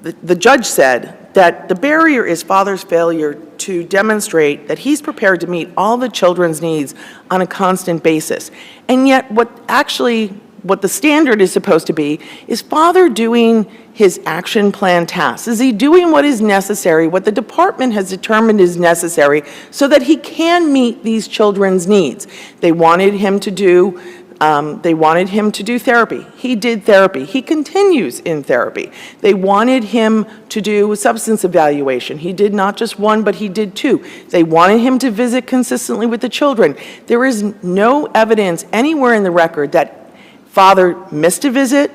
J: the judge said that the barrier is father's failure to demonstrate that he's prepared to meet all the children's needs on a constant basis. And yet what the standard is supposed to be is father doing his action plan tasks. Is he doing what is necessary, what the department has determined is necessary, so that he can meet these children's needs? They wanted him to do therapy. He did therapy. He continues in therapy. They wanted him to do substance evaluation. He did not just one, but he did two. They wanted him to visit consistently with the children. There is no evidence anywhere in the record that father missed a visit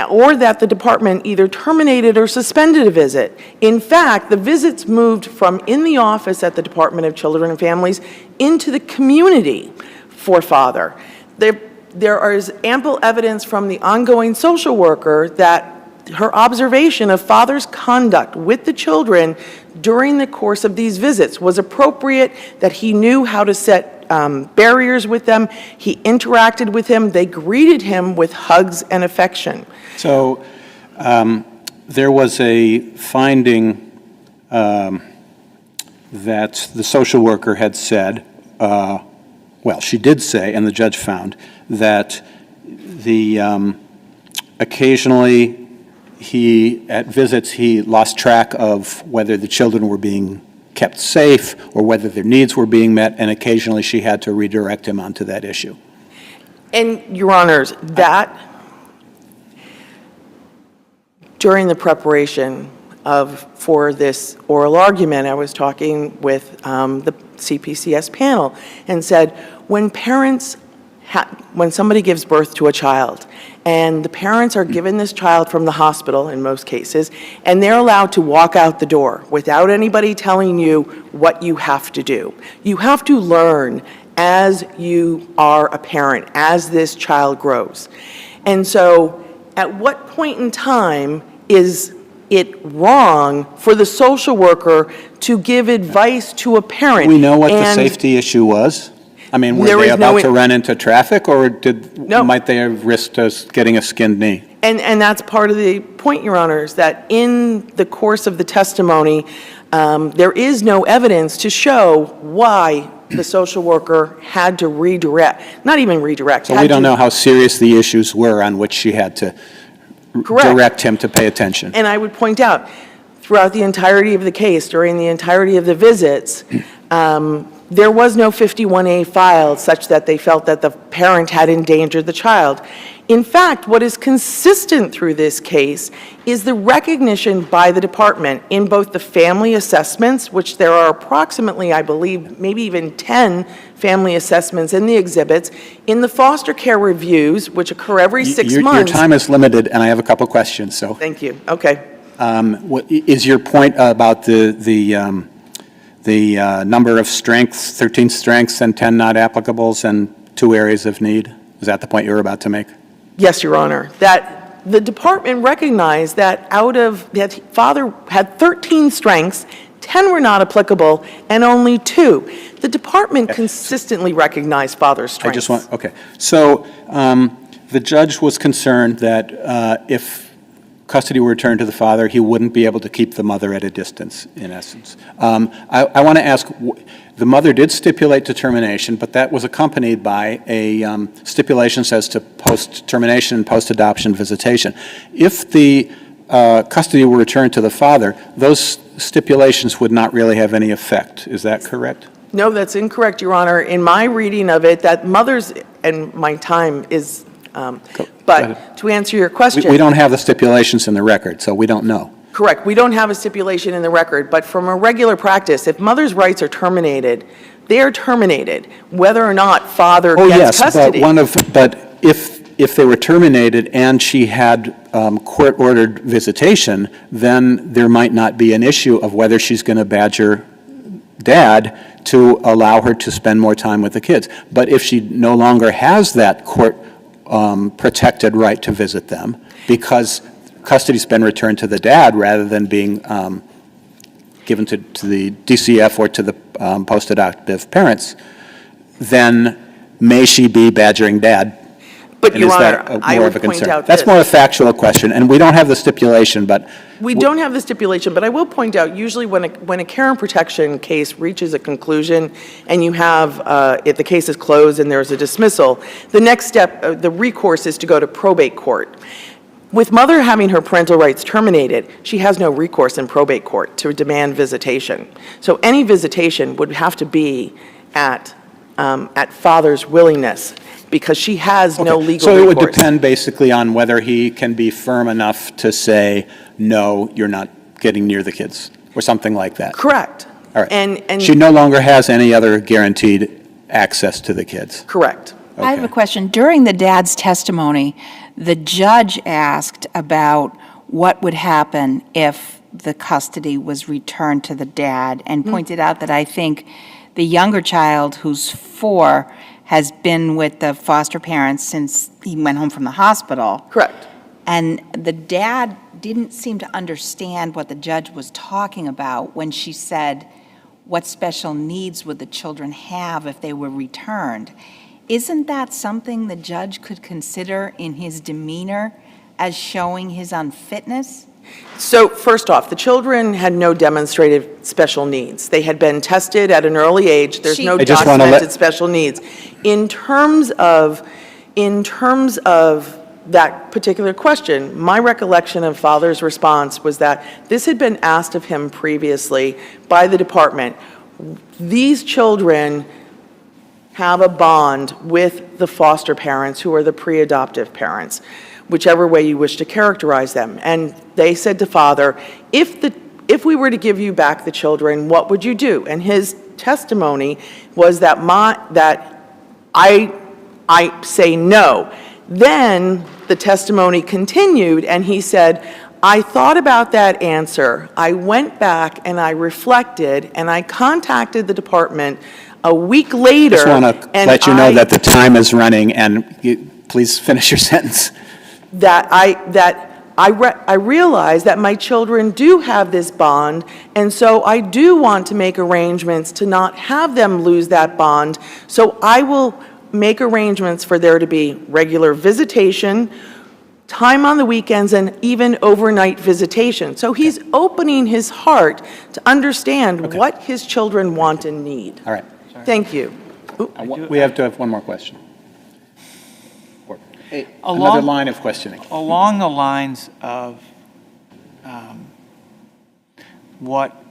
J: or that the department either terminated or suspended a visit. In fact, the visits moved from in the office at the Department of Children and Families into the community for father. There is ample evidence from the ongoing social worker that her observation of father's conduct with the children during the course of these visits was appropriate, that he knew how to set barriers with them, he interacted with them, they greeted him with hugs and affection.
B: So there was a finding that the social worker had said, well, she did say, and the judge found, that occasionally at visits he lost track of whether the children were being kept safe or whether their needs were being met, and occasionally she had to redirect him onto that issue.
J: And, Your Honors, that, during the preparation for this oral argument, I was talking with the CPCS panel and said, when somebody gives birth to a child and the parents are given this child from the hospital in most cases, and they're allowed to walk out the door without anybody telling you what you have to do. You have to learn as you are a parent, as this child grows. And so at what point in time is it wrong for the social worker to give advice to a parent?
B: We know what the safety issue was? I mean, were they about to run into traffic, or might they have risked us getting a skinned knee?
J: And that's part of the point, Your Honors, that in the course of the testimony, there is no evidence to show why the social worker had to not even redirect.
B: So we don't know how serious the issues were on which she had to direct him to pay attention.
J: And I would point out, throughout the entirety of the case, during the entirety of the visits, there was no 51A filed such that they felt that the parent had endangered the child. In fact, what is consistent through this case is the recognition by the department in both the family assessments, which there are approximately, I believe, maybe even 10 family assessments in the exhibits, in the foster care reviews, which occur every 6 months.
B: Your time is limited, and I have a couple questions, so.
J: Thank you. Okay.
B: What is your point about the number of strengths, 13 strengths and 10 not applicables and 2 areas of need? Is that the point you were about to make?
J: Yes, Your Honor. That the department recognized that that father had 13 strengths, 10 were not applicable, and only 2. The department consistently recognized father's strengths.
B: Okay. So the judge was concerned that if custody were returned to the father, he wouldn't be able to keep the mother at a distance, in essence. I want to ask, the mother did stipulate to termination, but that was accompanied by a stipulation as to post-termination and post-adoption visitation. If the custody were returned to the father, those stipulations would not really have any effect. Is that correct?
J: No, that's incorrect, Your Honor. In my reading of it, that mothers, and my time is, but to answer your question.
B: We don't have the stipulations in the record, so we don't know.
J: Correct. We don't have a stipulation in the record, but from a regular practice, if mother's rights are terminated, they are terminated, whether or not father gets custody.
B: But if they were terminated and she had court-ordered visitation, then there might not be an issue of whether she's going to badger dad to allow her to spend more time with the kids. But if she no longer has that court-protected right to visit them, because custody's been returned to the dad rather than being given to the DCF or to the post-adoptive parents, then may she be badgering dad?
J: But,
B: And
J: Your
B: is
J: Honor,
B: that
J: I
B: more
J: would
B: of a
J: point
B: concern?
J: out
B: That's
J: this.
B: more a factual question, and we don't have the stipulation, but
J: We don't have the stipulation, but I will point out, usually when a care and protection case reaches a conclusion and you have, if the case is closed and there's a dismissal, the next step, the recourse is to go to probate court. With mother having her parental rights terminated, she has no recourse in probate court to demand visitation. So any visitation would have to be at father's willingness, because she has no legal recourse.
B: So it would depend basically on whether he can be firm enough to say, no, you're not getting near the kids, or something like that.
J: Correct.
B: All right.
J: And
B: She no longer has any other guaranteed access to the kids.
J: correct.
E: I have a
B: Okay.
E: question. During the dad's testimony, the judge asked about what would happen if the custody was returned to the dad, and pointed out that I think the younger child, who's 4, has been with the foster parents since he went home from the hospital.
J: Correct.
E: And the dad didn't seem to understand what the judge was talking about when she said, what special needs would the children have if they were returned? Isn't that something the judge could consider in his demeanor as showing his unfitness?
J: So first off, the children had no demonstrated special needs. They had been tested at an early age. There's no
B: I just wanna
J: documented special needs. In terms of that particular question, my recollection of father's response was that this had been asked of him previously by the department. These children have a bond with the foster parents, who are the pre-adoptive parents, whichever way you wish to characterize them. And they said to father, if we were to give you back the children, what would you do? And his testimony was that I say no. Then the testimony continued, and he said, I thought about that answer. I went back and I reflected, and I contacted the department a week later.
B: Just want to let you know that the time is running, and please finish your sentence.
J: I realize that my children do have this bond, and so I do want to make arrangements to not have them lose that bond. So I will make arrangements for there to be regular visitation, time on the weekends, and even overnight visitation. So he's opening his heart to understand what his children want and need.
B: All right.
J: Thank you.
B: We have to have one more question. Another
D: Along-
B: line of questioning.
D: Along the lines of what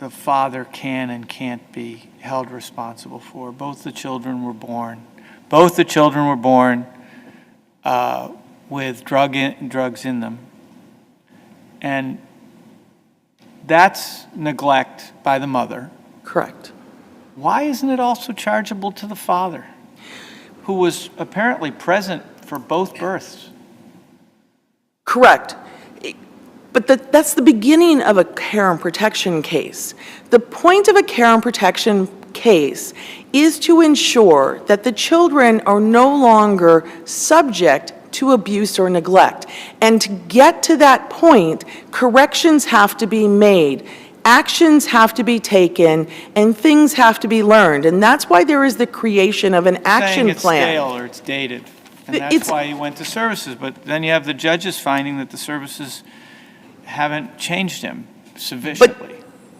D: the father can and can't be held responsible for. Both the children were born. Both the children were born with drugs in them. And that's neglect by the mother.
J: Correct.
D: Why isn't it also chargeable to the father, who was apparently present for both births?
J: Correct. But that's the beginning of a care and protection case. The point of a care and protection case is to ensure that the children are no longer subject to abuse or neglect. And to get to that point, corrections have to be made, actions have to be taken, and things have to be learned. And that's why there is the creation of an action
D: Saying
J: plan.
D: it's stale or it's dated. And that's why you went to services. But then you have the judges finding that the services haven't changed him sufficiently.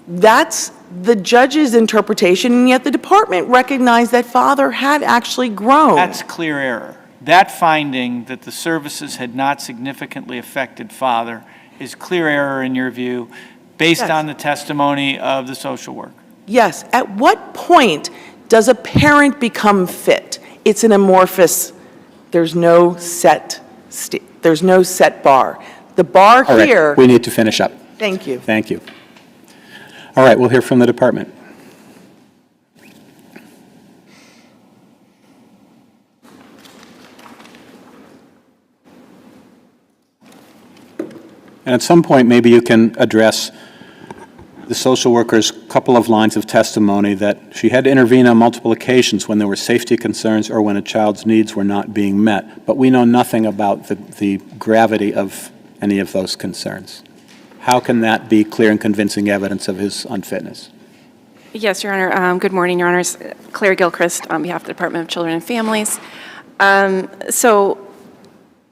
J: That's the judge's interpretation, and yet the department recognized that father had actually grown.
D: That's clear error. That finding that the services had not significantly affected father is clear error in your view, based
J: Yes.
D: on the testimony of the social worker.
J: Yes. At what point does a parent become fit? It's an amorphous, there's no set bar. The bar
B: All right,
J: here.
B: we need to finish up.
J: Thank you.
B: Thank you. All right, we'll hear from the department. And at some point, maybe you can address the social worker's couple of lines of testimony that she had to intervene on multiple occasions when there were safety concerns or when a child's needs were not being met, but we know nothing about the gravity of any of those concerns. How can that be clear and convincing evidence of his unfitness?
K: Yes, Your Honor. Good morning, Your Honors. Claire Gilchrist on behalf of the Department of Children and Families. So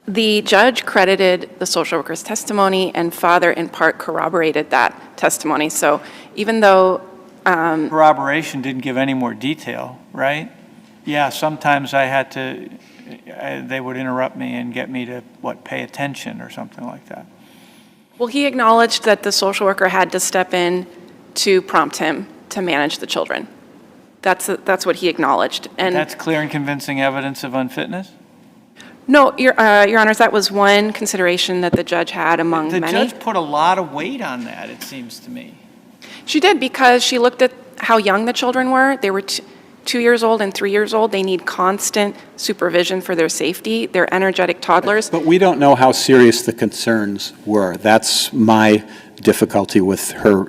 K: the judge credited the social worker's testimony, and father in part corroborated that testimony. So even though
D: Corroboration didn't give any more detail, right? Yeah, sometimes I had to, they would interrupt me and get me to, pay attention or something like that.
K: well, he acknowledged that the social worker had to step in to prompt him to manage the children. That's what he acknowledged. And
D: That's clear and convincing evidence of unfitness?
K: no, Your Honors, that was one consideration that the judge had among
D: The
K: many.
D: judge put a lot of weight on that, it seems to me.
K: She did, because she looked at how young the children were. They were 2 years old and 3 years old. They need constant supervision for their safety. They're energetic toddlers.
B: But we don't know how serious the concerns were. That's my difficulty with her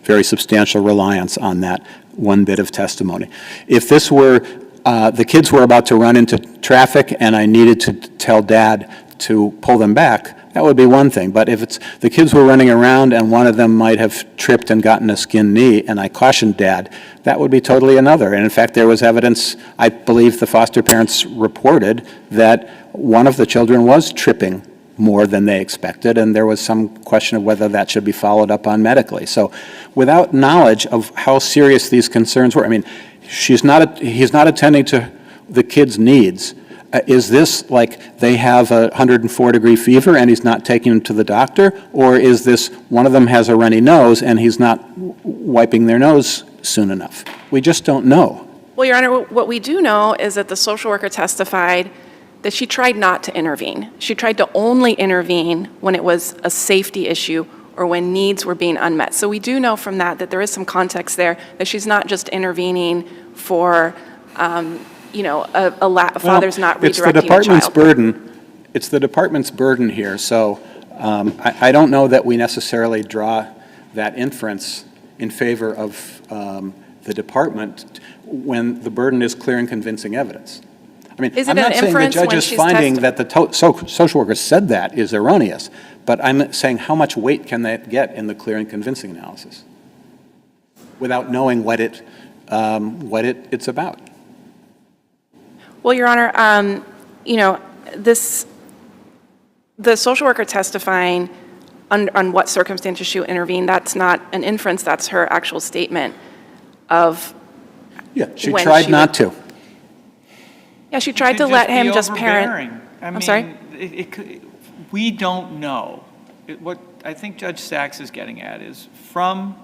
B: very substantial reliance on that one bit of testimony. If this were, the kids were about to run into traffic and I needed to tell Dad to pull them back, that would be one thing. But if it's the kids were running around and one of them might have tripped and gotten a skinned knee and I cautioned Dad, that would be totally another. And in fact, there was evidence, I believe the foster parents reported, that one of the children was tripping more than they expected, and there was some question of whether that should be followed up on medically. So without knowledge of how serious these concerns were, I mean, he's not attending to the kids' needs. Is this like they have a 104-degree fever and he's not taking them to the doctor? Or is this one of them has a runny nose and he's not wiping their nose soon enough? We just don't know.
K: Well, Your Honor, what we do know is that the social worker testified that she tried not to intervene. She tried to only intervene when it was a safety issue or when needs were being unmet. So we do know from that there is some context there, that she's not just intervening for, father's not redirecting
B: It's the department's
K: a child.
B: burden. It's the department's burden here. So I don't know that we necessarily draw that inference in favor of the department when the burden is clear and convincing evidence. I mean,
K: Is it
B: I'm not
K: an
B: saying the
K: inference when
B: judge's
K: she's
B: finding that the social worker said that is erroneous, but I'm saying how much weight can that get in the clear and convincing analysis without knowing what it's about?
K: Well, Your Honor, the social worker testifying on what circumstances she intervened, that's not an inference, that's her actual statement of
B: Yeah, she
K: when
B: tried
K: she
B: not
K: would-
B: to.
K: Yeah, she tried
D: It
K: to
D: could
K: let
D: be
K: him just parent.
D: overbearing.
K: I'm sorry?
D: We don't know. What I think Judge Sachs is getting at is from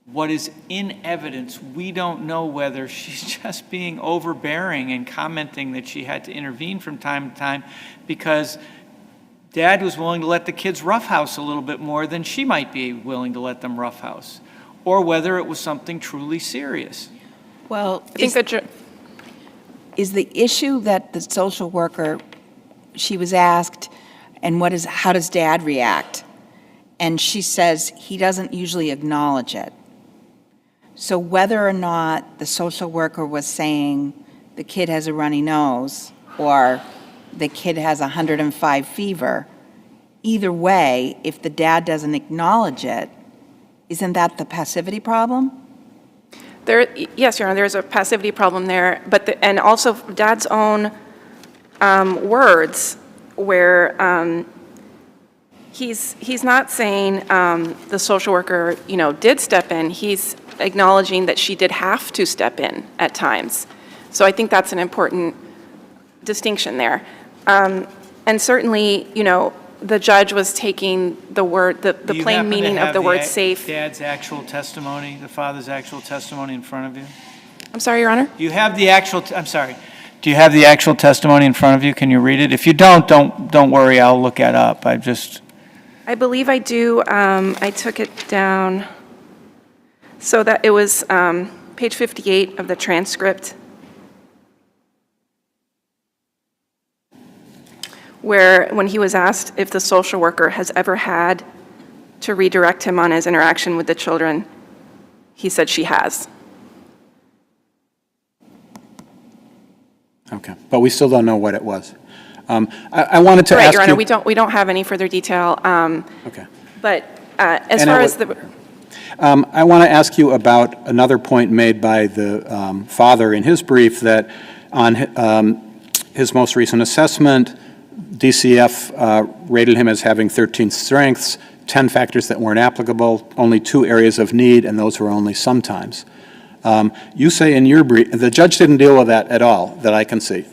D: what is in evidence, we don't know whether she's just being overbearing and commenting that she had to intervene from time to time because Dad was willing to let the kids roughhouse a little bit more than she might be willing to let them roughhouse, or whether it was something truly serious.
E: Well,
K: I think that
E: is the issue that the social worker, she was asked, and how does Dad react? And she says he doesn't usually acknowledge it. So whether or not the social worker was saying the kid has a runny nose or the kid has 105 fever, either way, if the dad doesn't acknowledge it, isn't that the passivity problem?
K: Yes, Your Honor, there's a passivity problem there, and also Dad's own words where he's not saying the social worker, did step in. He's acknowledging that she did have to step in at times. So I think that's an important distinction there. And certainly, the judge was taking the word, the plain meaning of the word safe.
D: Dad's actual testimony, the father's actual testimony in front of you?
K: I'm sorry, Your Honor?
D: Do you have the actual, I'm sorry, do you have the actual testimony in front of you? Can you read it? If you don't worry, I'll look it up.
K: I believe I do. I took it down. So that it was page 58 of the transcript, where when he was asked if the social worker has ever had to redirect him on his interaction with the children, he said she has.
B: Okay, but we still don't know what it was. I wanted to
K: Right,
B: ask
K: Your Honor,
B: you...
K: we don't have any further detail.
B: Okay.
K: But as far as the...
B: I want to ask you about another point made by the father in his brief, that on his most recent assessment, DCF rated him as having 13 strengths, 10 factors that weren't applicable, only 2 areas of need, and those were only sometimes. You say in your brief, the judge didn't deal with that at all, that I can see.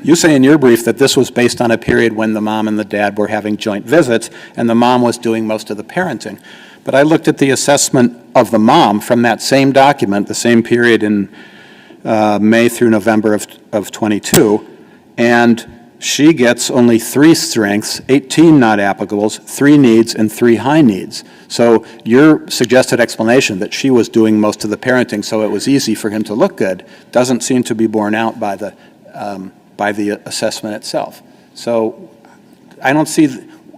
B: You say in your brief that this was based on a period when the mom and the dad were having joint visits, and the mom was doing most of the parenting. But I looked at the assessment of the mom from that same document, the same period in May through November of 22, and she gets only 3 strengths, 18 not applicables, 3 needs, and 3 high needs. So your suggested explanation that she was doing most of the parenting so it was easy for him to look good doesn't seem to be borne out by the assessment itself. So I don't see,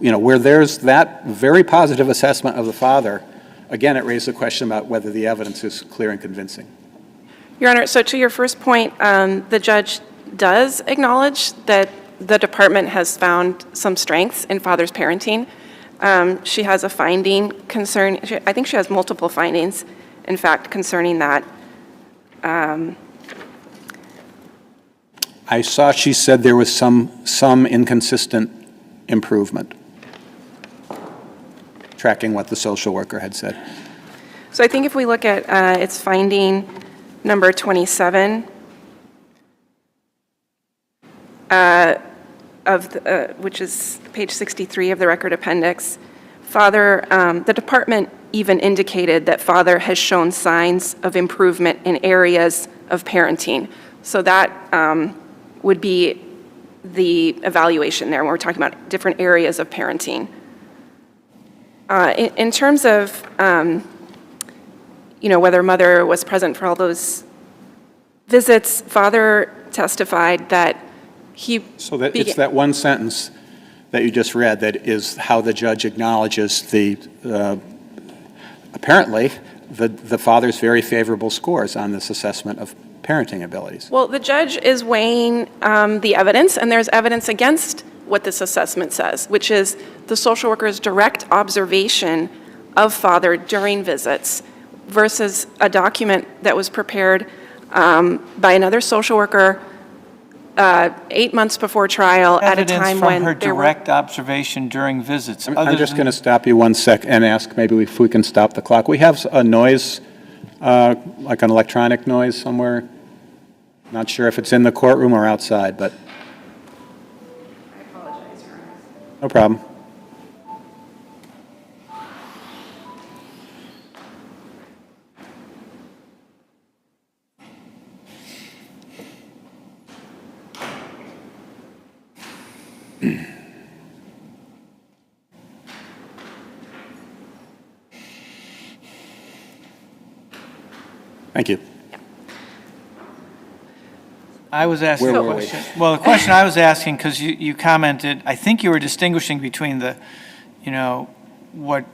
B: where there's that very positive assessment of the father, again, it raises a question about whether the evidence is clear and convincing.
K: Your Honor, so to your first point, the judge does acknowledge that the department has found some strengths in father's parenting. She has a finding I think she has multiple findings, in fact, concerning that.
B: I saw she said there was some inconsistent improvement, tracking what the social worker had said.
K: So I think if we look at its finding number 27, which is page 63 of the record appendix, the department even indicated that father has shown signs of improvement in areas of parenting. So that would be the evaluation there when we're talking about different areas of parenting. In terms of, whether mother was present for all those visits, father testified that
B: So that it's that one sentence that you just read that is how the judge acknowledges apparently the father's very favorable scores on this assessment of parenting abilities.
K: Well, the judge is weighing the evidence, and there's evidence against what this assessment says, which is the social worker's direct observation of father during visits versus a document that was prepared by another social worker 8 months before trial at a time when
D: evidence from her
K: there were...
D: direct observation during visits.
B: I'm just going to stop you 1 sec and ask maybe if we can stop the clock. We have a noise, like an electronic noise somewhere. Not sure if it's in the courtroom or outside, but...
K: I apologize, Your Honor.
B: No problem. Thank you.
D: I was asking
B: Where
D: a
B: were we?
D: question. Well, the question I was asking, because you commented, I think you were distinguishing between the, what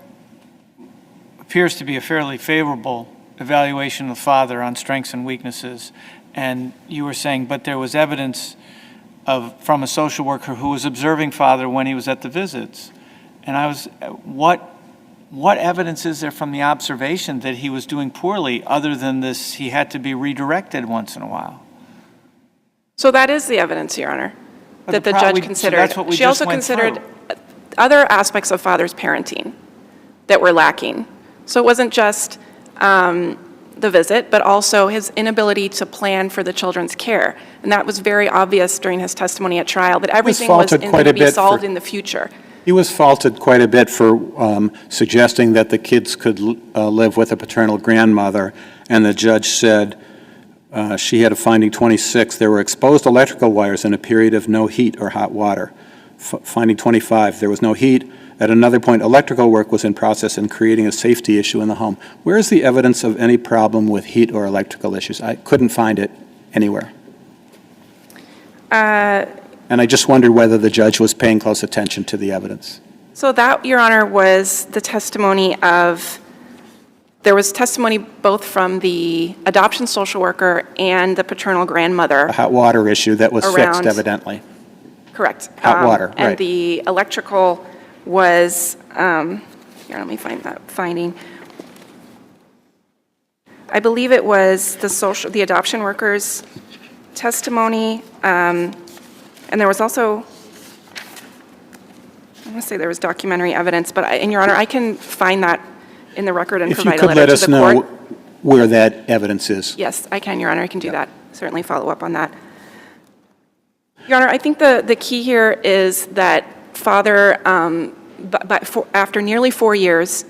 D: appears to be a fairly favorable evaluation of the father on strengths and weaknesses, and you were saying, but there was evidence from a social worker who was observing father when he was at the visits. And I was, what evidence is there from the observation that he was doing poorly, other than this, he had to be redirected once in a while?
K: So that is the evidence, Your Honor, that the judge considered.
D: So that's what we
K: She
D: just
K: also
D: went
K: considered
D: through.
K: other aspects of father's parenting that were lacking. So it wasn't just the visit, but also his inability to plan for the children's care. And that was very obvious during his testimony at trial, that everything was
B: faulted quite
K: going
B: a
K: to be
B: bit
K: solved
B: for-
K: in the future.
B: He was faulted quite a bit for suggesting that the kids could live with a paternal grandmother, and the judge said she had a finding 26. There were exposed electrical wires in a period of no heat or hot water. Finding 25, there was no heat. At another point, electrical work was in process and creating a safety issue in the home. Where is the evidence of any problem with heat or electrical issues? I couldn't find it anywhere. And I just wondered whether the judge was paying close attention to the evidence.
K: So that, Your Honor, was the testimony of, there was testimony both from the adoption social worker and the paternal grandmother.
B: A hot water issue that was fixed,
K: Around-
B: evidently.
K: Correct.
B: Hot water, right.
K: And the electrical was, here, let me find that finding. I believe it was the adoption worker's testimony, and there was also, I want to say there was documentary evidence, but and Your Honor, I can find that in the record and
B: If you
K: provide a
B: could
K: letter
B: let
K: to
B: us
K: the
B: know
K: court.
B: where that evidence is.
K: Yes, I can, Your Honor, I can do that. Certainly follow up on that. Your Honor, I think the key here is that father, after nearly 4 years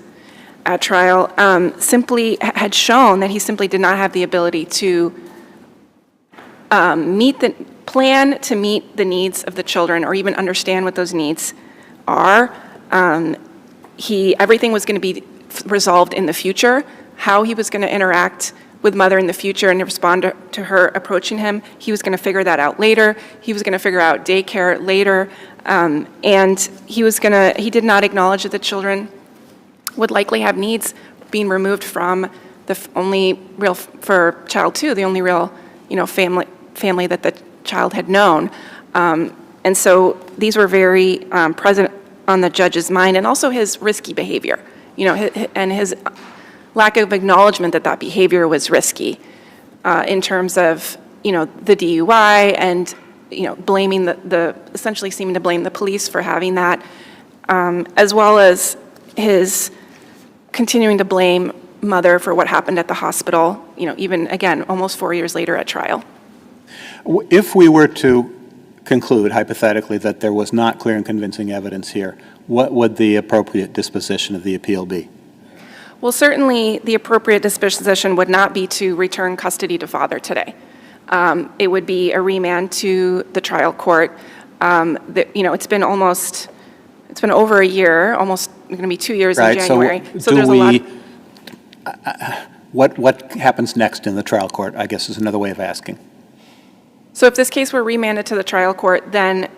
K: at trial, simply had shown that he simply did not have the ability to plan to meet the needs of the children or even understand what those needs are. Everything was going to be resolved in the future. How he was going to interact with mother in the future and respond to her approaching him, he was going to figure that out later. He was going to figure out daycare later. And he did not acknowledge that the children would likely have needs being removed from the only real, for child two, the only real, family that the child had known. And so these were very present on the judge's mind, and also his risky behavior, and his lack of acknowledgement that behavior was risky in terms of, the DUI and, blaming essentially seeming to blame the police for having that, as well as his continuing to blame mother for what happened at the hospital, even, again, almost 4 years later at trial.
B: If we were to conclude, hypothetically, that there was not clear and convincing evidence here, what would the appropriate disposition of the appeal be?
K: Well, certainly, the appropriate disposition would not be to return custody to father today. It would be a remand to the trial court. It's been over a year, almost going to be 2 years in January. So there's a lot.
B: What happens next in the trial court, I guess, is another way of asking.
K: So if this case were remanded to the trial court, then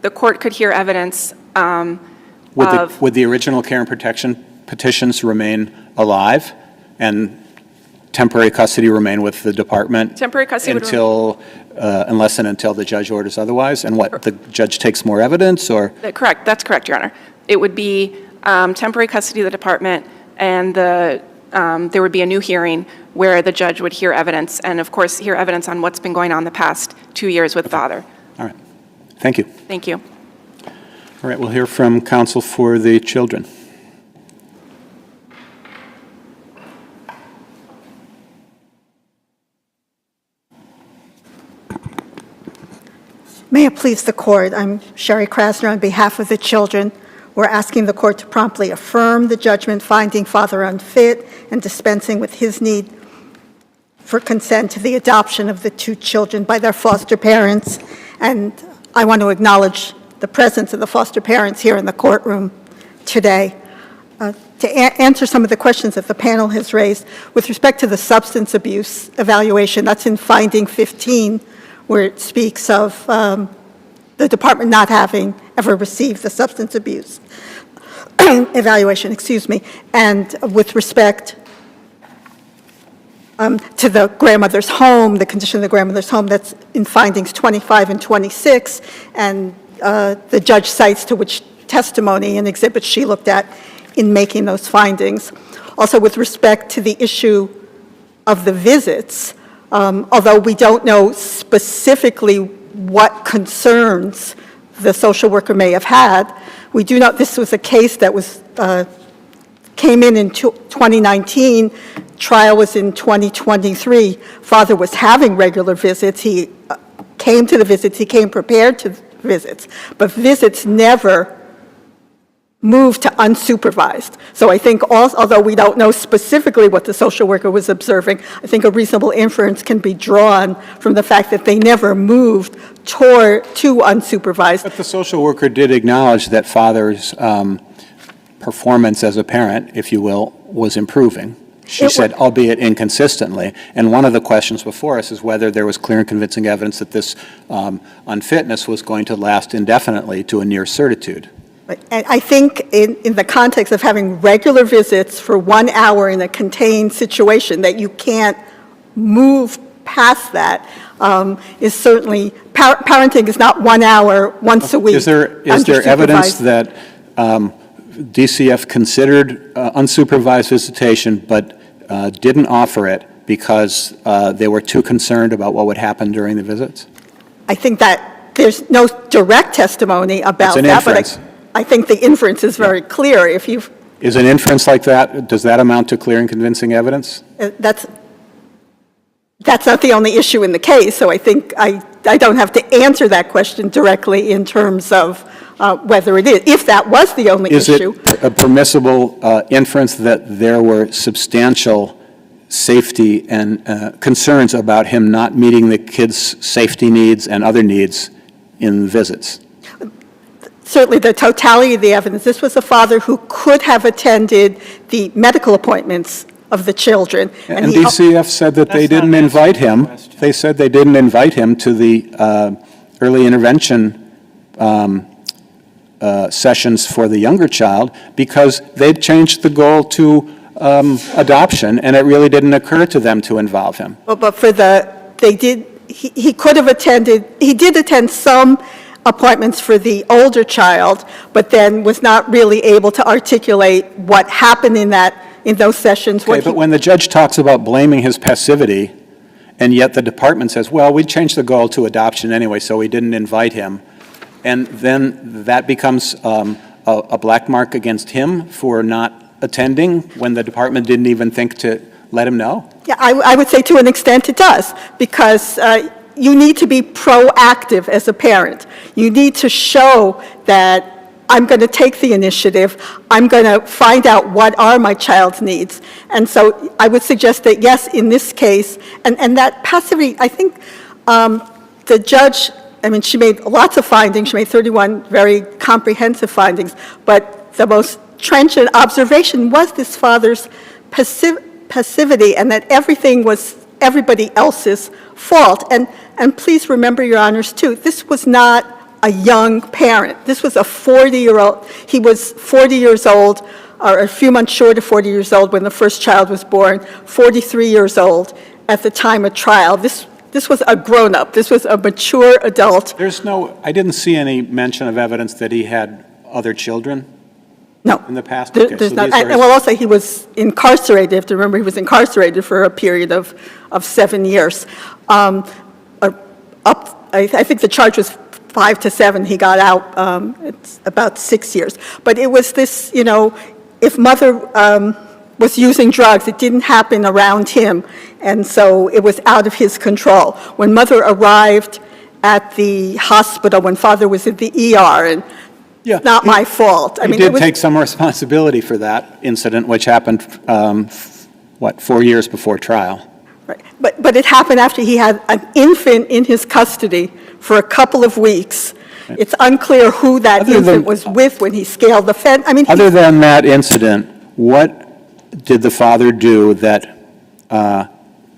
K: the court could hear evidence
B: Would the original care and protection petitions remain alive, and temporary custody remain with the department?
K: Temporary custody would
B: unless and until the judge orders otherwise? And what, the judge takes more evidence, or?
K: Correct, that's correct, Your Honor. It would be temporary custody of the department, and there would be a new hearing where the judge would hear evidence, and of course, hear evidence on what's been going on the past 2 years with father.
B: All right. Thank you.
K: Thank you.
B: All right, we'll hear from counsel for the children.
L: May it please the court, I'm Sherry Krasner on behalf of the children. We're asking the court to promptly affirm the judgment finding father unfit and dispensing with his need for consent to the adoption of the two children by their foster parents. And I want to acknowledge the presence of the foster parents here in the courtroom today. To answer some of the questions that the panel has raised, with respect to the substance abuse evaluation, that's in finding 15, where it speaks of the department not having ever received the substance abuse evaluation, excuse me. And with respect to the grandmother's home, the condition of the grandmother's home, that's in findings 25 and 26, and the judge cites to which testimony and exhibits she looked at in making those findings. Also, with respect to the issue of the visits, although we don't know specifically what concerns the social worker may have had, we do know this was a case that was came in 2019. Trial was in 2023. Father was having regular visits. He came to the visits. He came prepared to visits, but visits never moved to unsupervised. So I think, although we don't know specifically what the social worker was observing, I think a reasonable inference can be drawn from the fact that they never moved to unsupervised.
B: But the social worker did acknowledge that father's performance as a parent, if you will, was improving. She said, albeit inconsistently. And one of the questions before us is whether there was clear and convincing evidence that this unfitness was going to last indefinitely to a near certitude.
L: And I think in the context of having regular visits for 1 hour in a contained situation, that you can't move past that is certainly, parenting is not 1 hour once a week.
B: Is there evidence that DCF considered unsupervised visitation but didn't offer it because they were too concerned about what would happen during the visits?
L: I think that there's no direct testimony about
B: an
L: that,
B: inference.
L: but I think the inference is very clear. If you've
B: Is an inference like that, does that amount to clear and convincing evidence?
L: that's not the only issue in the case, so I think I don't have to answer that question directly in terms of whether it is. If that was the only issue.
B: Is it a permissible inference that there were substantial safety and concerns about him not meeting the kids' safety needs and other needs in visits?
L: Certainly the totality of the evidence. This was a father who could have attended the medical appointments of the children.
B: And DCF said that they didn't invite him. They said they didn't invite him to the early intervention sessions for the younger child because they'd changed the goal to adoption, and it really didn't occur to them to involve him.
L: But for he could have attended, he did attend some appointments for the older child, but then was not really able to articulate what happened in those sessions.
B: Okay, but when the judge talks about blaming his passivity, and yet the department says, well, we changed the goal to adoption anyway, so we didn't invite him, and then that becomes a black mark against him for not attending when the department didn't even think to let him know?
L: Yeah, I would say to an extent it does, because you need to be proactive as a parent. You need to show that I'm going to take the initiative. I'm going to find out what are my child's needs. And so I would suggest that, yes, in this case, and that passivity, I think the judge, I mean, she made lots of findings. She made 31 very comprehensive findings. But the most trenchant observation was this father's passivity, and that everything was everybody else's fault. And please remember, Your Honors, too, this was not a young parent. This was a 40-year-old. He was 40 years old, or a few months short of 40 years old when the first child was born, 43 years old at the time of trial. This was a grown-up. This was a mature adult.
B: I didn't see any mention of evidence that he had other children?
L: No.
B: In the past?
L: There's not. And well, also, he was incarcerated. You have to remember, he was incarcerated for a period of 7 years. I think the charge was 5 to 7. He got out, it's about 6 years. But it was this, if mother was using drugs, it didn't happen around him, and so it was out of his control. When mother arrived at the hospital, when father was at the ER, and not my fault.
B: He did take some responsibility for that incident, which happened, 4 years before trial?
L: Right. But it happened after he had an infant in his custody for a couple of weeks. It's unclear who that
B: Other than-
L: infant was with when he scaled the fence. I mean,
B: Other than that incident, what did the father do that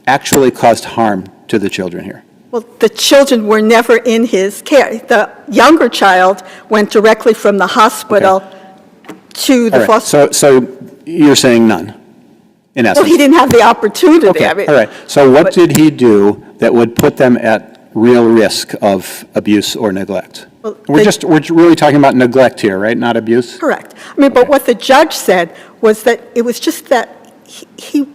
B: actually caused harm to the children here?
L: well, the children were never in his care. The younger child went directly from the hospital to the
B: All right,
L: foster.
B: so you're saying none, in essence?
L: Well, he didn't have the opportunity.
B: Okay,
L: I mean,
B: all right. So what
L: but-
B: did he do that would put them at real risk of abuse or neglect?
L: Well,
B: We're really talking about neglect here, right? Not abuse?
L: Correct. I mean, but what the judge said was that it was just that he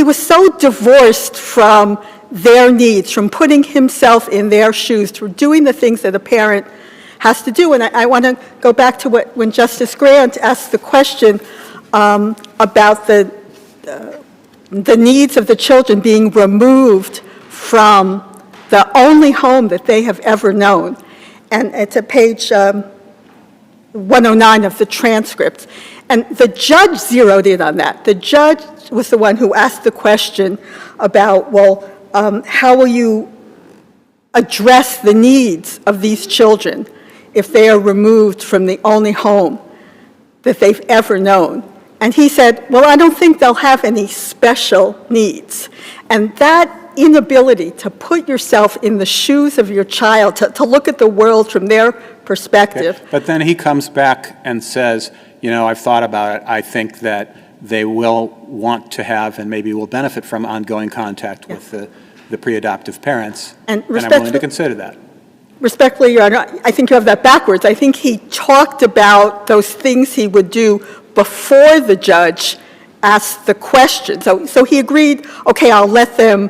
L: was so divorced from their needs, from putting himself in their shoes, from doing the things that a parent has to do. And I want to go back to when Justice Grant asked the question about the needs of the children being removed from the only home that they have ever known. And it's at page 109 of the transcript. And the judge zeroed in on that. The judge was the one who asked the question about, well, how will you address the needs of these children if they are removed from the only home that they've ever known? And he said, well, I don't think they'll have any special needs. And that inability to put yourself in the shoes of your child, to look at the world from their perspective.
B: Okay. But then he comes back and says, I've thought about it. I think that they will want to have and maybe will benefit from ongoing contact with the pre-adoptive parents.
L: And
B: I'm willing to consider that.
L: Respectfully, Your Honor, I think you have that backwards. I think he talked about those things he would do before the judge asked the question. So he agreed, okay, I'll let them.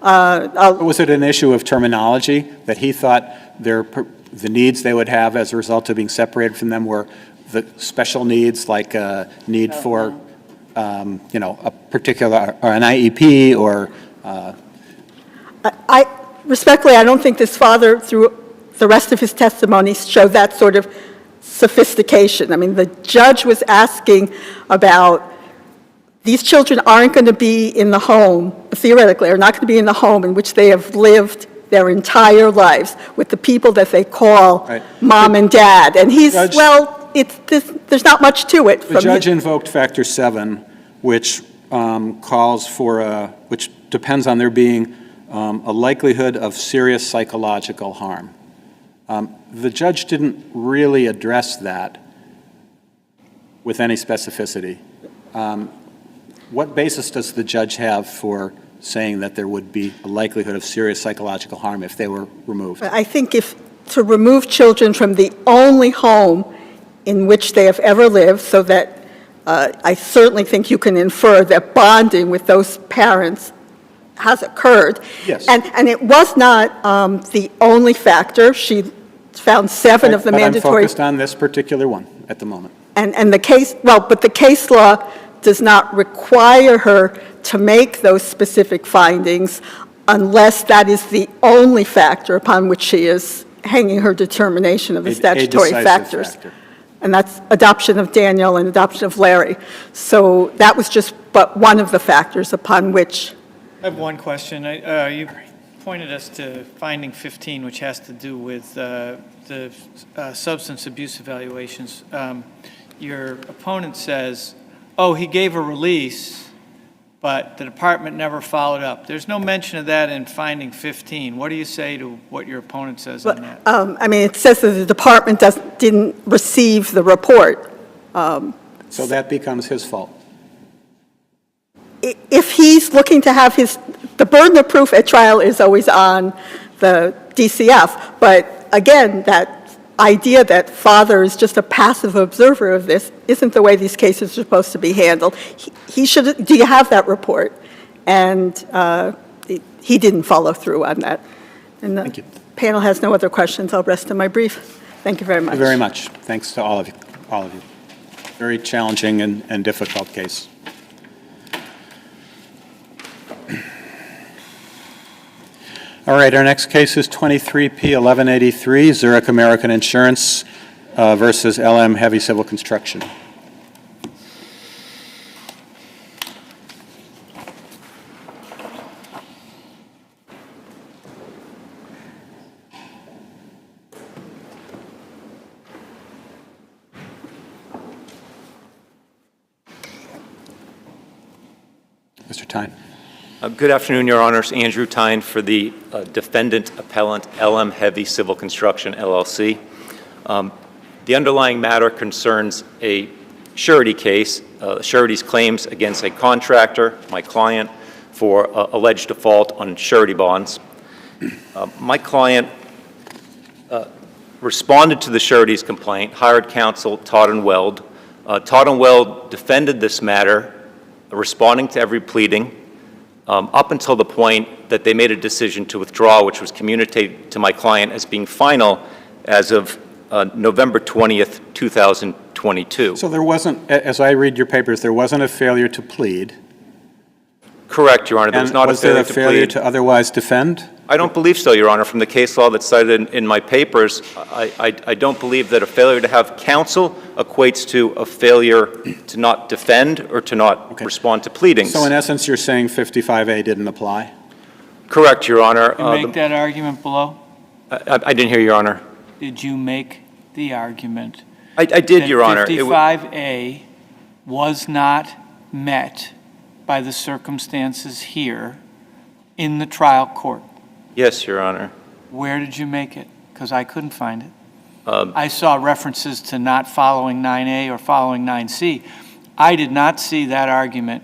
B: Was it an issue of terminology that he thought the needs they would have as a result of being separated from them were the special needs, like a need for, a particular, or an IEP, or?
L: Respectfully, I don't think this father, through the rest of his testimony, showed that sort of sophistication. I mean, the judge was asking about, these children aren't going to be in the home, theoretically, are not going to be in the home in which they have lived their entire lives with the people that they call mom and dad. And he's, there's not much to it.
B: The judge invoked Factor 7, which calls for, which depends on there being a likelihood of serious psychological harm. The judge didn't really address that with any specificity. What basis does the judge have for saying that there would be a likelihood of serious psychological harm if they were removed?
L: I think to remove children from the only home in which they have ever lived, so that I certainly think you can infer that bonding with those parents has occurred.
B: Yes.
L: And it was not the only factor. She found 7 of the mandatory.
B: But I'm focused on this particular one at the moment.
L: And the case, but the case law does not require her to make those specific findings unless that is the only factor upon which she is hanging her determination of the statutory factors. And that's adoption of Daniel and adoption of Larry. So that was just but one of the factors upon which.
D: I have one question. You pointed us to finding 15, which has to do with the substance abuse evaluations. Your opponent says, he gave a release, but the department never followed up. There's no mention of that in finding 15. What do you say to what your opponent says on that?
L: I mean, it says that the department didn't receive the report.
B: So that becomes his fault.
L: If he's looking to have the burden of proof at trial is always on the DCF. But again, that idea that father is just a passive observer of this isn't the way these cases are supposed to be handled. He should. Do you have that report? And he didn't follow through on that. And
B: Thank you.
L: Panel has no other questions. I'll rest on my brief. Thank you very much.
B: Thank you very much. Thanks to all of you. Very challenging and difficult case. All right, our next case is 23P 1183, Zurich American Insurance versus LM Heavy Civil Construction. Mr. Tyne.
M: Good afternoon, Your Honors. Andrew Tyne for the defendant appellant LM Heavy Civil Construction, LLC. The underlying matter concerns a surety case, surety's claims against a contractor, my client, for alleged default on surety bonds. My client responded to the surety's complaint, hired counsel Todd & Weld. Todd & Weld defended this matter, responding to every pleading, up until the point that they made a decision to withdraw, which was communicated to my client as being final as of November 20th, 2022.
B: So there wasn't, as I read your papers, there wasn't a failure to plead.
M: Correct, Your Honor. There was not a failure to plead.
B: Was there a failure to otherwise defend?
M: I don't believe so, Your Honor. From the case law that's cited in my papers, I don't believe that a failure to have counsel equates to a failure to not defend or to not respond to pleadings.
B: So in essence, you're saying 55A didn't apply?
M: Correct, Your Honor.
D: You make that argument below?
M: I didn't hear, Your Honor.
D: Did you make the argument?
M: I did, Your Honor.
D: 55A was not met by the circumstances here in the trial court?
M: Yes, Your Honor.
D: Where did you make it? Because I couldn't find it. I saw references to not following 9A or following 9C. I did not see that argument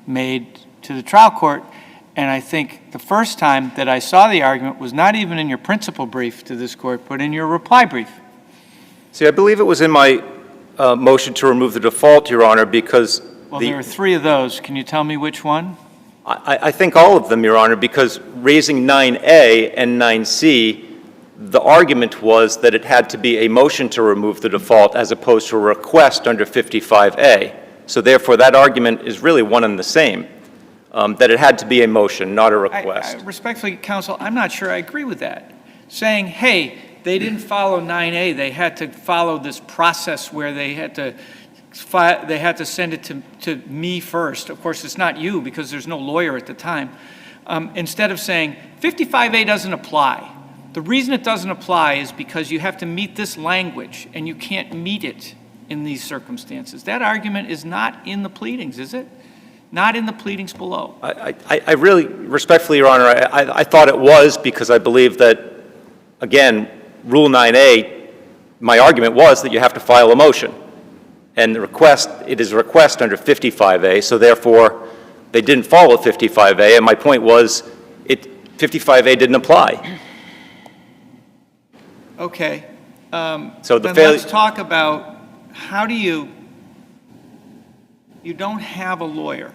D: made to the trial court, and I think the first time that I saw the argument was not even in your principal brief to this court, but in your reply brief.
M: See, I believe it was in my motion to remove the default, Your Honor, because
D: Well, there are three of those. Can you tell me which one?
M: I think all of them, Your Honor, because raising 9A and 9C, the argument was that it had to be a motion to remove the default as opposed to a request under 55A. So therefore, that argument is really one and the same, that it had to be a motion, not a request.
D: Respectfully, counsel, I'm not sure I agree with that. Saying, hey, they didn't follow 9A, they had to follow this process where they had to send it to me first. Of course, it's not you because there's no lawyer at the time. Instead of saying 55A doesn't apply. The reason it doesn't apply is because you have to meet this language and you can't meet it in these circumstances. That argument is not in the pleadings, is it? Not in the pleadings below.
M: I really, respectfully, Your Honor, I thought it was because I believe that, again, Rule 9A, my argument was that you have to file a motion. And the request, it is a request under 55A, so therefore, they didn't follow 55A, and my point was 55A didn't apply.
D: Okay.
M: So
D: then let's talk about how do you don't have a lawyer.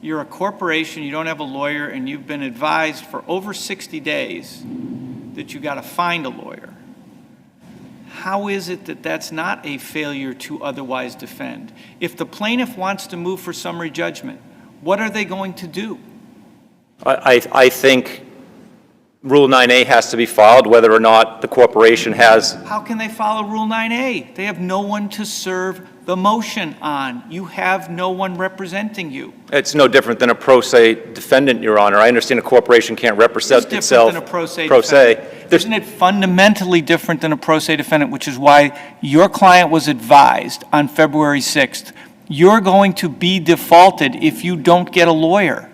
D: You're a corporation, you don't have a lawyer, and you've been advised for over 60 days that you got to find a lawyer. How is it that that's not a failure to otherwise defend? If the plaintiff wants to move for summary judgment, what are they going to do?
M: I think Rule 9A has to be filed, whether or not the corporation has.
D: How can they follow Rule 9A? They have no one to serve the motion on. You have no one representing you.
M: It's no different than a pro se defendant, Your Honor. I understand a corporation can't represent itself.
D: It's different than a pro se defendant. Isn't it fundamentally different than a pro se defendant, which is why your client was advised on February 6th, you're going to be defaulted if you don't get a lawyer?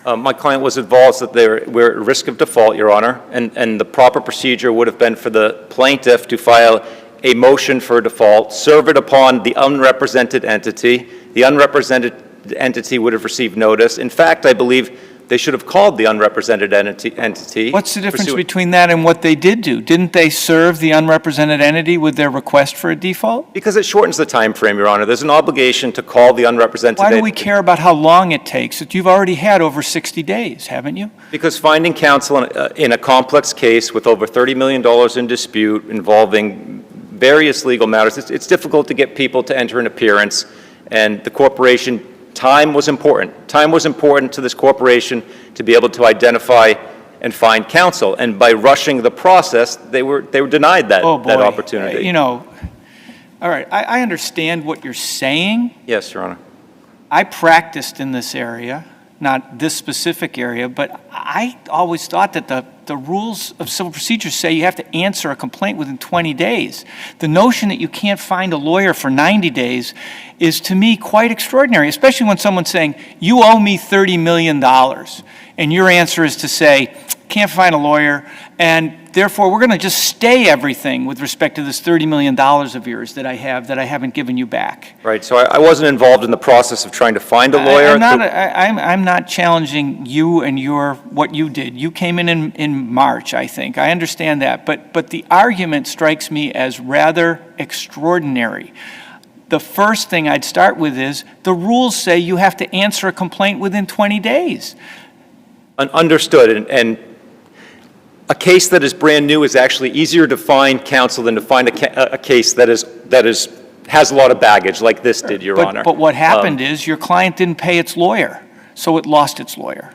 M: My client was advised that we're at risk of default, Your Honor, and the proper procedure would have been for the plaintiff to file a motion for default, serve it upon the unrepresented entity. The unrepresented entity would have received notice. In fact, I believe they should have called the unrepresented entity.
D: What's the difference between that and what they did do? Didn't they serve the unrepresented entity with their request for a default?
M: Because it shortens the time frame, Your Honor. There's an obligation to call the unrepresented entity.
D: Why do we care about how long it takes? You've already had over 60 days, haven't you?
M: Because finding counsel in a complex case with over $30 million in dispute involving various legal matters, it's difficult to get people to enter an appearance, and the corporation, time was important. Time was important to this corporation to be able to identify and find counsel, and by rushing the process, they were denied that opportunity.
D: All right, I understand what you're saying.
M: Yes, Your Honor.
D: I practiced in this area, not this specific area, but I always thought that the rules of civil procedure say you have to answer a complaint within 20 days. The notion that you can't find a lawyer for 90 days is, to me, quite extraordinary, especially when someone's saying, you owe me $30 million, and your answer is to say, can't find a lawyer, and therefore we're going to just stay everything with respect to this $30 million of yours that I haven't given you back.
M: Right, so I wasn't involved in the process of trying to find a lawyer.
D: I'm not challenging you and what you did. You came in March, I think. I understand that, but the argument strikes me as rather extraordinary. The first thing I'd start with is the rules say you have to answer a complaint within 20 days.
M: Understood, and a case that is brand new is actually easier to find counsel than to find a case that has a lot of baggage like this did, Your Honor.
D: But what happened is your client didn't pay its lawyer, so it lost its lawyer.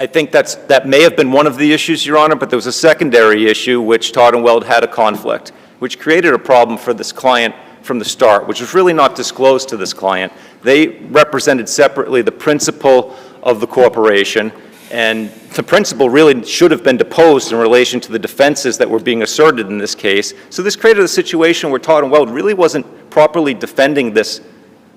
M: I think that may have been one of the issues, Your Honor, but there was a secondary issue which Todd and Weld had a conflict, which created a problem for this client from the start, which was really not disclosed to this client. They represented separately the principal of the corporation, and the principal really should have been deposed in relation to the defenses that were being asserted in this case. So this created a situation where Todd and Weld really wasn't properly defending this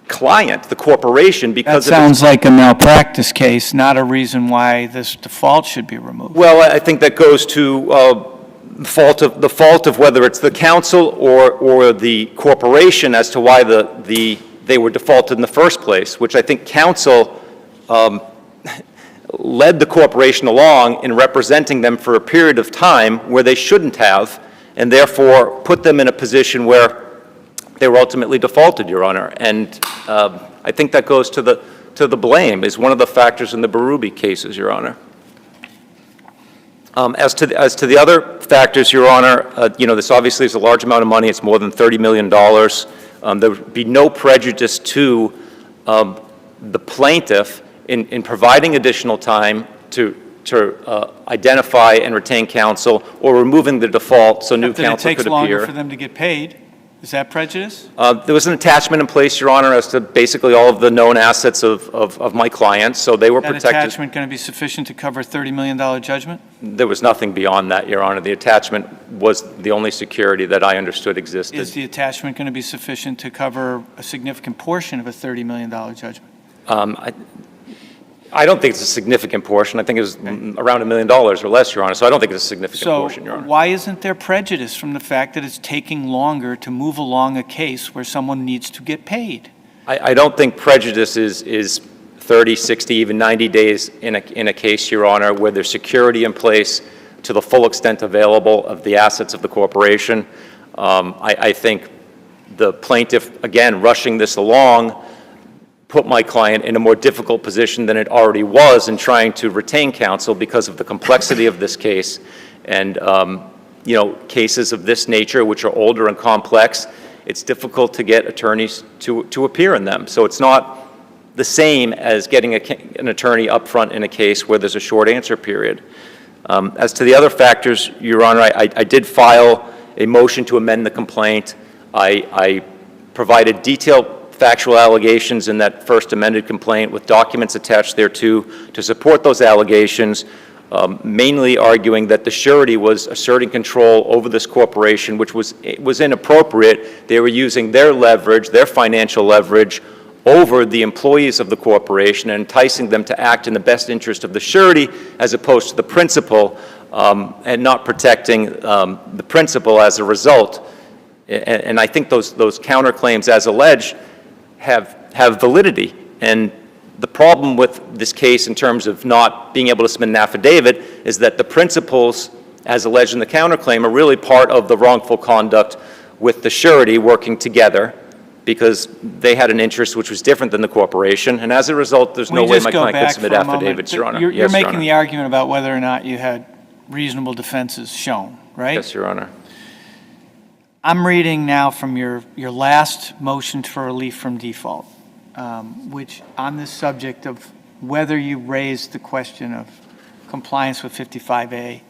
M: client, the corporation, because
D: that sounds like a malpractice case, not a reason why this default should be removed.
M: Well, I think that goes to the fault of whether it's the counsel or the corporation as to why they were defaulted in the first place, which I think counsel led the corporation along in representing them for a period of time where they shouldn't have, and therefore put them in a position where they were ultimately defaulted, Your Honor. And I think that goes to the blame, is one of the factors in the Berube cases, Your Honor. As to the other factors, Your Honor, this obviously is a large amount of money. It's more than $30 million. There would be no prejudice to the plaintiff in providing additional time to identify and retain counsel, or removing the default so new counsel could appear.
D: It takes longer for them to get paid. Is that prejudice?
M: There was an attachment in place, Your Honor, as to basically all of the known assets of my clients, so they were protected.
D: That attachment going to be sufficient to cover a $30 million judgment?
M: There was nothing beyond that, Your Honor. The attachment was the only security that I understood existed.
D: Is the attachment going to be sufficient to cover a significant portion of a $30 million judgment?
M: I don't think it's a significant portion. I think it was around $1 million or less, Your Honor, so I don't think it's a significant portion, Your Honor.
D: So why isn't there prejudice from the fact that it's taking longer to move along a case where someone needs to get paid?
M: I don't think prejudice is 30, 60, even 90 days in a case, Your Honor, where there's security in place to the full extent available of the assets of the corporation. I think the plaintiff, again, rushing this along, put my client in a more difficult position than it already was in trying to retain counsel because of the complexity of this case. And, cases of this nature, which are older and complex, it's difficult to get attorneys to appear in them. So it's not the same as getting an attorney up front in a case where there's a short answer period. As to the other factors, Your Honor, I did file a motion to amend the complaint. I provided detailed factual allegations in that first amended complaint with documents attached thereto to support those allegations, mainly arguing that the surety was asserting control over this corporation, which was inappropriate. They were using their leverage, their financial leverage, over the employees of the corporation and enticing them to act in the best interest of the surety as opposed to the principal, and not protecting the principal as a result. And I think those counterclaims, as alleged, have validity. And the problem with this case in terms of not being able to submit an affidavit is that the principals, as alleged in the counterclaim, are really part of the wrongful conduct with the surety working together because they had an interest which was different than the corporation. And as a result, there's no way my client could submit affidavits, Your Honor.
D: You're making the argument about whether or not you had reasonable defenses shown, right?
M: Yes, Your Honor.
D: I'm reading now from your last motion for relief from default, which on this subject of whether you raised the question of compliance with 55A,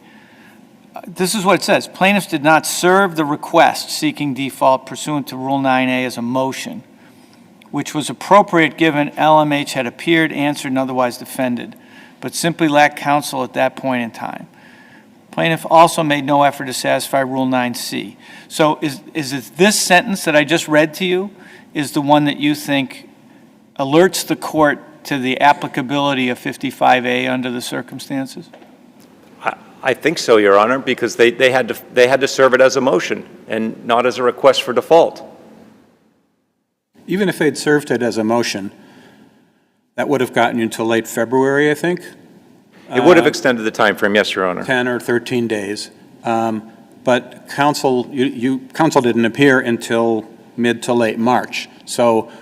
D: this is what it says. Plaintiffs did not serve the request seeking default pursuant to Rule 9A as a motion. which was appropriate given LMH had appeared, answered, and otherwise defended, but simply lacked counsel at that point in time. Plaintiff also made no effort to satisfy Rule 9C. So is it this sentence that I just read to you is the one that you think alerts the court to the applicability of 55A under the circumstances?
M: I think so, Your Honor, because they had to serve it as a motion and not as a request for default.
B: Even if they'd served it as a motion, that would have gotten you until late February, I think.
M: It would have extended the time frame, yes, Your Honor.
B: 10 or 13 days. But counsel didn't appear until mid to late March. So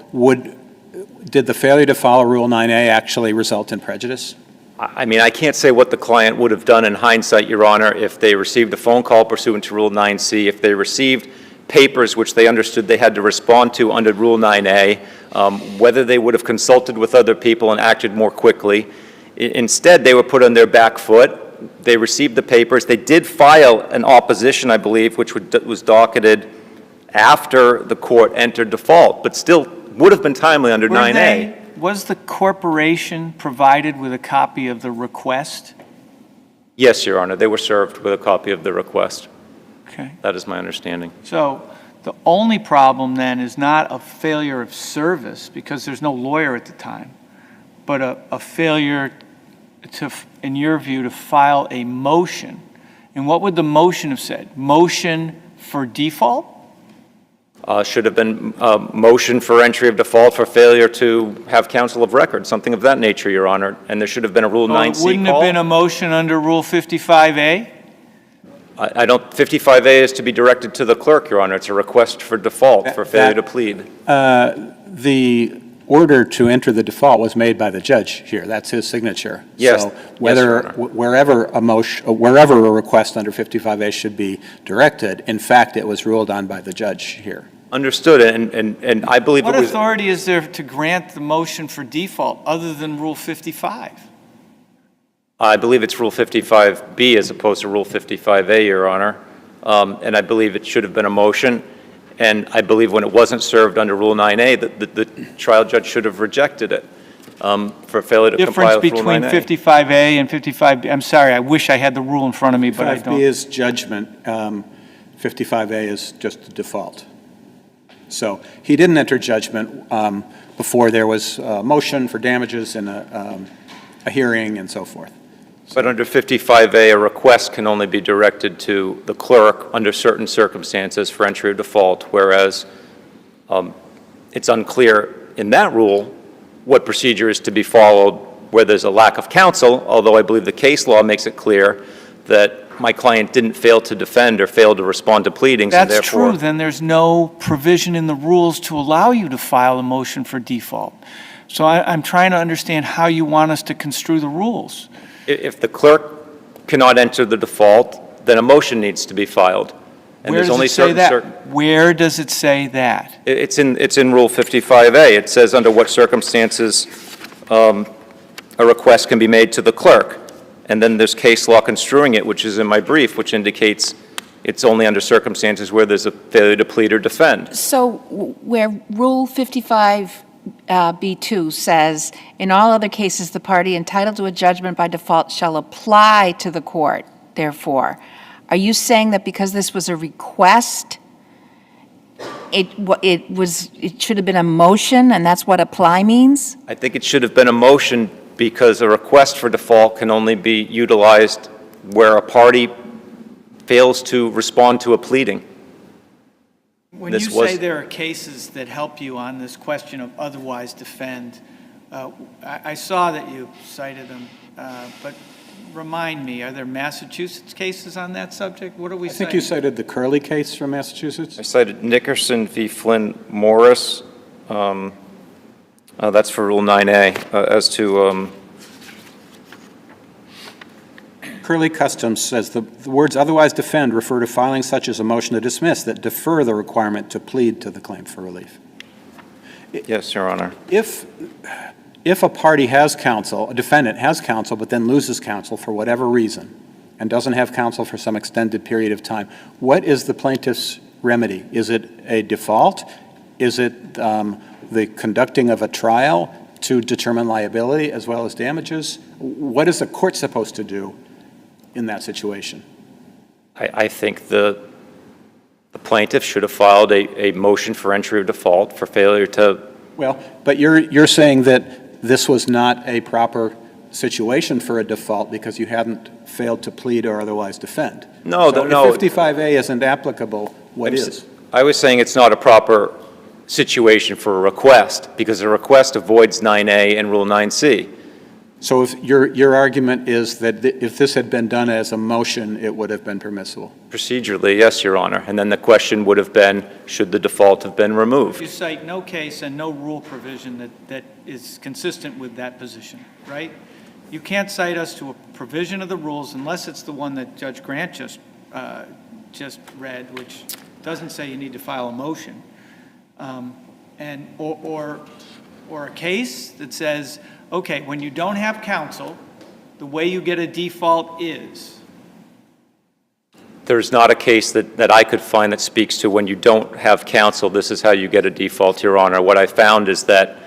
B: did the failure to follow Rule 9A actually result in prejudice?
M: I mean, I can't say what the client would have done in hindsight, Your Honor, if they received a phone call pursuant to Rule 9C, if they received papers which they understood they had to respond to under Rule 9A, whether they would have consulted with other people and acted more quickly. Instead, they were put on their back foot. They received the papers. They did file an opposition, I believe, which was docketed after the court entered default, but still would have been timely under 9A.
D: Was the corporation provided with a copy of the request?
M: Yes, Your Honor. They were served with a copy of the request.
D: Okay.
M: That is my understanding.
D: So the only problem then is not a failure of service, because there's no lawyer at the time, but a failure to, in your view, to file a motion. And what would the motion have said? Motion for default?
M: Should have been a motion for entry of default for failure to have counsel of record, something of that nature, Your Honor. And there should have been a Rule 9C call.
D: Wouldn't have been a motion under Rule 55A?
M: I don't, 55A is to be directed to the clerk, Your Honor. It's a request for default for failure to plead.
B: The order to enter the default was made by the judge here. That's his signature.
M: Yes.
B: So wherever a request under 55A should be directed, in fact, it was ruled on by the judge here.
M: Understood, and I believe
D: What
M: it was...
D: authority is there to grant the motion for default other than Rule 55?
M: I believe it's Rule 55B as opposed to Rule 55A, Your Honor. And I believe it should have been a motion. And I believe when it wasn't served under Rule 9A, the trial judge should have rejected it for failure to comply with Rule 9A.
D: Difference between 55A and 55B. I'm sorry, I wish I had the rule in front of me, but I don't.
B: 55B is judgment. 55A is just the default. So he didn't enter judgment before there was a motion for damages and a hearing and so forth.
M: But under 55A, a request can only be directed to the clerk under certain circumstances for entry of default, whereas it's unclear in that rule what procedure is to be followed where there's a lack of counsel, although I believe the case law makes it clear that my client didn't fail to defend or fail to respond to pleadings, and
D: That's
M: therefore...
D: true, then there's no provision in the rules to allow you to file a motion for default. So I'm trying to understand how you want us to construe the rules.
M: If the clerk cannot enter the default, then a motion needs to be filed. And
D: Where
M: there's
D: does
M: only
D: it say
M: certain
D: that? Where does it say that?
M: It's in Rule 55A. It says under what circumstances a request can be made to the clerk. And then there's case law construing it, which is in my brief, which indicates it's only under circumstances where there's a failure to plead or defend.
E: So where Rule 55B2 says, in all other cases, the party entitled to a judgment by default shall apply to the court, therefore, are you saying that because this was a request, it should have been a motion, and that's what apply means?
M: I think it should have been a motion because a request for default can only be utilized where a party fails to respond to a pleading.
D: When you say there are cases that help you on this question of otherwise defend, I saw that you cited them, but remind me, are there Massachusetts cases on that subject? What are we
B: I
D: citing?
B: think you cited the Curley case from Massachusetts.
M: I cited Nickerson v. Flynn Morris. That's for Rule 9A. As to
B: Curley Customs says the words otherwise defend refer to filings such as a motion to dismiss that defer the requirement to plead to the claim for relief.
M: yes, Your Honor.
B: If a party has counsel, a defendant has counsel, but then loses counsel for whatever reason and doesn't have counsel for some extended period of time, what is the plaintiff's remedy? Is it a default? Is it the conducting of a trial to determine liability as well as damages? What is the court supposed to do in that situation?
M: I think the plaintiff should have filed a motion for entry of default for failure to.
B: Well, but you're saying that this was not a proper situation for a default because you hadn't failed to plead or otherwise defend.
M: No,
B: so
M: no.
B: If 55A isn't applicable, what is?
M: I was saying it's not a proper situation for a request because a request avoids 9A and Rule 9C.
B: So if your argument is that if this had been done as a motion, it would have been permissible?
M: Procedurally, yes, Your Honor. And then the question would have been, should the default have been removed?
D: You cite no case and no rule provision that is consistent with that position, right? You can't cite us to a provision of the rules unless it's the one that Judge Grant just read, which doesn't say you need to file a motion, or a case that says, okay, when you don't have counsel, the way you get a default is.
M: There's not a case that I could find that speaks to when you don't have counsel, this is how you get a default, Your Honor. What I found is that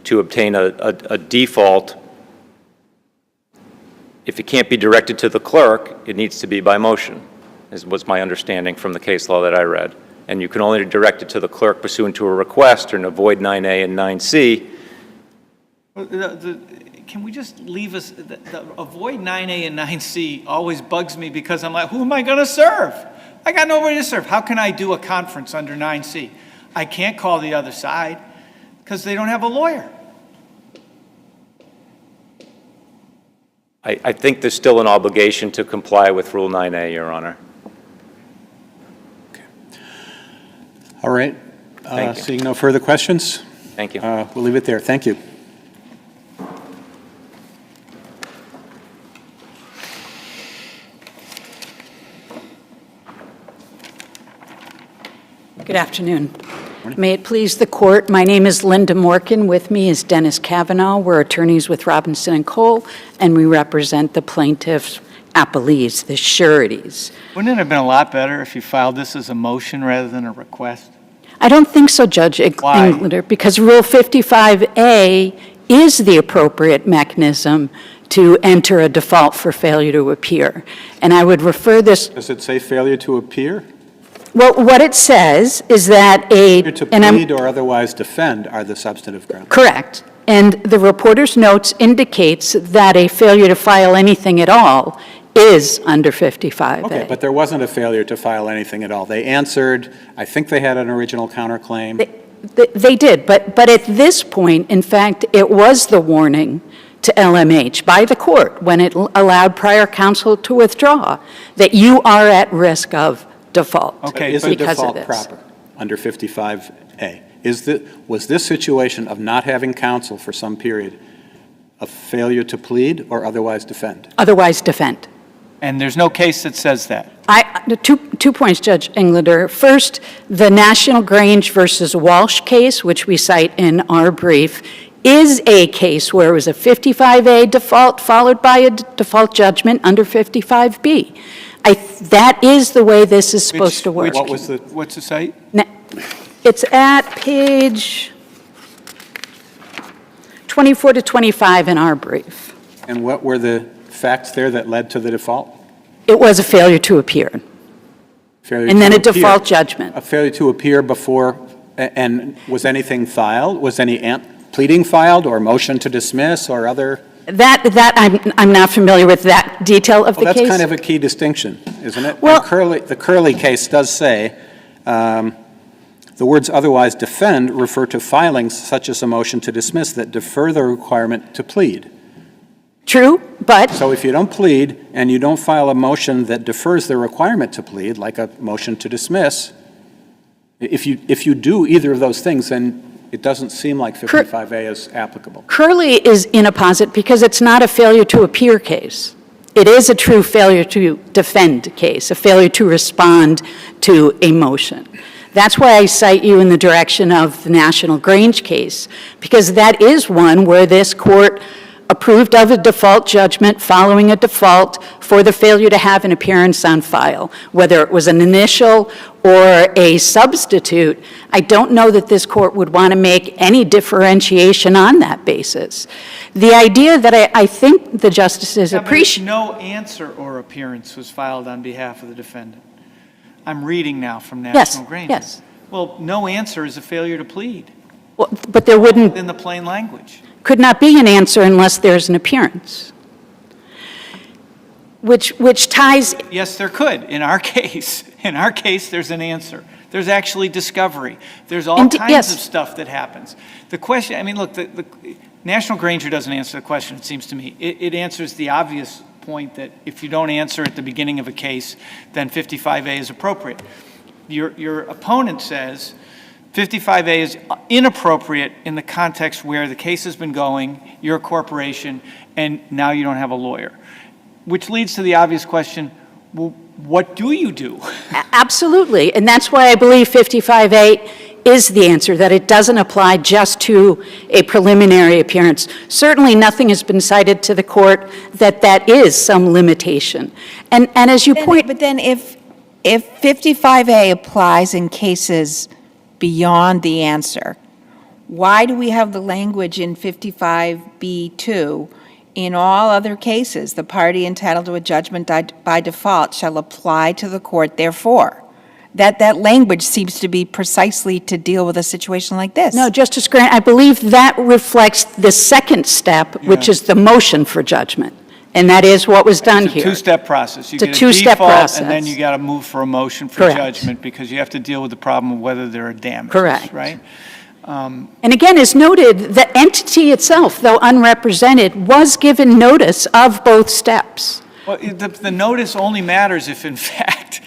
M: to obtain a default, if it can't be directed to the clerk, it needs to be by motion, was my understanding from the case law that I read. And you can only direct it to the clerk pursuant to a request or avoid 9A and 9C.
D: Can we just leave us, avoid 9A and 9C always bugs me because I'm like, who am I going to serve? I got nobody to serve. How can I do a conference under 9C? I can't call the other side because they don't have a lawyer.
M: I think there's still an obligation to comply with Rule 9A, Your Honor.
B: Okay. All right. Seeing no further questions?
M: Thank you.
B: We'll leave it there. Thank you.
E: Good afternoon. May it please the court, my name is Linda Morkin. With me is Dennis Kavanaugh. We're attorneys with Robinson and Cole, and we represent the plaintiffs' appellees, the sureties.
D: Wouldn't it have been a lot better if you filed this as a motion rather than a request?
E: I don't think so, Judge Englander, because Rule 55A is the appropriate mechanism to enter a default for failure to appear. And I would refer this.
B: Does it say failure to appear?
E: Well, what it says is that
B: Failure to plead or otherwise defend are the substantive grounds.
E: Correct. And the reporter's notes indicates that a failure to file anything at all is under 55A.
B: Okay, but there wasn't a failure to file anything at all. They answered. I think they had an original counterclaim.
E: They did, but at this point, in fact, it was the warning to LMH by the court when it allowed prior counsel to withdraw that you are at risk of default.
B: Okay, is a default proper under 55A? Was this situation of not having counsel for some period a failure to plead or otherwise defend?
E: Otherwise defend.
D: And there's no case that says that.
E: Two points, Judge Englander. First, the National Grange versus Walsh case, which we cite in our brief, is a case where it was a 55A default followed by a default judgment under 55B. That is the way this is supposed to work.
D: What's the site?
E: It's at page 24 to 25 in our brief.
B: And what were the facts there that led to the default?
E: It was a failure to appear. And then a default judgment.
B: A failure to appear before, and was anything filed? Was any pleading filed or motion to dismiss or other?
E: That I'm not familiar with that detail of the case.
B: That's kind of a key distinction, isn't it?
E: Well,
B: the Curley case does say the words otherwise defend refer to filings such as a motion to dismiss that defer the requirement to plead.
E: True, but.
B: So if you don't plead and you don't file a motion that defers the requirement to plead, like a motion to dismiss, if you do either of those things, then it doesn't seem like 55A is applicable.
E: Curley is in a posit because it's not a failure to appear case. It is a true failure to defend case, a failure to respond to a motion. That's why I cite you in the direction of the National Grange case, because that is one where this court
N: approved of a default judgment following a default for the failure to have an appearance on file, whether it was an initial or a substitute. I don't know that this court would want to make any differentiation on that basis. The idea that I think the justices appreciate.
D: No answer or appearance was filed on behalf of the defendant. I'm reading now from National Granger.
N: Yes.
D: Well, no answer is a failure to plead.
N: Well, but there wouldn't.
D: In the plain language.
N: Could not be an answer unless there's an appearance. Which ties.
D: Yes, there could. In our case, there's an answer. There's actually discovery. There's all kinds of stuff that happens. The question, I mean, look, the National Granger doesn't answer the question, it seems to me. It answers the obvious point that if you don't answer at the beginning of a case, then 55A is appropriate. Your opponent says 55A is inappropriate in the context where the case has been going, you're a corporation, and now you don't have a lawyer. Which leads to the obvious question, well, what do you do?
N: Absolutely, and that's why I believe 55A is the answer, that it doesn't apply just to a preliminary appearance. Certainly nothing has been cited to the court that is some limitation. And as you point.
E: But then if 55A applies in cases beyond the answer, why do we have the language in 55B2? In all other cases, the party entitled to a judgment by default shall apply to the court therefore. That language seems to be precisely to deal with a situation like this.
N: No, Justice Grant, I believe that reflects the second step, which is the motion for judgment. And that is what was done here.
D: It's a two-step process. You
N: It's a
D: get
N: two-step
D: default,
N: process.
D: and then you got to move for a motion for
N: Correct.
D: judgment because you have to deal with the problem of whether there are damages.
N: Correct.
D: Right?
N: And again, as noted, the entity itself, though unrepresented, was given notice of both steps.
D: Well, the notice only matters if, in fact,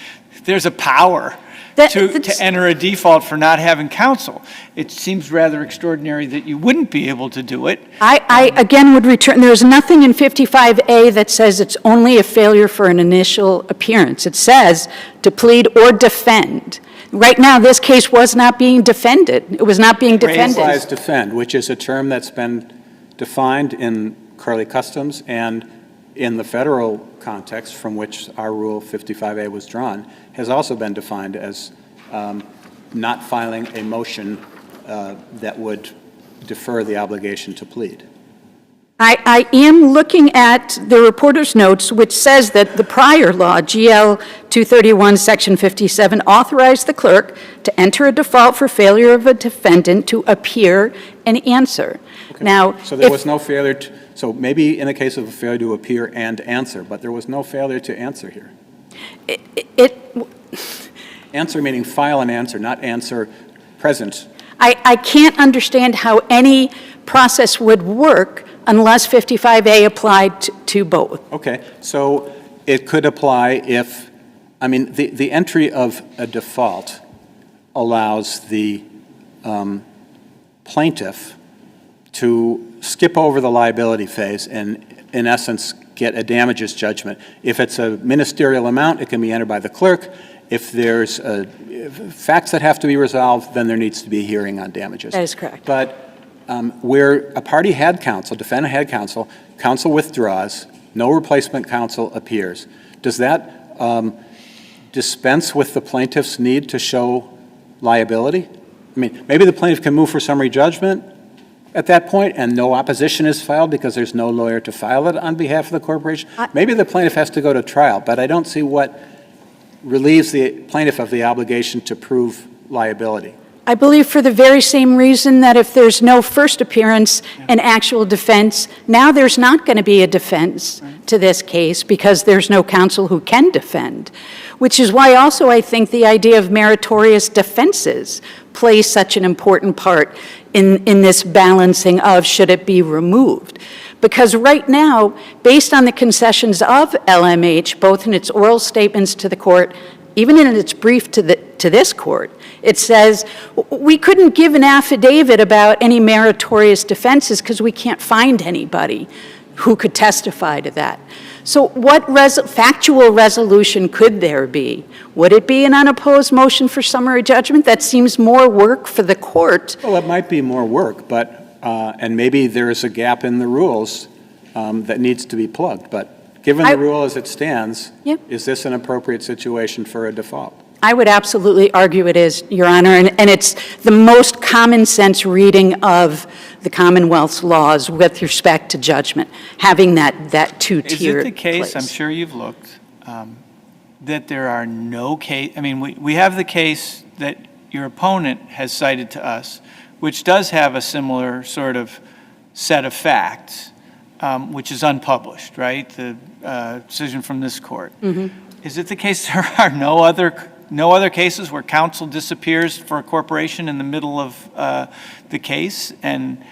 D: there's a power to enter a default for not having counsel. It seems rather extraordinary that you wouldn't be able to do it.
N: I again would return, there's nothing in 55A that says it's only a failure for an initial appearance. It says to plead or defend. Right now, this case was not being defended. It was not being defended.
B: Implies defend, which is a term that's been defined in Curley Customs and in the federal context from which our Rule 55A was drawn, has also been defined as not filing a motion that would defer the obligation to plead.
N: I am looking at the reporter's notes, which says that the prior law, GL 231, Section 57, authorized the clerk to enter a default for failure of a defendant to appear and answer.
B: Okay.
N: Now,
B: so there was no failure to, so maybe in the case of a failure to appear and answer, but there was no failure to answer here. Answer meaning file an answer, not answer present.
N: I can't understand how any process would work unless 55A applied to both.
B: Okay, so it could apply if, I mean, the entry of a default allows the plaintiff to skip over the liability phase and, in essence, get a damages judgment. If it's a ministerial amount, it can be entered by the clerk. If there's facts that have to be resolved, then there needs to be a hearing on damages.
N: That is correct.
B: But where a party had counsel, defendant had counsel, counsel withdraws, no replacement counsel appears, does that dispense with the plaintiff's need to show liability? I mean, maybe the plaintiff can move for summary judgment at that point and no opposition is filed because there's no lawyer to file it on behalf of the corporation. Maybe the plaintiff has to go to trial, but I don't see what relieves the plaintiff of the obligation to prove liability.
N: I believe for the very same reason that if there's no first appearance and actual defense, now there's not going to be a defense to this case because there's no counsel who can defend, which is why also I think the idea of meritorious defenses plays such an important part in this balancing of should it be removed. Because right now, based on the concessions of LMH, both in its oral statements to the court, even in its brief to this court, it says we couldn't give an affidavit about any meritorious defenses because we can't find anybody who could testify to that. So what factual resolution could there be? Would it be an unopposed motion for summary judgment? That seems more work for the court.
B: Well, it might be more work, but, and maybe there is a gap in the rules that needs to be plugged. But given the rule as it stands,
N: Yep.
B: is this an appropriate situation for a default?
N: I would absolutely argue it is, Your Honor, and it's the most common sense reading of the Commonwealth's laws with respect to judgment, having that two-tiered
D: Is it the case,
N: place.
D: I'm sure you've looked, that there are no case, I mean, we have the case that your opponent has cited to us, which does have a similar sort of set of facts, which is unpublished, right? The decision from this court. Is it the case there are no other cases where counsel disappears for a corporation in the middle of the case, and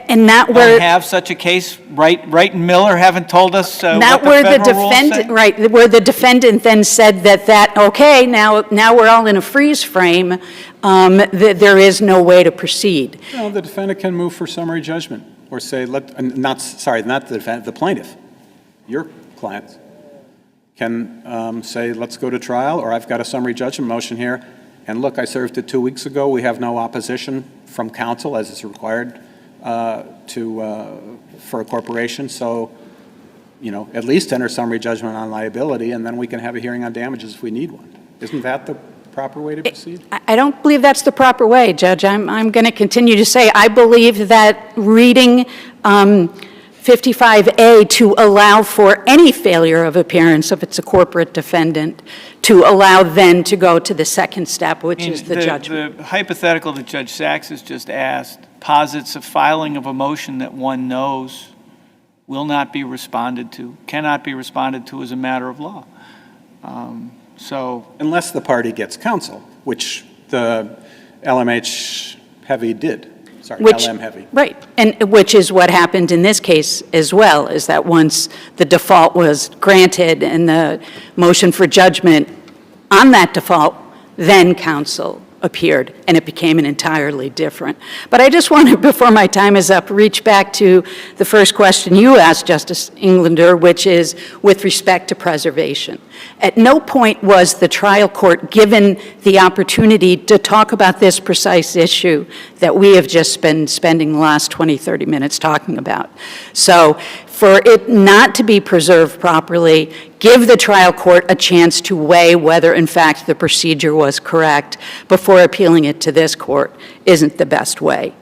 N: not where
D: don't have such a case? Wright and Miller haven't told us
N: not
D: what the
N: where the
D: federal rules say?
N: defendant, right, where the defendant then said that okay, now we're all in a freeze frame, that there is no way to proceed.
B: No, the defendant can move for summary judgment, or say, not the defendant, the plaintiff, your client, can say, let's go to trial, or I've got a summary judgment motion here, and look, I served it 2 weeks ago, we have no opposition from counsel, as is required for a corporation, so, at least enter summary judgment on liability, and then we can have a hearing on damages if we need one. Isn't that the proper way to proceed?
N: I don't believe that's the proper way, Judge. I'm going to continue to say I believe that reading 55A to allow for any failure of appearance if it's a corporate defendant, to allow then to go to the second step, which is the judgment.
D: The hypothetical that Judge Sachs has just asked posits a filing of a motion that one knows will not be responded to, cannot be responded to as a matter of law.
B: Unless the party gets counsel, which the LMH heavy did. LM heavy.
N: Right, and which is what happened in this case as well, is that once the default was granted and the motion for judgment on that default, then counsel appeared, and it became an entirely different. But I just want to, before my time is up, reach back to the first question you asked, Justice Englander, which is with respect to preservation. At no point was the trial court given the opportunity to talk about this precise issue that we have just been spending the last 20, 30 minutes talking about. So for it not to be preserved properly, give the trial court a chance to weigh whether, in fact, the procedure was correct before appealing it to this court isn't the best way.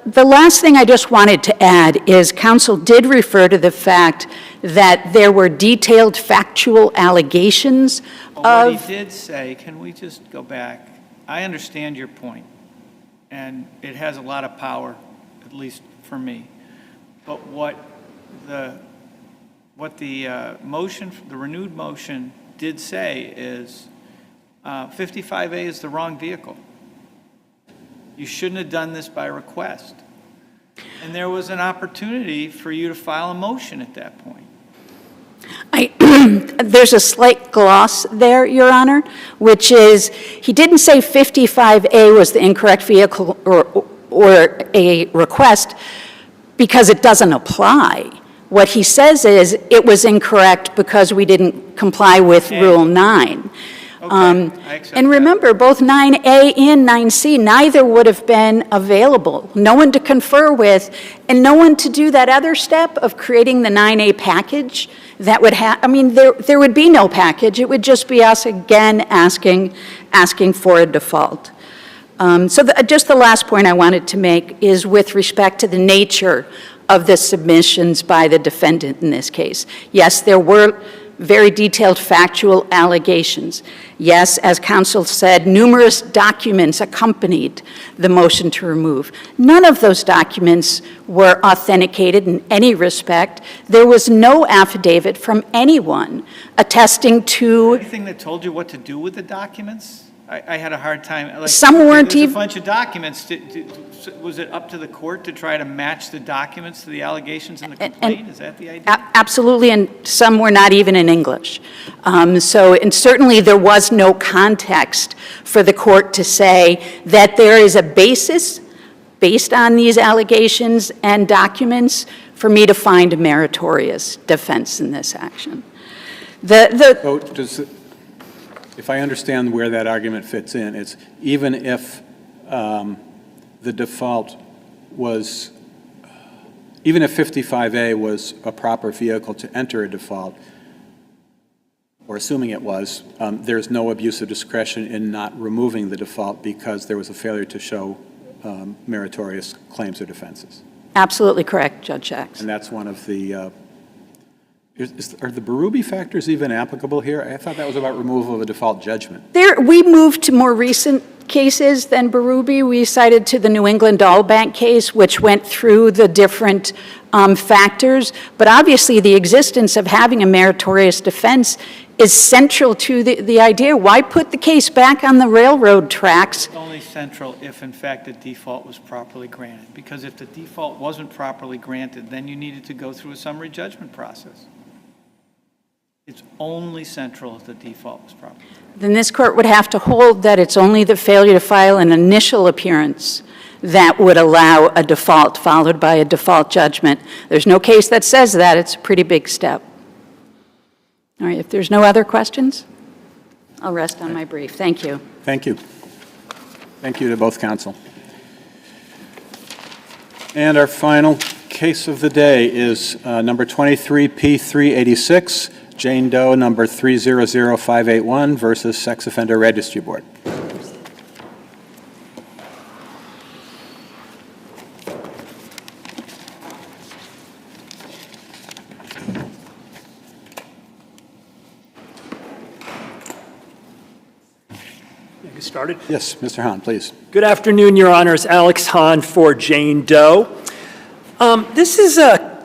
N: The last thing I just wanted to add is counsel did refer to the fact that there were detailed factual allegations
D: What he did say, can we just go back? I understand your point, and it has a lot of power, at least for me. But what the motion, the renewed motion did say is 55A is the wrong vehicle. You shouldn't have done this by request. And there was an opportunity for you to file a motion at that point.
N: There's a slight gloss there, Your Honor, which is he didn't say 55A was the incorrect vehicle or a request because it doesn't apply. What he says is it was incorrect because we didn't comply with Rule 9. And remember, both 9A and 9C, neither would have been available. No one to confer with, and no one to do that other step of creating the 9A package that would have, there would be no package. It would just be us again asking for a default. Just the last point I wanted to make is with respect to the nature of the submissions by the defendant in this case. Yes, there were very detailed factual allegations. Yes, as counsel said, numerous documents accompanied the motion to remove. None of those documents were authenticated in any respect. There was no affidavit from anyone attesting to...
D: Anything that told you what to do with the documents? I had a hard time.
N: Some weren't even...
D: There's a bunch of documents. Was it up to the court to try to match the documents to the allegations in the complaint? Is that the idea?
N: Absolutely, and some were not even in English. And certainly there was no context for the court to say that there is a basis based on these allegations and documents for me to find a meritorious defense in this action.
B: If I understand where that argument fits in, it's even if the default was even if 55A was a proper vehicle to enter a default, or assuming it was, there's no abuse of discretion in not removing the default because there was a failure to show meritorious claims or defenses.
N: Absolutely correct, Judge Sachs.
B: And that's one of the, are the Berube factors even applicable here? I thought that was about removal of a default judgment.
N: We moved to more recent cases than Berube. We cited to the New England All Bank case, which went through the different factors. But obviously, the existence of having a meritorious defense is central to the idea. Why put the case back on the railroad tracks?
D: It's only central if, in fact, the default was properly granted. Because if the default wasn't properly granted, then you needed to go through a summary judgment process. It's only central if the default was properly granted.
N: Then this court would have to hold that it's only the failure to file an initial appearance that would allow a default followed by a default judgment. There's no case that says that. It's a pretty big step. All right, if there's no other questions, I'll rest on my brief. Thank you.
B: Thank you. Thank you to both counsel. And our final case of the day is number 23P386, Jane Doe number 300581 versus Sex Offender Registry Board.
O: Started?
B: Yes, Mr. Hahn, please.
O: Good afternoon, Your Honors. Alex Hahn for Jane Doe. This is a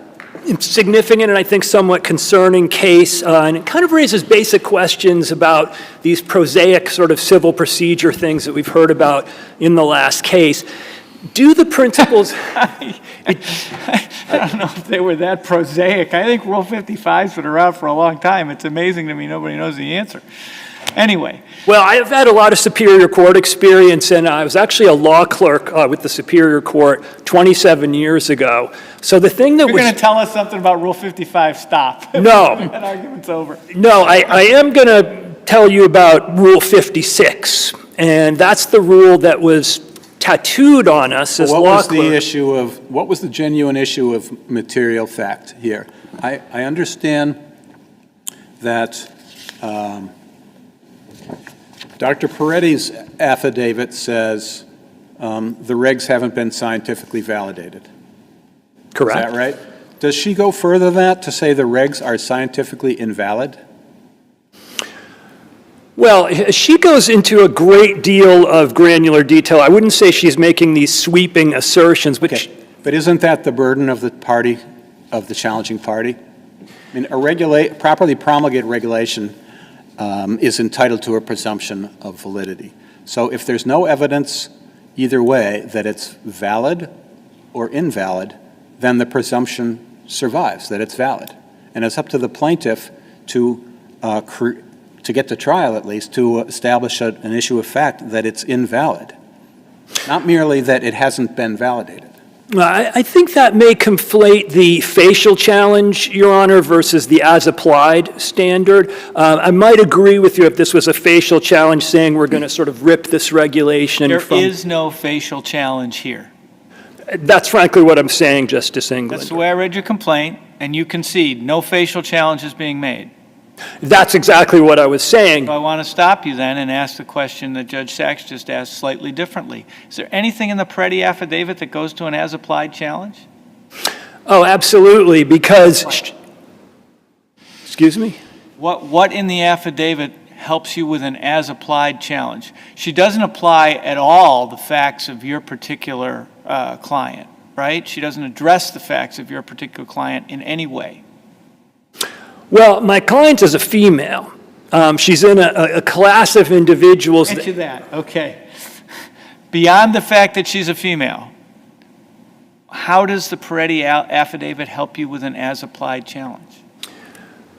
O: significant and I think somewhat concerning case, and it kind of raises basic questions about these prosaic sort of civil procedure things that we've heard about in the last case. Do the principles...
D: I don't know if they were that prosaic. I think Rule 55's been around for a long time. It's amazing to me nobody knows the answer. Anyway.
O: Well, I have had a lot of Superior Court experience, and I was actually a law clerk with the Superior Court 27 years ago. So the thing that
D: You're going to tell us something about Rule 55, stop.
O: No.
D: That argument's over.
O: No, I am going to tell you about Rule 56, and that's the rule that was tattooed on us as law clerks.
B: What was the genuine issue of material fact here? I understand that Dr. Peretti's affidavit says the regs haven't been scientifically validated.
O: Correct.
B: Is that right? Does she go further than that to say the regs are scientifically invalid?
O: Well, she goes into a great deal of granular detail. I wouldn't say she's making these sweeping assertions, but...
B: Okay. But isn't that the burden of the party, of the challenging party? I mean, a properly promulgated regulation is entitled to a presumption of validity. So if there's no evidence either way that it's valid or invalid, then the presumption survives that it's valid. And it's up to the plaintiff to get to trial, at least, to establish an issue of fact that it's invalid, not merely that it hasn't been validated.
O: I think that may conflate the facial challenge, Your Honor, versus the as-applied standard. I might agree with you if this was a facial challenge saying we're going to sort of rip this regulation from...
D: There is no facial challenge here.
O: That's frankly what I'm saying, Justice England.
D: That's the way I read your complaint, and you concede no facial challenge is being made.
O: That's exactly what I was saying.
D: So I want to stop you then and ask the question that Judge Sachs just asked slightly differently. Is there anything in the Peretti affidavit that goes to an as-applied challenge?
O: Oh, absolutely, because... Excuse me?
D: What in the affidavit helps you with an as-applied challenge? She doesn't apply at all the facts of your particular client, right? She doesn't address the facts of your particular client in any way.
O: Well, my client is a female. She's in a class of individuals...
D: Grant you that, okay. Beyond the fact that she's a female, how does the Peretti affidavit help you with an as-applied challenge?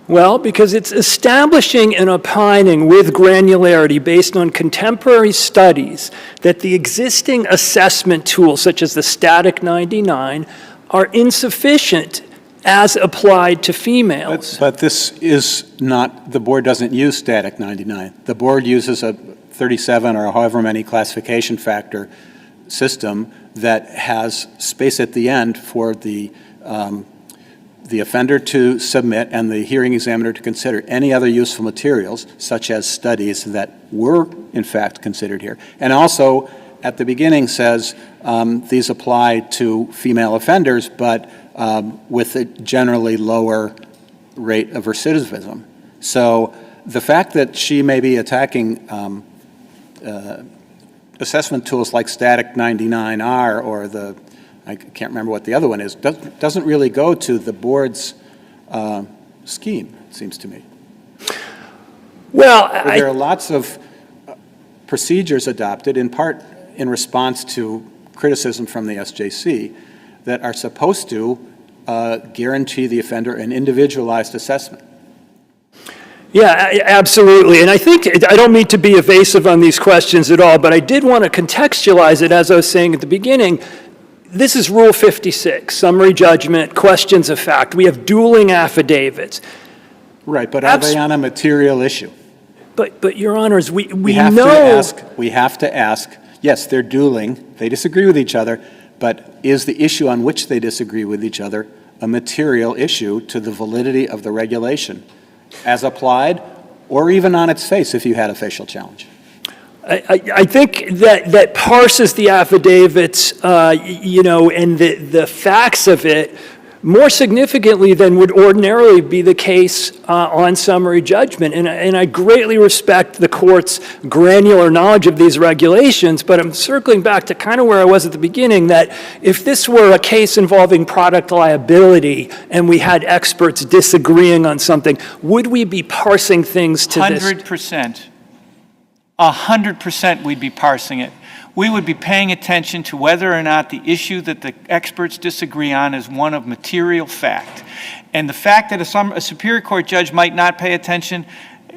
O: Well, because it's establishing and opining with granularity based on contemporary studies that the existing assessment tools, such as the Static 99, are insufficient as applied to females.
B: But this is not, the board doesn't use Static 99. The board uses a 37 or however many classification factor system that has space at the end for the the offender to submit and the hearing examiner to consider any other useful materials, such as studies that were in fact considered here. And also, at the beginning says these apply to female offenders, but with a generally lower rate of recidivism. So the fact that she may be attacking assessment tools like Static 99R or I can't remember what the other one is, doesn't really go to the board's scheme, it seems to me.
O: Well,
B: there are lots of procedures adopted, in part in response to criticism from the SJC, that are supposed to guarantee the offender an individualized assessment.
O: Yeah, absolutely. And I think, I don't mean to be evasive on these questions at all, but I did want to contextualize it, as I was saying at the beginning. This is Rule 56, summary judgment, questions of fact. We have dueling affidavits.
B: Right, but are they on a material issue?
O: But Your Honors, we
B: have
O: know...
B: we have to ask, yes, they're dueling, they disagree with each other, but is the issue on which they disagree with each other a material issue to the validity of the regulation, as applied, or even on its face if you had a facial challenge?
O: I think that parses the affidavits, and the facts of it more significantly than would ordinarily be the case on summary judgment. And I greatly respect the court's granular knowledge of these regulations, but I'm circling back to kind of where I was at the beginning, that if this were a case involving product liability and we had experts disagreeing on something, would we be parsing things to this?
D: 100%. 100% we'd be parsing it. We would be paying attention to whether or not the issue that the experts disagree on is one of material fact. And the fact that a Superior Court judge might not pay attention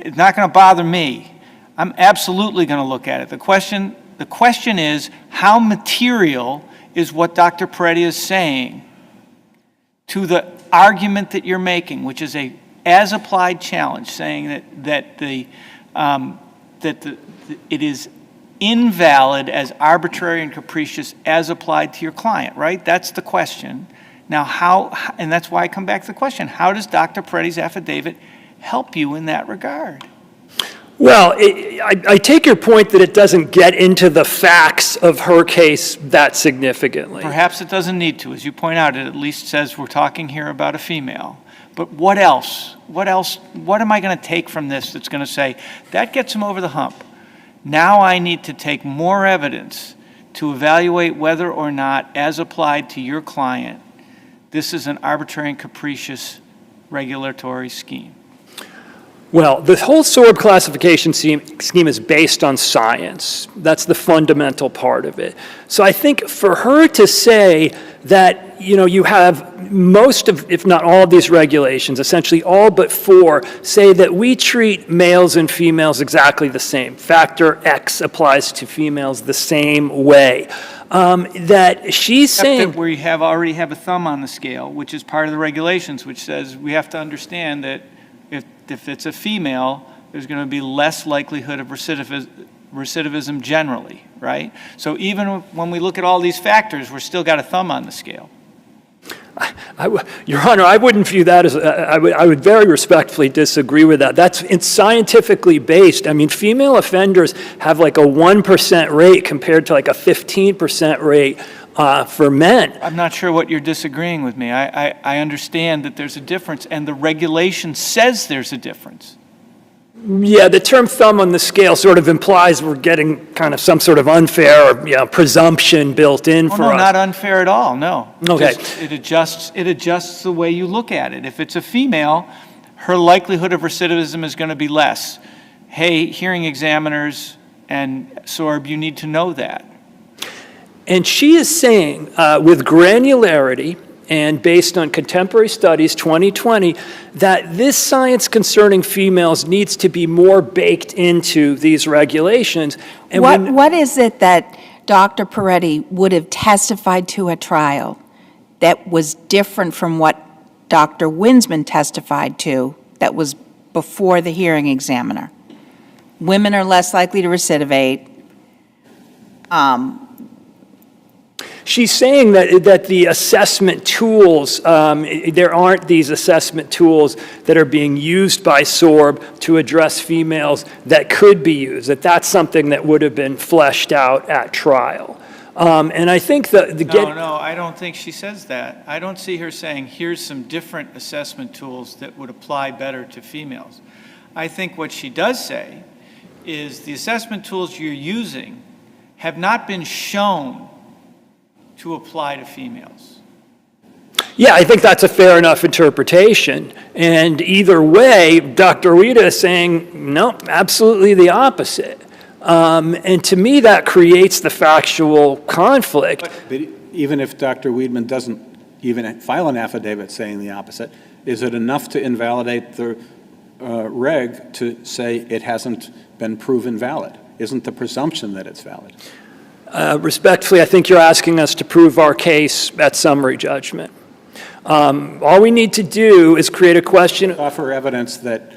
D: is not going to bother me. I'm absolutely going to look at it. The question is, how material is what Dr. Peretti is saying to the argument that you're making, which is a as-applied challenge, saying that it is invalid as arbitrary and capricious as applied to your client, right? That's the question. Now, and that's why I come back to the question, how does Dr. Peretti's affidavit help you in that regard?
O: Well, I take your point that it doesn't get into the facts of her case that significantly.
D: Perhaps it doesn't need to. As you point out, it at least says we're talking here about a female. But what else? What am I going to take from this that's going to say, that gets him over the hump? Now I need to take more evidence to evaluate whether or not, as applied to your client, this is an arbitrary and capricious regulatory scheme.
O: Well, the whole SORB classification scheme is based on science. That's the fundamental part of it. So I think for her to say that, you have most of, if not all of these regulations, essentially all but 4, say that we treat males and females exactly the same. Factor X applies to females the same way. That she's saying...
D: Except that we already have a thumb on the scale, which is part of the regulations, which says we have to understand that if it's a female, there's going to be less likelihood of recidivism generally, right? So even when we look at all these factors, we're still got a thumb on the scale.
O: Your Honor, I wouldn't view that as, I would very respectfully disagree with that. It's scientifically based. I mean, female offenders have like a 1% rate compared to like a 15% rate for men.
D: I'm not sure what you're disagreeing with me. I understand that there's a difference, and the regulation says there's a difference.
O: Yeah, the term thumb on the scale sort of implies we're getting kind of some sort of unfair presumption built in for us.
D: No, not unfair at all, no.
O: Okay.
D: It adjusts the way you look at it. If it's a female, her likelihood of recidivism is going to be less. Hey, hearing examiners and SORB, you need to know that.
O: And she is saying, with granularity and based on contemporary studies, 2020, that this science concerning females needs to be more baked into these regulations. And
E: what is it that Dr. Peretti would have testified to at trial that was different from what Dr. Winsman testified to that was before the hearing examiner? Women are less likely to recidivate.
O: She's saying that the assessment tools, there aren't these assessment tools that are being used by SORB to address females that could be used, that's something that would have been fleshed out at trial. And I think
D: No, I don't think she says that. I don't see her saying, here's some different assessment tools that would apply better to females. I think what she does say is the assessment tools you're using have not been shown to apply to females.
O: Yeah, I think that's a fair enough interpretation. And either way, Dr. Wida is saying, no, absolutely the opposite. And to me, that creates the factual conflict.
B: But even if Dr. Weidman doesn't even file an affidavit saying the opposite, is it enough to invalidate the reg to say it hasn't been proven valid? Isn't the presumption that it's valid?
O: Respectfully, I think you're asking us to prove our case at summary judgment. All we need to do is create a question.
B: Offer evidence that,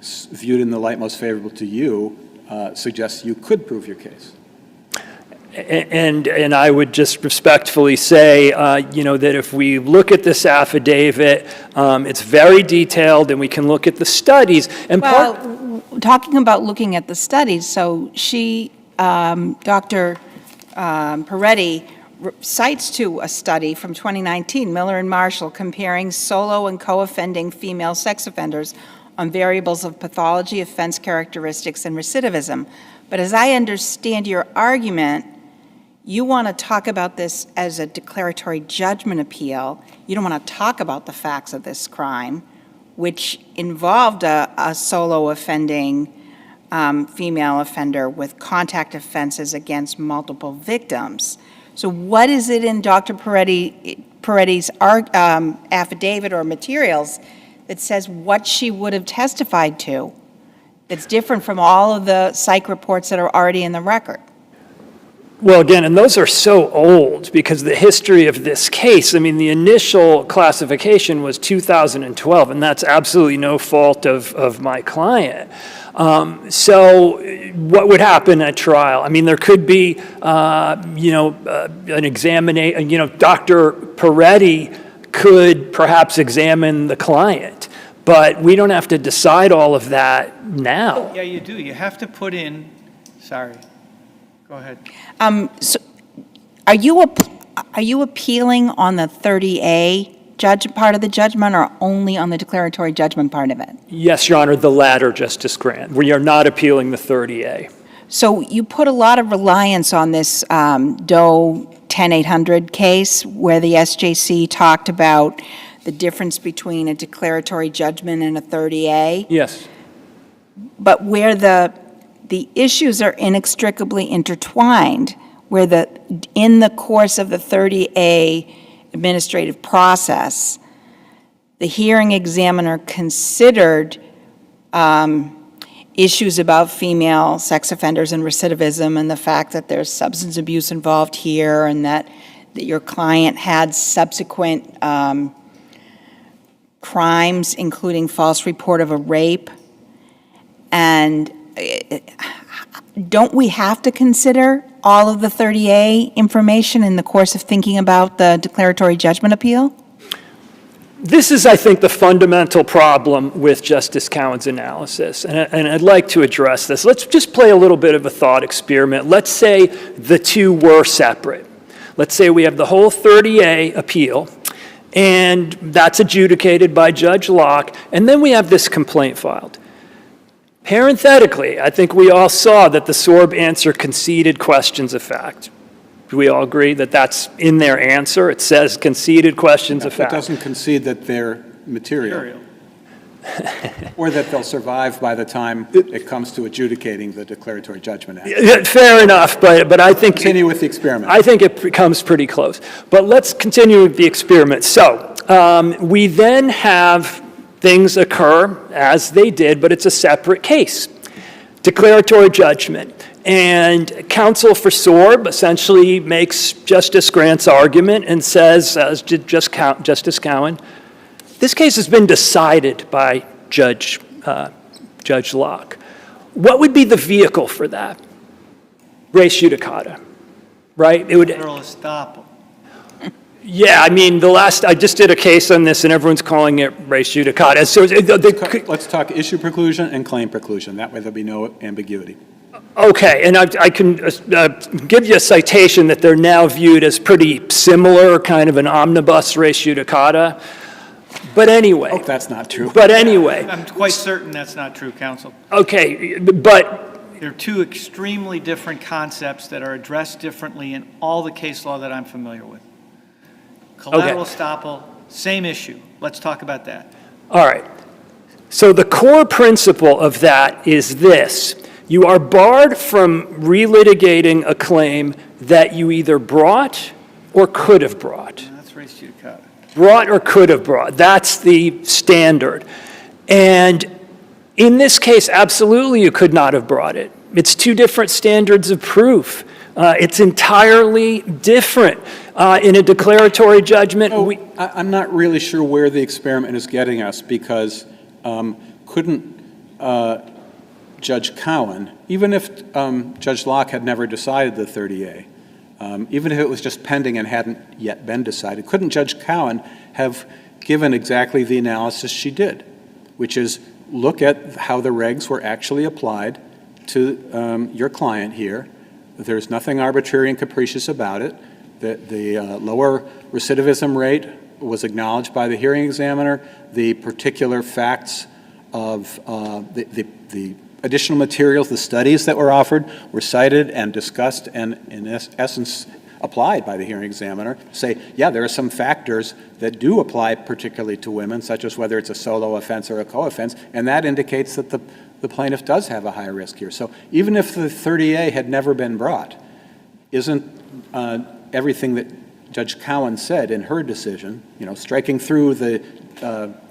B: viewed in the light most favorable to you, suggests you could prove your case.
O: And I would just respectfully say, that if we look at this affidavit, it's very detailed, and we can look at the studies. And
E: talking about looking at the studies, so she, Dr. Peretti, cites to a study from 2019, Miller and Marshall, comparing solo and co-offending female sex offenders on variables of pathology, offense characteristics, and recidivism. But as I understand your argument, you want to talk about this as a declaratory judgment appeal. You don't want to talk about the facts of this crime, which involved a solo offending female offender with contact offenses against multiple victims. So what is it in Dr. Peretti's affidavit or materials that says what she would have testified to that's different from all of the psych reports that are already in the record?
O: Well, again, and those are so old because the history of this case, I mean, the initial classification was 2012, and that's absolutely no fault of my client. So what would happen at trial? I mean, there could be, an examination, Dr. Peretti could perhaps examine the client, but we don't have to decide all of that now.
D: Yeah, you do. You have to put in, sorry, go ahead.
E: So are you appealing on the 30A part of the judgment or only on the declaratory judgment part of it?
O: Yes, Your Honor, the latter, Justice Grant. We are not appealing the 30A.
E: So you put a lot of reliance on this Doe 10800 case where the SJC talked about the difference between a declaratory judgment and a 30A.
O: Yes.
E: But where the issues are inextricably intertwined, where in the course of the 30A administrative process, the hearing examiner considered issues about female sex offenders and recidivism and the fact that there's substance abuse involved here and that your client had subsequent crimes, including false report of a rape. And don't we have to consider all of the 30A information in the course of thinking about the declaratory judgment appeal?
O: This is, I think, the fundamental problem with Justice Cowan's analysis, and I'd like to address this. Let's just play a little bit of a thought experiment. Let's say the two were separate. Let's say we have the whole 30A appeal, and that's adjudicated by Judge Locke, and then we have this complaint filed. Parenthetically, I think we all saw that the SORB answer conceded questions of fact. Do we all agree that that's in their answer? It says conceded questions of fact.
B: It doesn't concede that they're material. Or that they'll survive by the time it comes to adjudicating the declaratory judgment act.
O: Fair enough, but I think...
B: Continue with the experiment.
O: I think it becomes pretty close. But let's continue with the experiment. So we then have things occur as they did, but it's a separate case. Declaratory judgment. And counsel for SORB essentially makes Justice Grant's argument and says, as did Justice Cowan, this case has been decided by Judge Locke. What would be the vehicle for that? Res judicata. right? It would.
D: Collateral estoppel.
O: Yeah, I mean, I just did a case on this, and everyone's calling it res judicata. So
B: Let's talk issue preclusion and claim preclusion. That way there'll be no ambiguity.
O: okay, and I can give you a citation that they're now viewed as pretty similar, kind of an omnibus res judicata. But anyway.
B: Oh, that's not true.
O: But anyway.
D: I'm quite certain that's not true, counsel.
O: Okay, but
D: They're two extremely different concepts that are addressed differently in all the case law that I'm familiar with. Collateral estoppel, same issue. Let's talk about that.
O: all right. So the core principle of that is this. You are barred from relitigating a claim that you either brought or could have brought.
D: That's res judicata.
O: Brought or could have brought. That's the standard. And in this case, absolutely you could not have brought it. It's two different standards of proof. It's entirely different. In a declaratory judgment,
B: I'm not really sure where the experiment is getting us, because couldn't Judge Cowan, even if Judge Locke had never decided the 30A, even if it was just pending and hadn't yet been decided, couldn't Judge Cowan have given exactly the analysis she did, which is look at how the regs were actually applied to your client here. There's nothing arbitrary and capricious about it. The lower recidivism rate was acknowledged by the hearing examiner. The particular facts of the additional materials, the studies that were offered, were cited and discussed and in essence applied by the hearing examiner. Say, yeah, there are some factors that do apply particularly to women, such as whether it's a solo offense or a co-offense, and that indicates that the plaintiff does have a high risk here. So even if the 30A had never been brought, isn't everything that Judge Cowan said in her decision, striking through the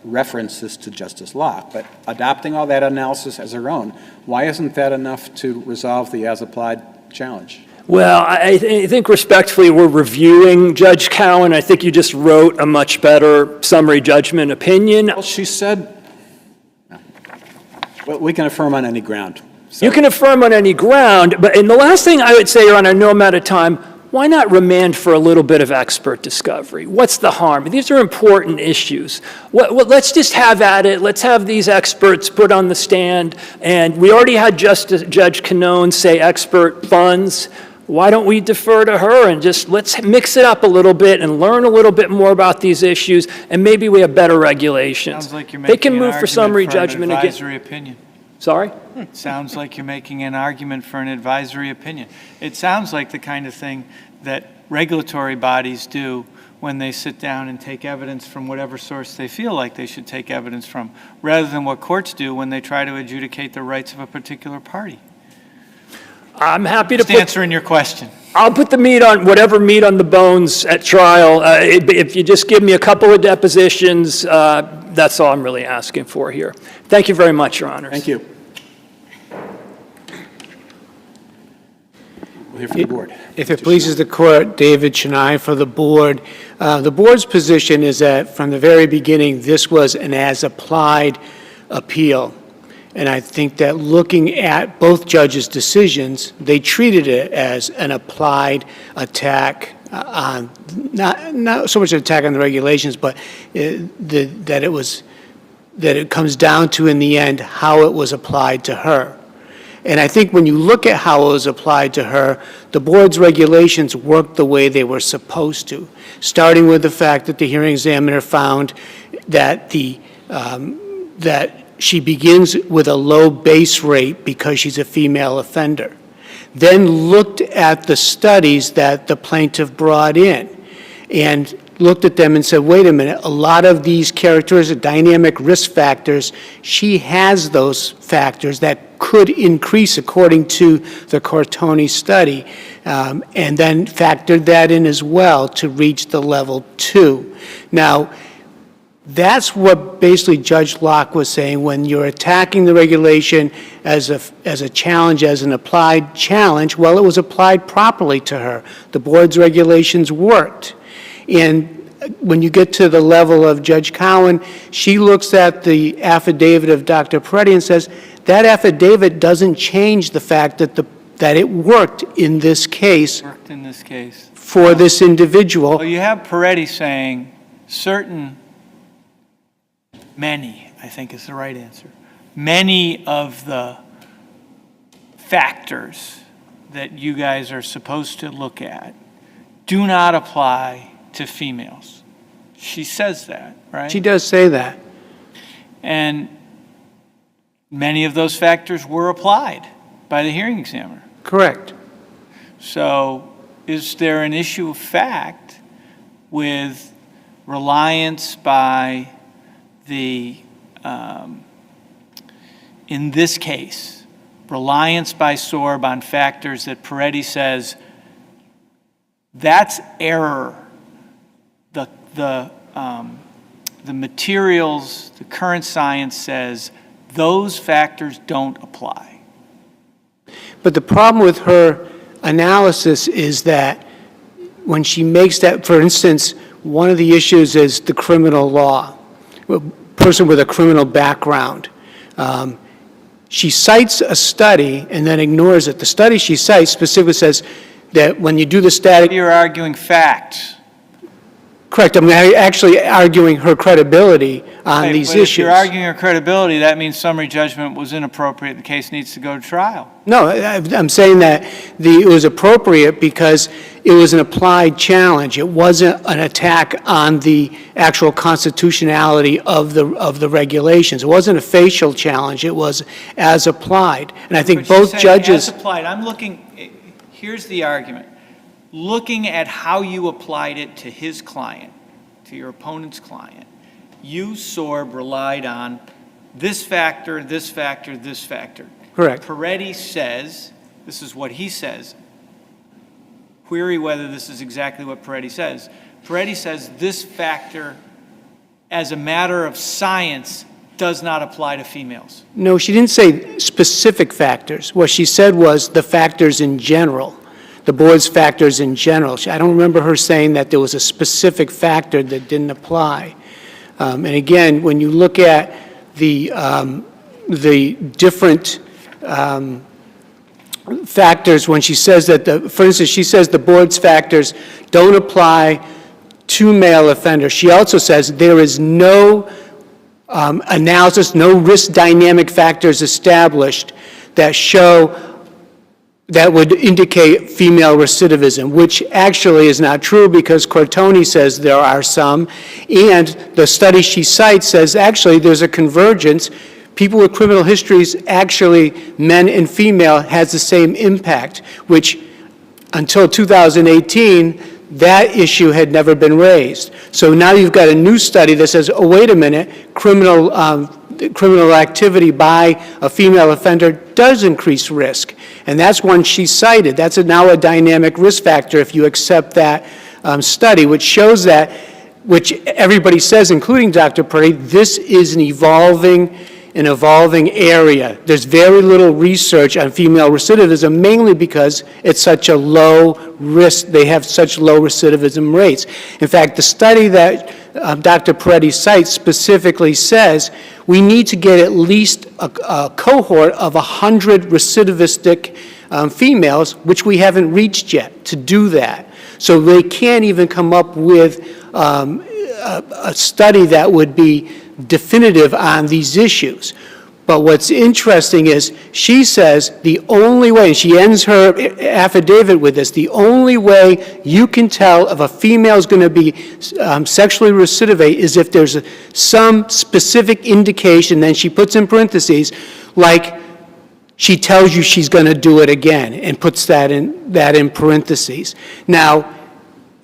B: references to Justice Locke, but adopting all that analysis as her own, why isn't that enough to resolve the as-applied challenge?
O: well, I think respectfully we're reviewing Judge Cowan. I think you just wrote a much better summary judgment opinion.
B: Well, she said, well, we can affirm on any ground. So.
O: You can affirm on any ground, and the last thing I would say, Your Honor, I know I'm out of time, why not remand for a little bit of expert discovery? What's the harm? These are important issues. Let's just have at it. Let's have these experts put on the stand. And we already had Judge Canone say expert funds. Why don't we defer to her and just let's mix it up a little bit and learn a little bit more about these issues, and maybe we have better regulations.
D: Sounds like you're
O: they
D: making
O: can
D: an
O: move for summary
D: argument for
O: judgment
D: an
O: again.
D: advisory opinion.
O: Sorry?
D: Sounds like you're making an argument for an advisory opinion. It sounds like the kind of thing that regulatory bodies do when they sit down and take evidence from whatever source they feel like they should take evidence from, rather than what courts do when they try to adjudicate the rights of a particular party.
O: I'm happy to
D: Just answering your question.
O: I'll put the meat on, whatever meat on the bones at trial. If you just give me a couple of depositions, that's all I'm really asking for here. Thank you very much, Your Honors.
B: Thank you. We'll hear from the board.
P: If it pleases the court, David Chennai for the board. The board's position is that from the very beginning, this was an as-applied appeal. And I think that looking at both judges' decisions, they treated it as an applied attack on, not so much an attack on the regulations, but that it comes down to, in the end, how it was applied to her. And I think when you look at how it was applied to her, the board's regulations worked the way they were supposed to, starting with the fact that the hearing examiner found that that she begins with a low base rate because she's a female offender. Then looked at the studies that the plaintiff brought in and looked at them and said, wait a minute, a lot of these characteristics, dynamic risk factors, she has those factors that could increase according to the Courtroom study, and then factored that in as well to reach the level 2. Now, that's what basically Judge Locke was saying. When you're attacking the regulation as a challenge, as an applied challenge, well, it was applied properly to her. The board's regulations worked. And when you get to the level of Judge Cowan, she looks at the affidavit of Dr. Peretti and says, that affidavit doesn't change the fact that the that it worked in this case
D: Worked in this case.
P: for this individual.
D: Well, you have Peretti saying many, I think is the right answer, many of the factors that you guys are supposed to look at do not apply to females. She says that, right?
P: She does say that.
D: And many of those factors were applied by the hearing examiner.
P: Correct.
D: So is there an issue of fact with reliance by the, in this case, reliance by SORB on factors that Peretti says that's error? The materials, the current science says those factors don't apply.
P: But the problem with her analysis is that when she makes that, for instance, one of the issues is the criminal law, a person with a criminal background. She cites a study and then ignores it. The study she cites specifically says that when you do the static...
D: You're arguing facts.
P: Correct. I'm actually arguing her credibility on these issues.
D: If you're arguing her credibility, that means summary judgment was inappropriate. The case needs to go to trial.
P: No, I'm saying that it was appropriate because it was an applied challenge. It wasn't an attack on the actual constitutionality of the regulations. It wasn't a facial challenge. It was as applied. And I think both judges...
D: As applied. I'm looking, here's the argument. Looking at how you applied it to his client, to your opponent's client, you, SORB, relied on this factor, this factor, this factor.
P: Correct.
D: Peretti says, this is what he says, query whether this is exactly what Peretti says. Peretti says this factor, as a matter of science, does not apply to females.
P: No, she didn't say specific factors. What she said was the factors in general. The board's factors in general. I don't remember her saying that there was a specific factor that didn't apply. And again, when you look at the different factors, when she says that, for instance, she says the board's factors don't apply to male offenders. She also says there is no analysis, no risk dynamic factors established that show that would indicate female recidivism, which actually is not true because Courtroom says there are some, and the study she cites says actually there's a convergence. People with criminal histories, actually men and female, has the same impact, which until 2018, that issue had never been raised. So now you've got a new study that says, oh, wait a minute, criminal activity by a female offender does increase risk. And that's one she cited. That's now a dynamic risk factor if you accept that study, which shows that, which everybody says, including Dr. Purdy, this is an evolving area. There's very little research on female recidivism, mainly because it's such a low risk, they have such low recidivism rates. In fact, the study that Dr. Peretti cites specifically says we need to get at least a cohort of 100 recidivistic females, which we haven't reached yet, to do that. So they can't even come up with a study that would be definitive on these issues. But what's interesting is she says the only way, and she ends her affidavit with this, the only way you can tell if a female is going to be sexually recidivate is if there's some specific indication, then she puts in parentheses, like she tells you she's going to do it again, and puts that in parentheses. Now,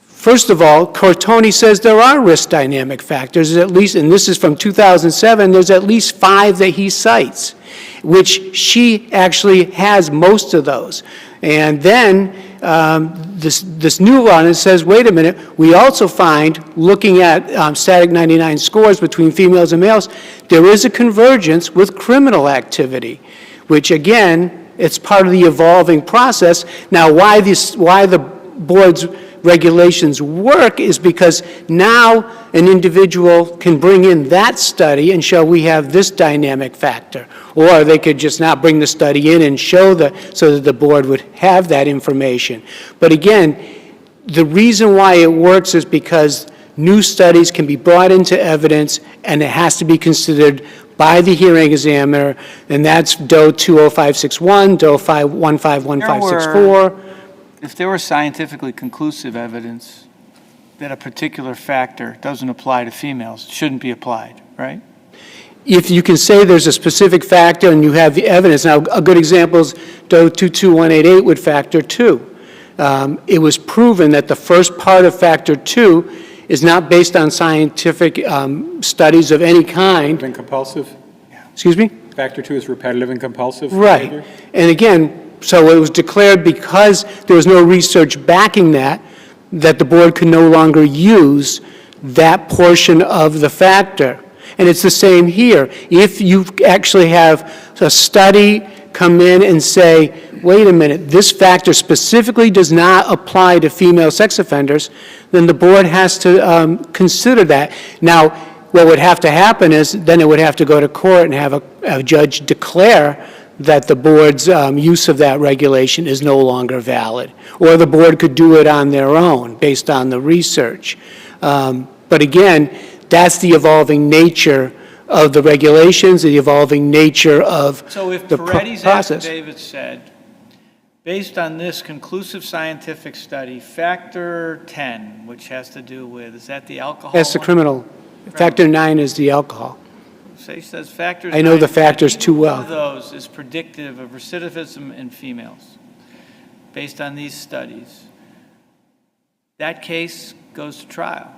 P: first of all, Courtroom says there are risk dynamic factors, at least, and this is from 2007, there's at least 5 that he cites, which she actually has most of those. And then this new one, it says, wait a minute, we also find, looking at static 99 scores between females and males, there is a convergence with criminal activity, which again, it's part of the evolving process. Now, why the board's regulations work is because now an individual can bring in that study and show we have this dynamic factor. Or they could just not bring the study in and show so that the board would have that information. But again, the reason why it works is because new studies can be brought into evidence, and it has to be considered by the hearing examiner, and that's DOE 20561, DOE 151564.
D: If there were scientifically conclusive evidence that a particular factor doesn't apply to females, it shouldn't be applied, right?
P: If you can say there's a specific factor and you have the evidence. Now, a good example is DOE 22188 with factor 2. It was proven that the first part of factor 2 is not based on scientific studies of any kind.
B: And compulsive?
P: Excuse me?
B: Factor 2 is repetitive and compulsive?
P: Right.
B: behavior?
P: And again, so it was declared because there was no research backing that the board could no longer use that portion of the factor. And it's the same here. If you actually have a study come in and say, wait a minute, this factor specifically does not apply to female sex offenders, then the board has to consider that. Now, what would have to happen is then it would have to go to court and have a judge declare that the board's use of that regulation is no longer valid. Or the board could do it on their own based on the research. But again, that's the evolving nature of the regulations, the evolving nature of
D: So if
P: the
D: Peretti's
P: process.
D: affidavit said, based on this conclusive scientific study, factor 10, which has to do with, is that the alcohol?
P: That's the
D: one?
P: criminal. Factor 9 is the alcohol.
D: So he says factors.
P: I know the
D: 9,
P: factors too well.
D: One of those is predictive of recidivism in females, based on these studies. That case goes to trial.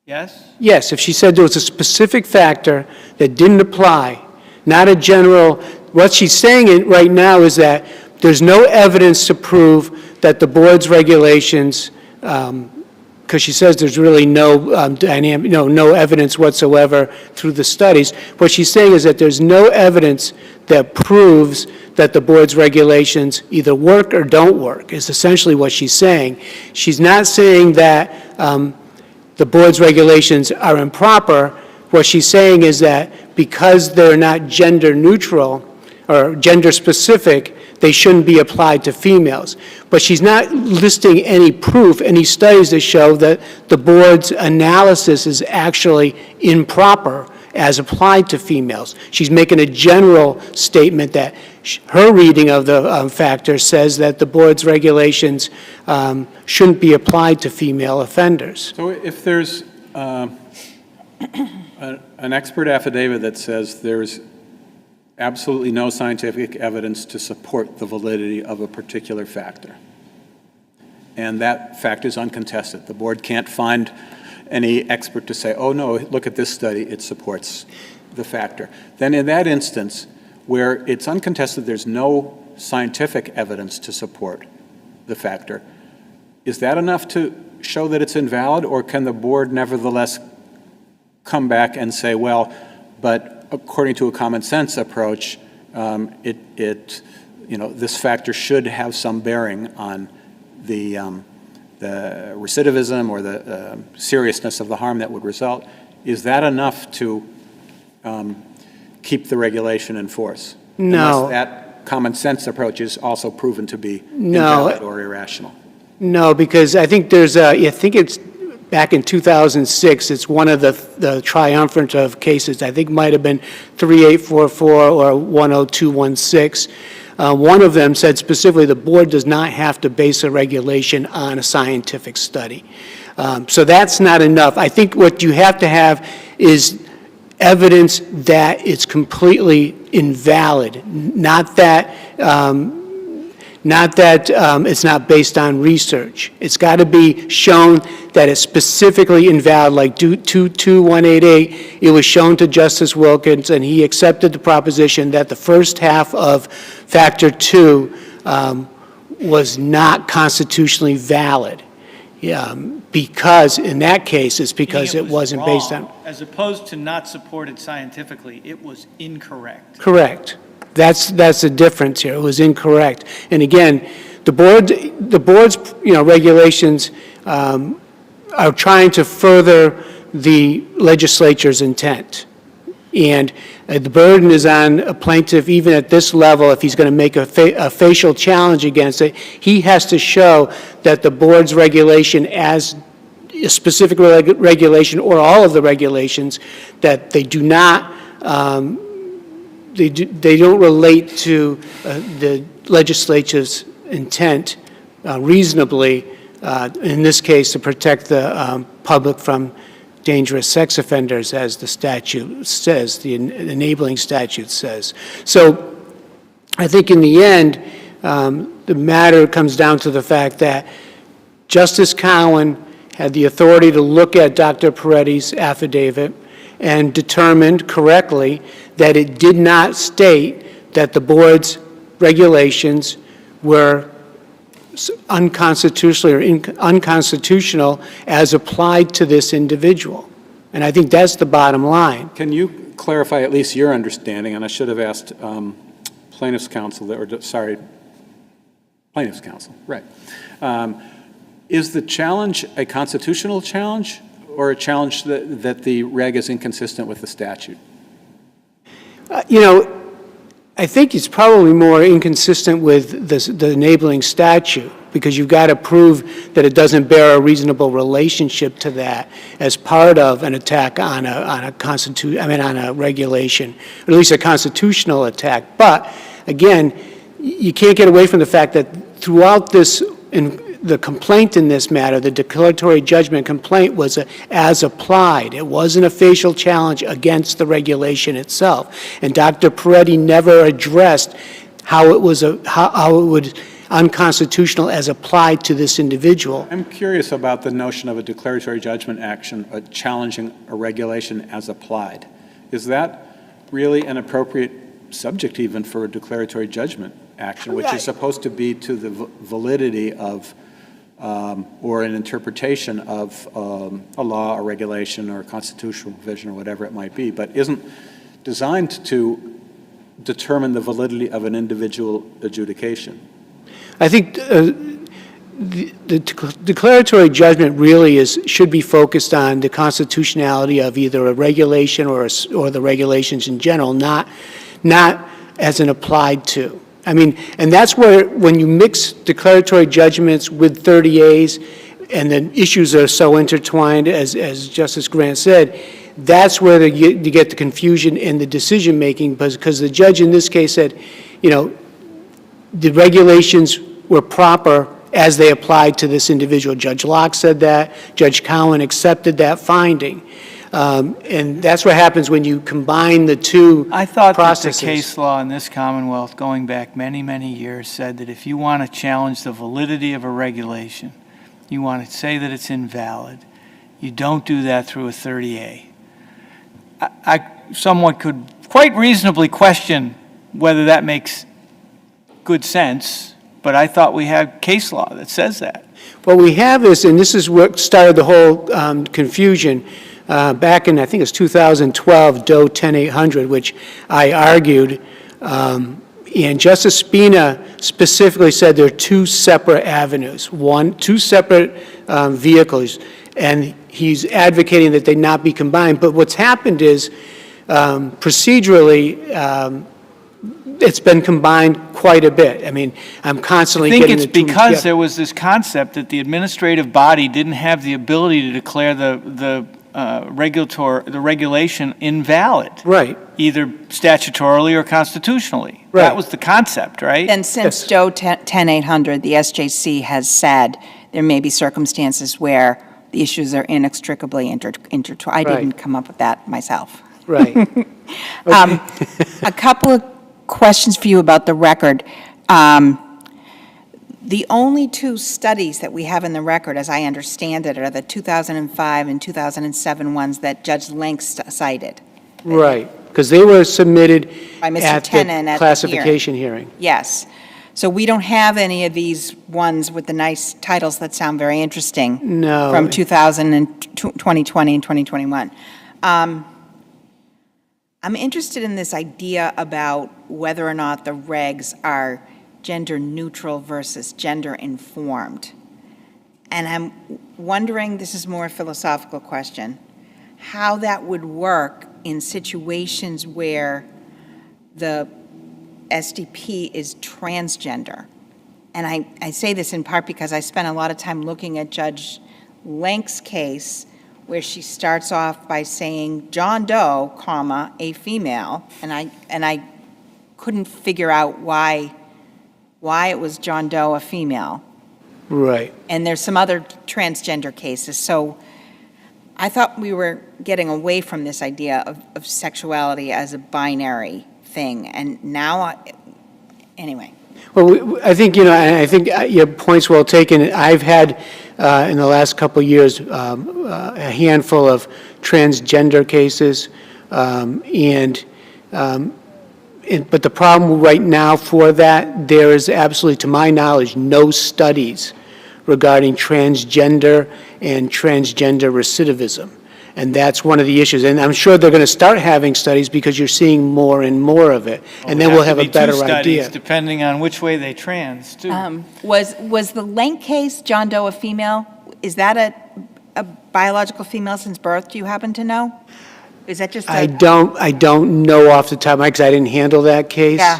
D: Yes?
P: Yes, if she said there was a specific factor that didn't apply, not a general, what she's saying right now is that there's no evidence to prove that the board's regulations, because she says there's really no no evidence whatsoever through the studies. What she's saying is that there's no evidence that proves that the board's regulations either work or don't work, is essentially what she's saying. She's not saying that the board's regulations are improper. What she's saying is that because they're not gender neutral or gender specific, they shouldn't be applied to females. But she's not listing any proof, any studies that show that the board's analysis is actually improper as applied to females. She's making a general statement that her reading of the factor says that the board's regulations shouldn't be applied to female offenders.
B: So if there's an expert affidavit that says there's absolutely no scientific evidence to support the validity of a particular factor, and that fact is uncontested, the board can't find any expert to say, oh no, look at this study, it supports the factor. Then in that instance, where it's uncontested, there's no scientific evidence to support the factor, is that enough to show that it's invalid, or can the board nevertheless come back and say, well, but according to a common sense approach, this factor should have some bearing on the recidivism or the seriousness of the harm that would result? Is that enough to keep the regulation in force?
P: No.
B: Unless that common sense approach is also proven to be
P: No.
B: invalid or irrational.
P: No, because I think I think it's back in 2006, it's one of the triumvirate of cases. I think might have been 3844 or 10216. One of them said specifically the board does not have to base a regulation on a scientific study. So that's not enough. I think what you have to have is evidence that it's completely invalid, not that it's not based on research. It's got to be shown that it's specifically invalid, like 22188, it was shown to Justice Wilkins, and he accepted the proposition that the first half of Factor 2 was not constitutionally valid. Because in that case, it's because it wasn't based on...
D: As opposed to not supported scientifically, it was incorrect.
P: Correct. That's the difference here. It was incorrect. And again, the board's, regulations are trying to further the legislature's intent. And the burden is on a plaintiff, even at this level, if he's going to make a facial challenge against it, he has to show that the board's regulation, as a specific regulation or all of the regulations, that they do not, they don't relate to the legislature's intent reasonably, in this case, to protect the public from dangerous sex offenders, as the statute says, the enabling statute says. So I think in the end, the matter comes down to the fact that Justice Cowan had the authority to look at Dr. Peretti's affidavit and determined correctly that it did not state that the board's regulations were unconstitutional or unconstitutional as applied to this individual. And I think that's the bottom line.
B: Can you clarify at least your understanding, and I should have asked plaintiff's counsel, plaintiff's counsel, right. Is the challenge a constitutional challenge or a challenge that the reg is inconsistent with the statute?
P: I think it's probably more inconsistent with the enabling statute, because you've got to prove that it doesn't bear a reasonable relationship to that as part of an attack on a regulation, or at least a constitutional attack. But again, you can't get away from the fact that throughout this, the complaint in this matter, the declaratory judgment complaint, was as applied. It wasn't a facial challenge against the regulation itself. And Dr. Peretti never addressed how it was unconstitutional as applied to this individual.
B: I'm curious about the notion of a declaratory judgment action challenging a regulation as applied. Is that really an appropriate subject even for a declaratory judgment action, which is supposed to be to the validity of or an interpretation of a law, a regulation, or a constitutional provision, or whatever it might be, but isn't designed to determine the validity of an individual adjudication? I think the declaratory judgment really should be focused on the constitutionality of either a regulation or the regulations in general, not as an applied to. I mean, and that's where, when you mix declaratory judgments with 30As, and the issues are so intertwined, as Justice Grant said, that's where you get the confusion in the decision-making, because the judge in this case said, the regulations were proper as they applied to this individual. Judge Locke said that. Judge Cowan accepted that finding. And that's what happens when you combine the two processes.
D: I thought that the case law in this Commonwealth, going back many, many years, said that if you want to challenge the validity of a regulation, you want to say that it's invalid, you don't do that through a 30A. Someone could quite reasonably question whether that makes good sense, but I thought we had case law that says that.
P: What we have is, and this is what started the whole confusion, back in, I think it's 2012, Doe 10800, which I argued, and Justice Spina specifically said there are two separate avenues, two separate vehicles, and he's advocating that they not be combined. But what's happened is, procedurally, it's been combined quite a bit. I mean, I'm constantly getting
D: I think it's because there was this concept that the administrative body didn't have the ability to declare the regulation invalid.
P: Right.
D: Either statutorily or constitutionally.
P: Right.
D: That was the concept, right?
E: And since Doe 10800, the SJC has said there may be circumstances where the issues are inextricably intertwined. I didn't come up with that myself.
P: Right.
E: A couple of questions for you about the record. The only two studies that we have in the record, as I understand it, are the 2005 and 2007 ones that Judge Links cited.
P: Right, because they were submitted
E: By Mr.
P: at
E: Tennant
P: the
E: at the
P: classification hearing.
E: Yes. So we don't have any of these ones with the nice titles that sound very interesting.
P: No.
E: From 2020 and 2021. I'm interested in this idea about whether or not the regs are gender neutral versus gender informed. And I'm wondering, this is more a philosophical question, how that would work in situations where the SDP is transgender. And I say this in part because I spent a lot of time looking at Judge Lenk's case where she starts off by saying John Doe, comma, a female, and I couldn't figure out why it was John Doe, a female.
P: Right.
E: And there's some other transgender cases. So I thought we were getting away from this idea of sexuality as a binary thing. And now, anyway.
P: Well, I think, I think your point's well taken. I've had, in the last couple of years, a handful of transgender cases, but the problem right now for that, there is absolutely, to my knowledge, no studies regarding transgender and transgender recidivism. And that's one of the issues. And I'm sure they're going to start having studies because you're seeing more and more of it. And then we'll have a better idea.
D: Depending on which way they trans, too.
E: Was the Lenk case, John Doe, a female? Is that a biological female since birth? Do you happen to know? Is that just
P: I don't know off the top of my head because I didn't handle that case.
E: Yeah.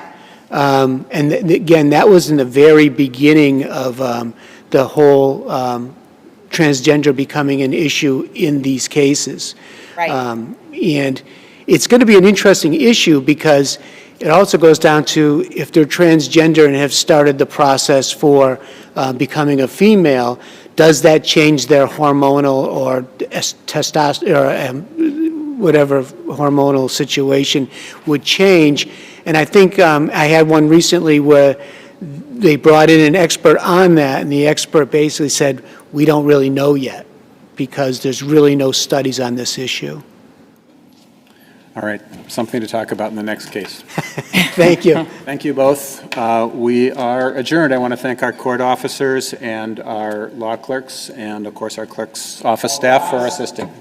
P: And again, that was in the very beginning of the whole transgender becoming an issue in these cases.
E: Right.
P: And it's going to be an interesting issue because it also goes down to if they're transgender and have started the process for becoming a female, does that change their hormonal or testosterone or whatever hormonal situation would change? And I think I had one recently where they brought in an expert on that, and the expert basically said, we don't really know yet because there's really no studies on this issue.
B: All right, something to talk about in the next case.
P: Thank you.
B: Thank you both. We are adjourned. I want to thank our court officers and our law clerks and, of course, our clerk's office staff for assisting.